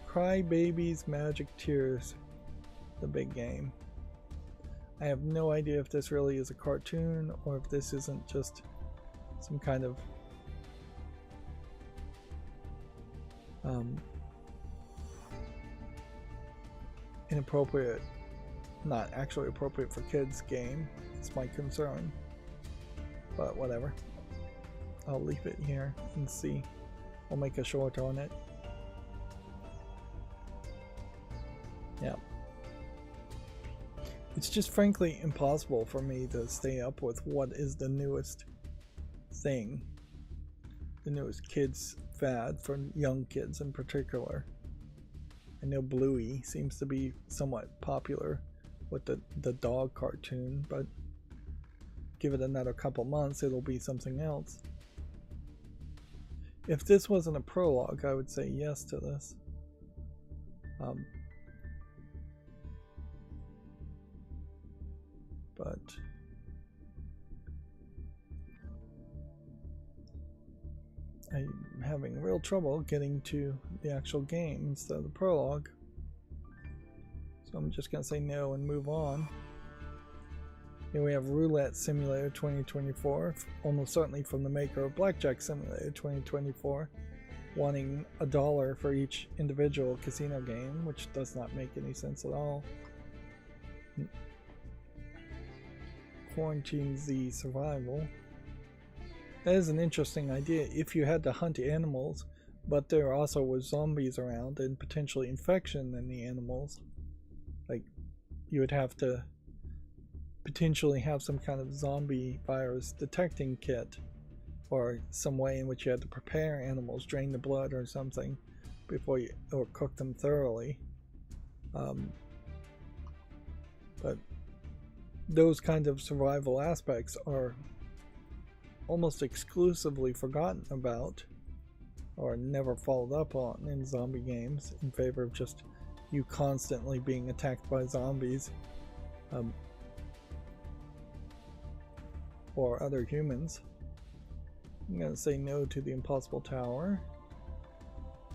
Crybabies Magic Tears, the big game. I have no idea if this really is a cartoon or if this isn't just some kind of inappropriate, not actually appropriate for kids game. It's my concern, but whatever. I'll leave it here and see. I'll make a short on it. Yeah. It's just frankly impossible for me to stay up with what is the newest thing, the newest kids fad for young kids in particular. I know Bluey seems to be somewhat popular with the dog cartoon, but give it another couple months, it'll be something else. If this wasn't a prologue, I would say yes to this. But I'm having real trouble getting to the actual game instead of the prologue. So I'm just going to say no and move on. Here we have Roulette Simulator 2024, almost certainly from the maker of Blackjack Simulator 2024, wanting $1 for each individual casino game, which does not make any sense at all. Quarantine Z Survival. That is an interesting idea if you had to hunt animals, but there also was zombies around and potentially infection in the animals. Like, you would have to potentially have some kind of zombie virus detecting kit, or some way in which you had to prepare animals, drain the blood or something before you, or cook them thoroughly. But those kinds of survival aspects are almost exclusively forgotten about or never followed up on in zombie games, in favor of just you constantly being attacked by zombies or other humans. I'm going to say no to the Impossible Tower.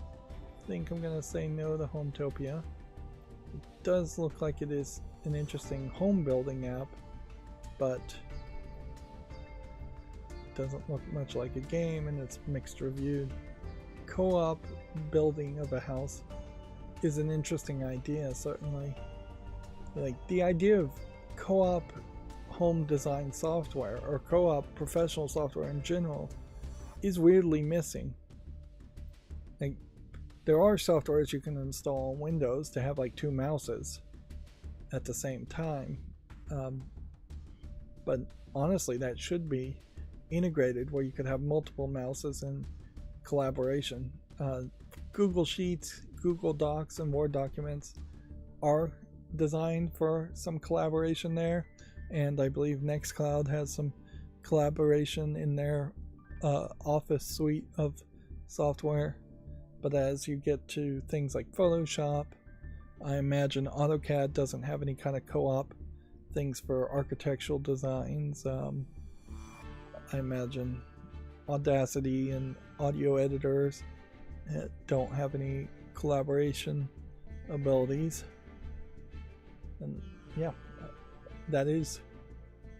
I think I'm going to say no to Hometopia. It does look like it is an interesting home building app, but doesn't look much like a game and it's mixed reviewed. Co-op building of a house is an interesting idea, certainly. Like the idea of co-op home design software or co-op professional software in general is weirdly missing. Like there are softwares you can install on Windows to have like 2 mouses at the same time, but honestly that should be integrated where you could have multiple mouses in collaboration. Google Sheets, Google Docs, and Word documents are designed for some collaboration there, and I believe Nextcloud has some collaboration in their Office suite of software. But as you get to things like Photoshop, I imagine AutoCAD doesn't have any kind of co-op things for architectural designs. I imagine Audacity and audio editors don't have any collaboration abilities. And yeah, that is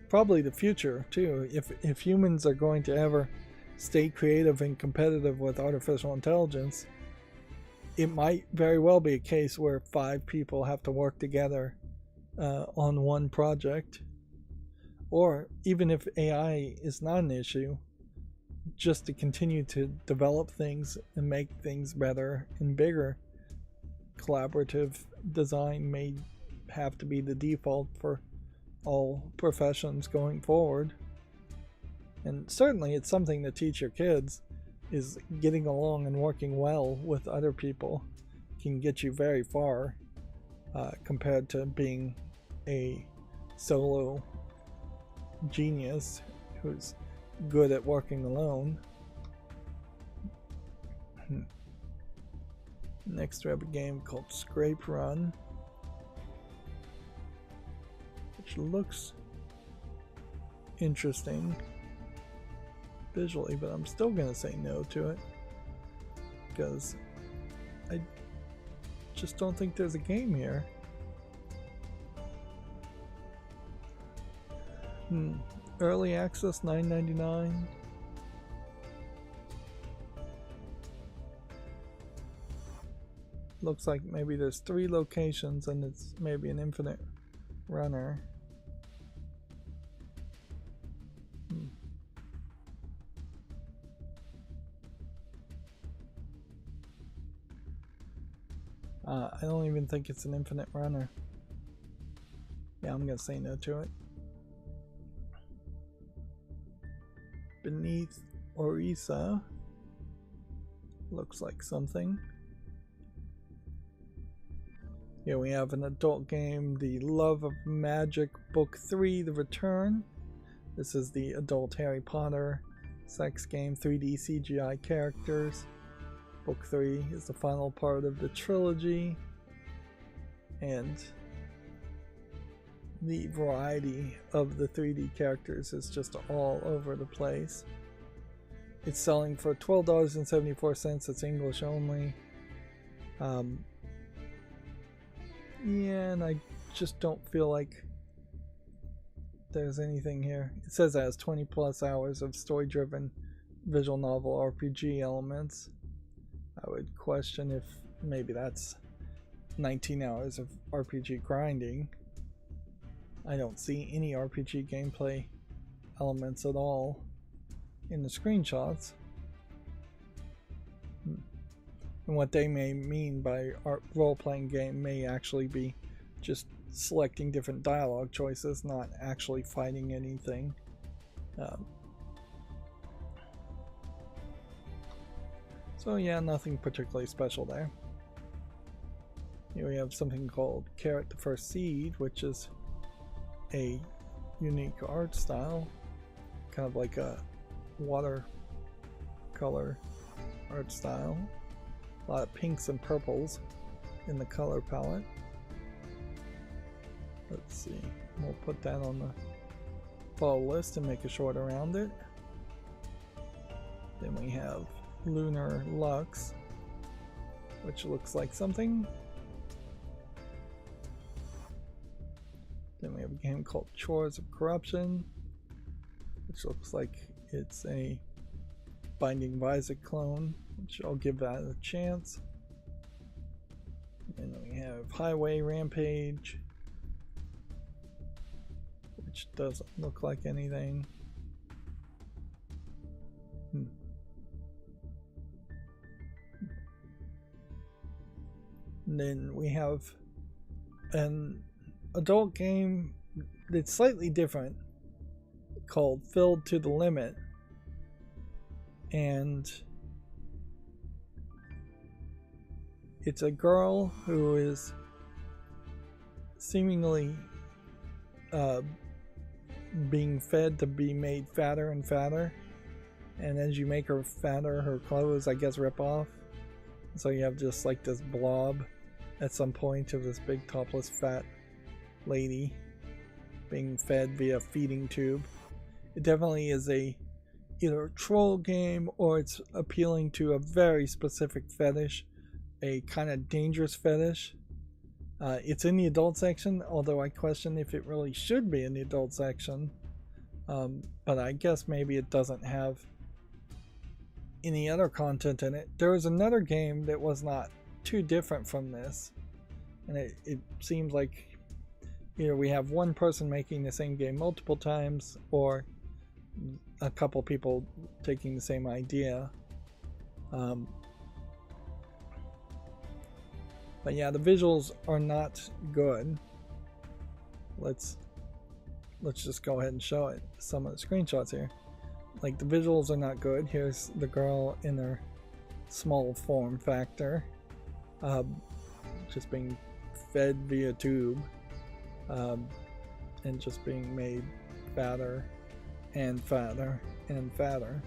probably the future too. If humans are going to ever stay creative and competitive with artificial intelligence, it might very well be a case where 5 people have to work together on one project. Or even if AI is not an issue, just to continue to develop things and make things better and bigger, collaborative design may have to be the default for all professions going forward. And certainly it's something to teach your kids, is getting along and working well with other people can get you very far compared to being a solo genius who's good at working alone. Next we have a game called Scrape Run, which looks interesting visually, but I'm still gonna say no to it because I just don't think there's a game here. Early access $9.99. Looks like maybe there's 3 locations and it's maybe an infinite runner. I don't even think it's an infinite runner. Yeah, I'm gonna say no to it. Beneath Orisa looks like something. Here we have an adult game, The Love of Magic Book 3, The Return. This is the adult Harry Potter sex game, 3D CGI characters. Book 3 is the final part of the trilogy, and the variety of the 3D characters is just all over the place. It's selling for $12.74. It's English only. Yeah, and I just don't feel like there's anything here. It says it has 20 plus hours of story-driven visual novel RPG elements. I would question if maybe that's 19 hours of RPG grinding. I don't see any RPG gameplay elements at all in the screenshots. And what they may mean by role-playing game may actually be just selecting different dialogue choices, not actually fighting anything. So yeah, nothing particularly special there. Here we have something called Carrot the First Seed, which is a unique art style, kind of like a watercolor art style. A lot of pinks and purples in the color palette. Let's see, we'll put that on the follow list and make a short around it. Then we have Lunar Lux, which looks like something. game called Chores of Corruption, which looks like it's a Binding of Isaac clone, which I'll give that a chance. And then we have Highway Rampage, which doesn't look like anything. And then we have an adult game that's slightly different called Filled to the Limit. And it's a girl who is seemingly being fed to be made fatter and fatter. And as you make her fatter, her clothes, I guess, rip off. So you have just like this blob at some point of this big topless fat lady being fed via feeding tube. It definitely is either a troll game or it's appealing to a very specific fetish, a kind of dangerous fetish. It's in the adult section, although I question if it really should be in the adult section. But I guess maybe it doesn't have any other content in it. There was another game that was not too different from this, and it seems like either we have one person making the same game multiple times or a couple people taking the same idea. But yeah, the visuals are not good. Let's just go ahead and show it. Some of the screenshots here. Like, the visuals are not good. Here's the girl in her small form factor, just being fed via tube, and just being made fatter and fatter and fatter.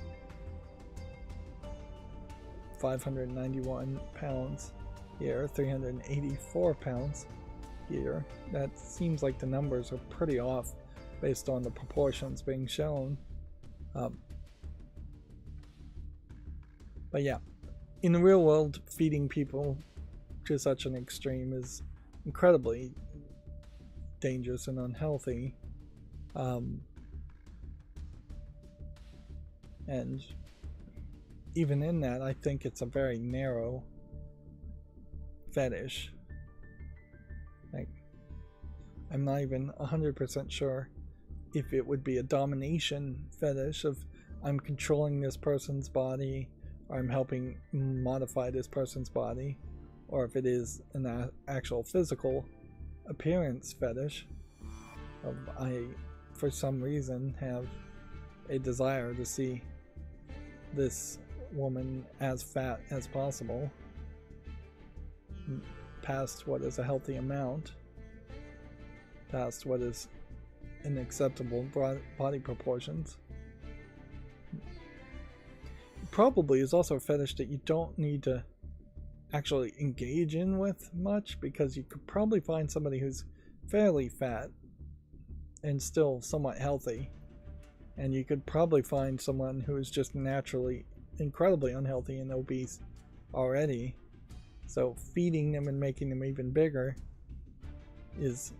591 pounds here, 384 pounds here. That seems like the numbers are pretty off based on the proportions being shown. But yeah, in the real world, feeding people to such an extreme is incredibly dangerous and unhealthy. And even in that, I think it's a very narrow fetish. Like, I'm not even 100% sure if it would be a domination fetish of I'm controlling this person's body, or I'm helping modify this person's body, or if it is an actual physical appearance fetish of I, for some reason, have a desire to see this woman as fat as possible, past what is a healthy amount, past what is in acceptable body proportions. Probably is also a fetish that you don't need to actually engage in with much, because you could probably find somebody who's fairly fat and still somewhat healthy, and you could probably find someone who is just naturally incredibly unhealthy and obese already. So feeding them and making them even bigger is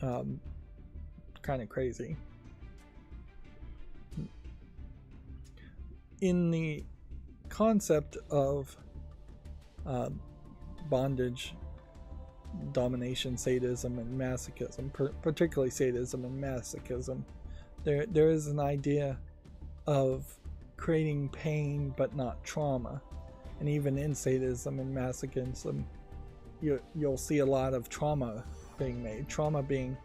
kind of crazy. In the concept of bondage, domination, sadism, and masochism, particularly sadism and masochism, there is an idea of creating pain but not trauma. And even in sadism and masochism, you'll see a lot of trauma being made. Trauma being,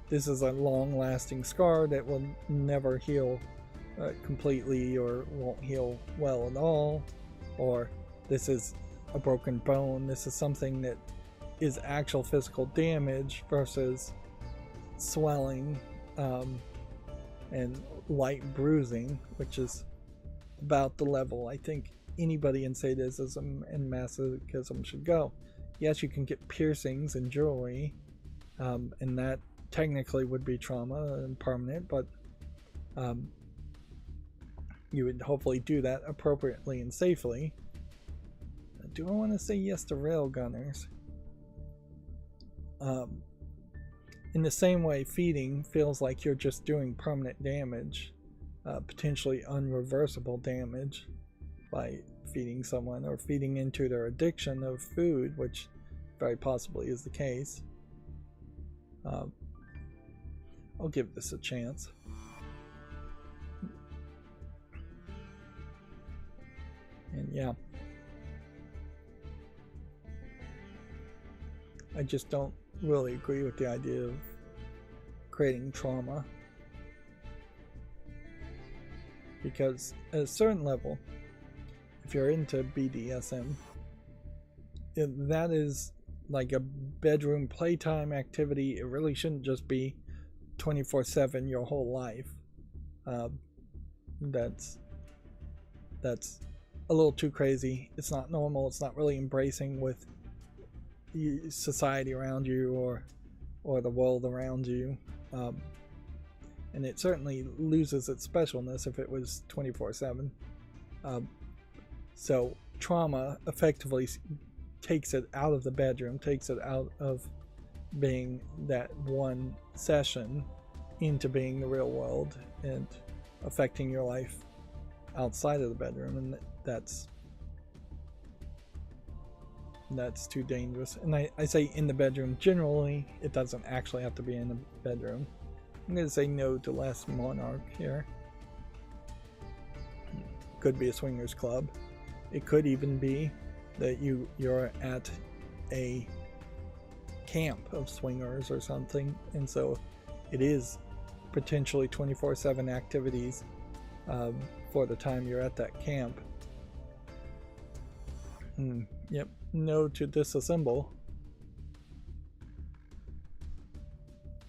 this is a long-lasting scar that will never heal completely, or won't heal well at all, or this is a broken bone. This is something that is actual physical damage versus swelling and light bruising, which is about the level I think anybody in sadism and masochism should go. Yes, you can get piercings and jewelry, and that technically would be trauma and permanent, but you would hopefully do that appropriately and safely. Do I want to say yes to railgunners? in the same way feeding feels like you're just doing permanent damage, potentially unreversible damage by feeding someone or feeding into their addiction of food, which very possibly is the case. I'll give this a chance. And yeah, I just don't really agree with the idea of creating trauma, because at a certain level, if you're into BDSM, that is like a bedroom playtime activity. It really shouldn't just be 24/7 your whole life. That's a little too crazy. It's not normal. It's not really embracing with society around you or the world around you, and it certainly loses its specialness if it was 24/7. So trauma effectively takes it out of the bedroom, takes it out of being that one session into being the real world and affecting your life outside of the bedroom, and that's too dangerous. And I say in the bedroom generally. It doesn't actually have to be in the bedroom. I'm going to say no to Last Monarch here. Could be a swingers club. It could even be that you're at a camp of swingers or something, and so it is potentially 24/7 activities for the time you're at that camp. Yep, no to disassemble.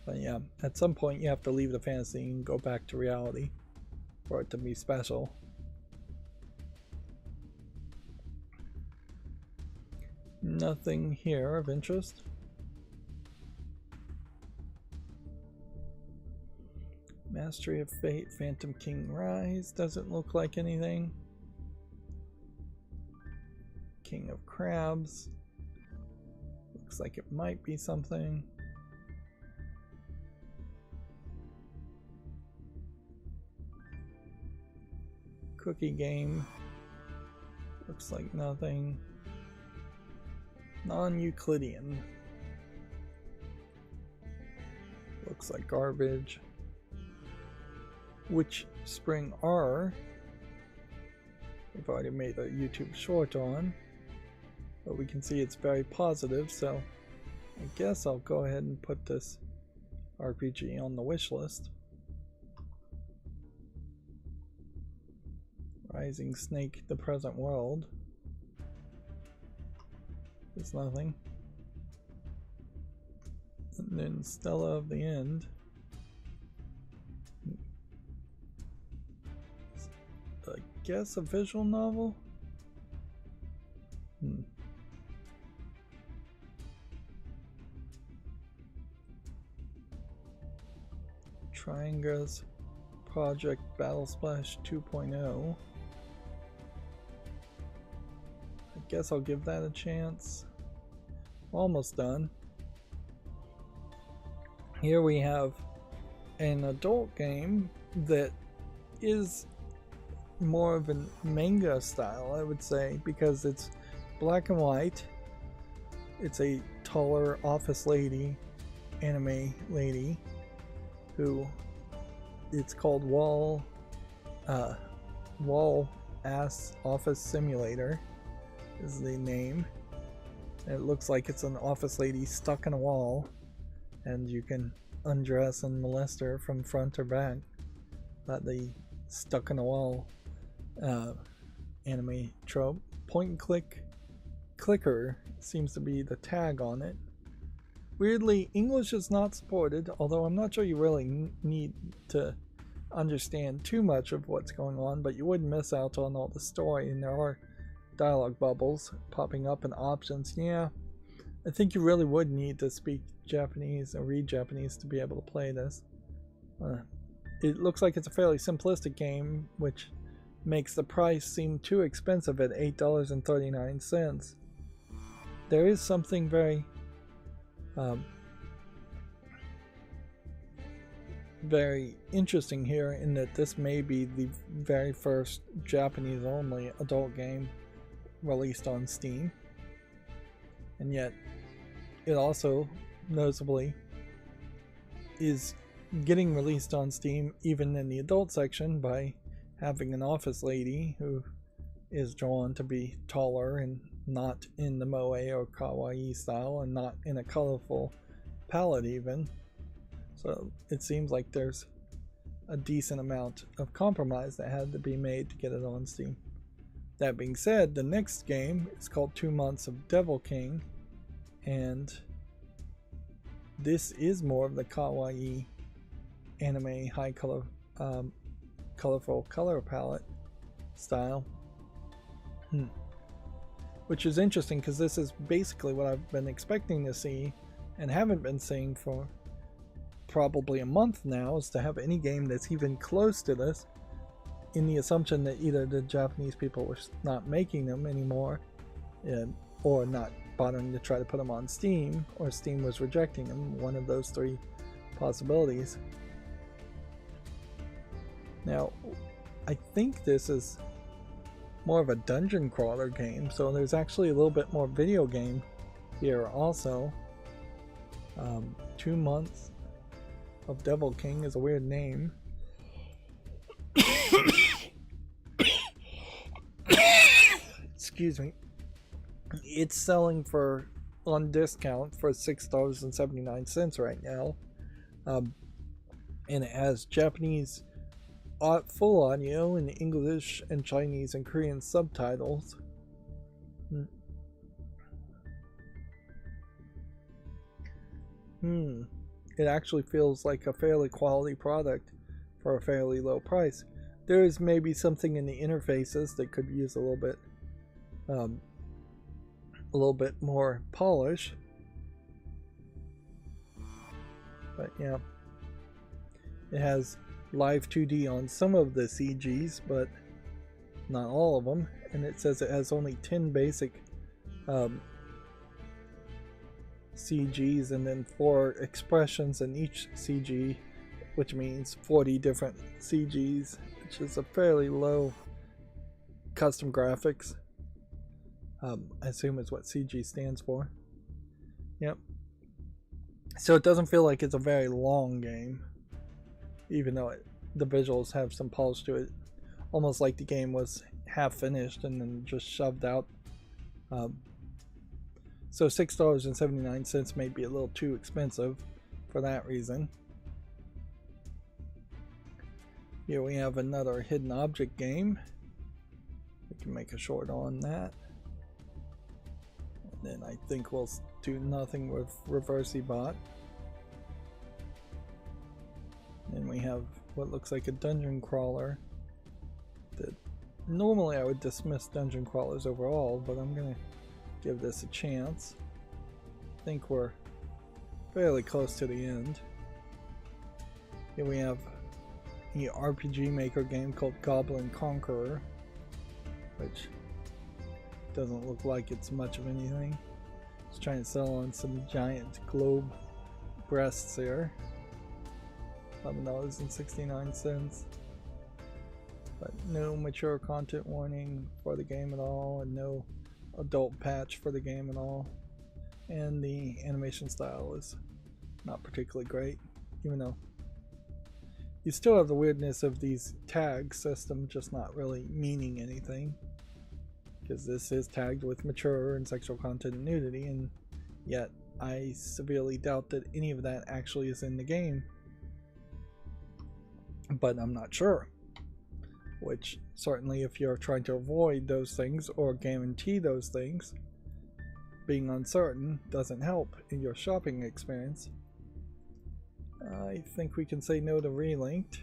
But yeah, at some point you have to leave the fantasy and go back to reality for it to be special. Nothing here of interest. Mastery of Fate, Phantom King Rise, doesn't look like anything. King of Crabs, looks like it might be something. Cookie Game, looks like nothing. Non-Euclidean, looks like garbage. Witch Spring R, we've already made a YouTube short on, but we can see it's very positive, so I guess I'll go ahead and put this RPG on the wish list. Rising Snake, The Present World. There's nothing. And then Stella of the End. I guess a visual novel? Trianga's Project Battle Splash 2.0. I guess I'll give that a chance. Almost done. Here we have an adult game that is more of a manga style, I would say, because it's black and white. It's a taller office lady, anime lady, who it's called Wall Ass Office Simulator is the name. And it looks like it's an office lady stuck in a wall, and you can undress and molest her from front or back. But the stuck in a wall anime trope. Point and click clicker seems to be the tag on it. Weirdly, English is not supported, although I'm not sure you really need to understand too much of what's going on, but you wouldn't miss out on all the story, and there are dialogue bubbles popping up and options. Yeah, I think you really would need to speak Japanese or read Japanese to be able to play this. It looks like it's a fairly simplistic game, which makes the price seem too expensive at $8.39. There is something very very interesting here in that this may be the very first Japanese only adult game released on Steam, and yet it also noticeably is getting released on Steam even in the adult section by having an office lady who is drawn to be taller and not in the moe or kawaii style and not in a colorful palette even. So it seems like there's a decent amount of compromise that had to be made to get it on Steam. That being said, the next game is called 2 Months of Devil King, and this is more of the kawaii anime high color, colorful color palette style, which is interesting because this is basically what I've been expecting to see and haven't been seeing for probably a month now, is to have any game that's even close to this, in the assumption that either the Japanese people were not making them anymore, or not bothering to try to put them on Steam, or Steam was rejecting them. One of those three possibilities. Now, I think this is more of a dungeon crawler game, so there's actually a little bit more video game here also. 2 Months of Devil King is a weird name. Excuse me. It's selling for on discount for $6.79 right now, and it has Japanese full audio in English and Chinese and Korean subtitles. It actually feels like a fairly quality product for a fairly low price. There is maybe something in the interfaces that could use a little bit more polish, but yeah, it has live 2D on some of the CGs, but not all of them, and it says it has only 10 basic CGs and then 4 expressions in each CG, which means 40 different CGs, which is a fairly low custom graphics. I assume is what CG stands for. Yep. So it doesn't feel like it's a very long game, even though the visuals have some polish to it. Almost like the game was half finished and then just shoved out. So $6.79 may be a little too expensive for that reason. Here we have another hidden object game. We can make a short on that. And then I think we'll do nothing with Reversey Bot. Then we have what looks like a dungeon crawler. That normally I would dismiss dungeon crawlers overall, but I'm gonna give this a chance. I think we're fairly close to the end. Here we have the RPG Maker game called Goblin Conqueror, which doesn't look like it's much of anything. It's trying to sell on some giant globe breasts here. $11.69. But no mature content warning for the game at all, and no adult patch for the game at all. And the animation style is not particularly great, even though you still have the weirdness of these tag system just not really meaning anything, because this is tagged with mature and sexual content and nudity, and yet I severely doubt that any of that actually is in the game. But I'm not sure, which certainly if you're trying to avoid those things or guarantee those things, being uncertain doesn't help in your shopping experience. I think we can say no to Relinked.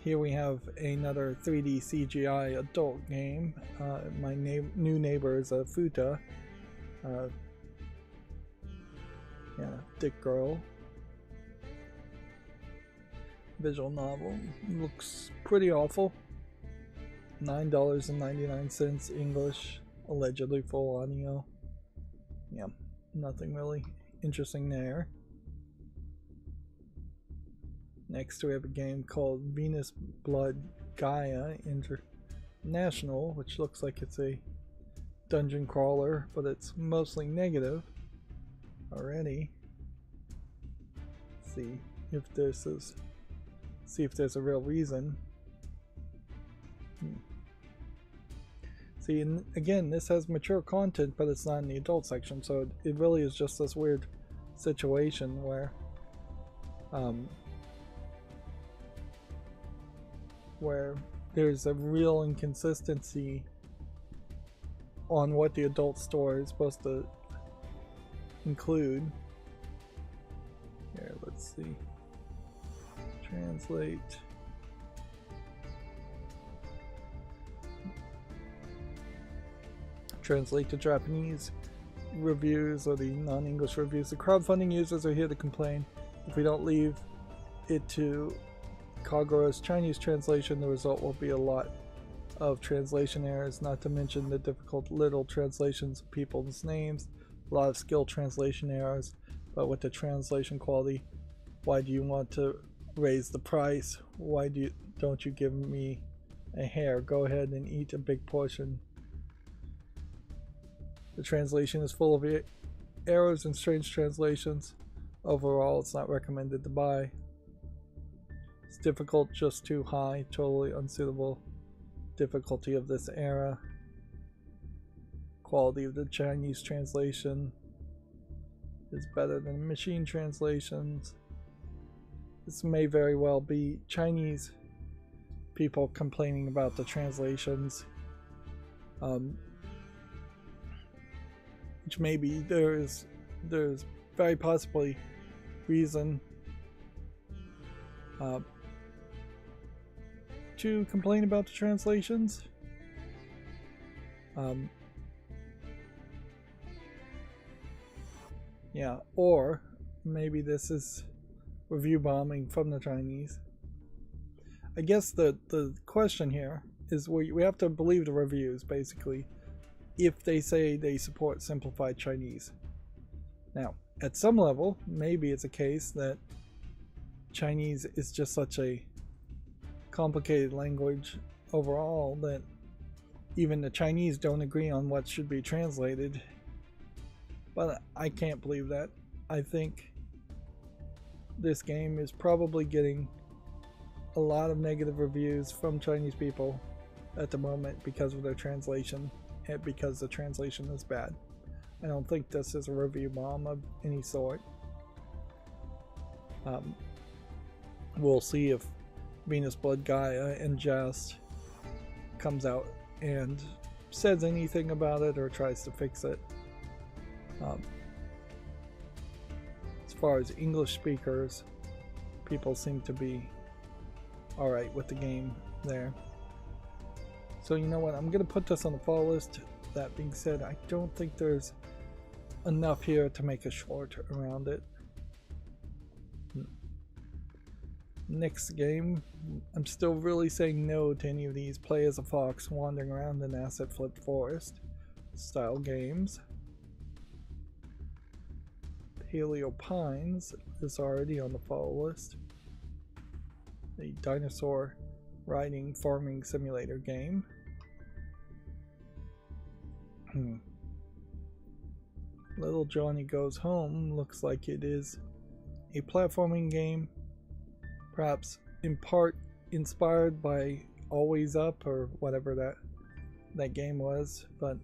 Here we have another 3D CGI adult game. My new neighbor is a Futa. Yeah, Dick Girl. Visual novel. Looks pretty awful. $9.99 English. Allegedly full audio. Yeah, nothing really interesting there. Next we have a game called Venus Blood Gaia International, which looks like it's a dungeon crawler, but it's mostly negative already. See if there's a real reason. See, and again, this has mature content, but it's not in the adult section, so it really is just this weird situation where there's a real inconsistency on what the adult store is supposed to include. Here, let's see. Translate. Translate to Japanese reviews or the non-English reviews. The crowdfunding users are here to complain. If we don't leave it to Kagura's Chinese translation, the result will be a lot of translation errors, not to mention the difficult little translations of people's names, a lot of skill translation errors. But with the translation quality, why do you want to raise the price? Why don't you give me a hair? Go ahead and eat a big portion. The translation is full of errors and strange translations. Overall, it's not recommended to buy. It's difficult, just too high, totally unsuitable. Difficulty of this era. Quality of the Chinese translation is better than machine translations. This may very well be Chinese people complaining about the translations. Which maybe there's very possibly reason to complain about the translations. Yeah, or maybe this is review bombing from the Chinese. I guess the question here is we have to believe the reviews, basically, if they say they support simplified Chinese. Now, at some level, maybe it's a case that Chinese is just such a complicated language overall that even the Chinese don't agree on what should be translated. But I can't believe that. I think this game is probably getting a lot of negative reviews from Chinese people at the moment because of their translation. Because the translation is bad. I don't think this is a review bomb of any sort. We'll see if Venus Blood Gaia and Jest comes out and says anything about it or tries to fix it. As far as English speakers, people seem to be alright with the game there. So you know what, I'm going to put this on the fall list. That being said, I don't think there's enough here to make a short around it. Next game, I'm still really saying no to any of these play as a fox wandering around an asset flipped forest style games. Paleo Pines is already on the fall list. The dinosaur riding farming simulator game. Little Johnny Goes Home looks like it is a platforming game, perhaps in part inspired by Always Up or whatever that game was, but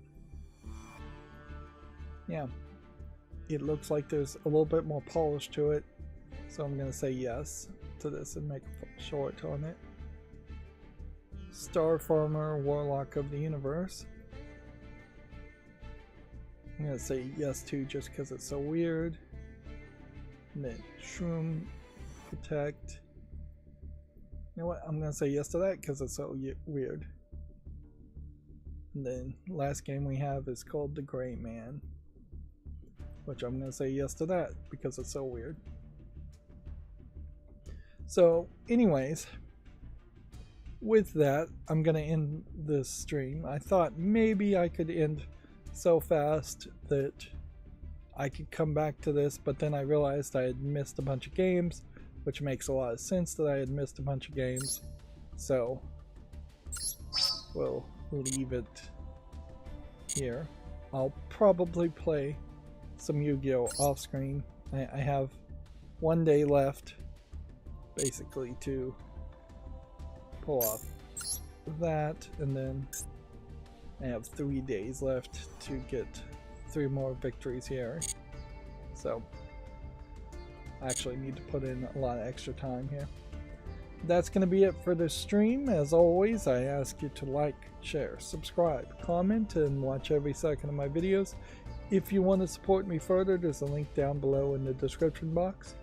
yeah, it looks like there's a little bit more polish to it, so I'm gonna say yes to this and make a short on it. Star Farmer Warlock of the Universe. I'm gonna say yes to just because it's so weird. And then Shroom Protect. You know what? I'm gonna say yes to that because it's so weird. And then last game we have is called The Gray Man, which I'm gonna say yes to that because it's so weird. So, anyways, with that, I'm gonna end this stream. I thought maybe I could end so fast that I could come back to this, but then I realized I had missed a bunch of games which makes a lot of sense that I had missed a bunch of games. So we'll leave it here. I'll probably play some Yu-Gi-Oh! Off screen. I have 1 day left, basically, to pull off that, and then I have 3 days left to get 3 more victories here. So I actually need to put in a lot of extra time here. That's going to be it for this stream. As always, I ask you to like, share, subscribe, comment, and watch every second of my videos. If you want to support me further, there's a link down below in the description box.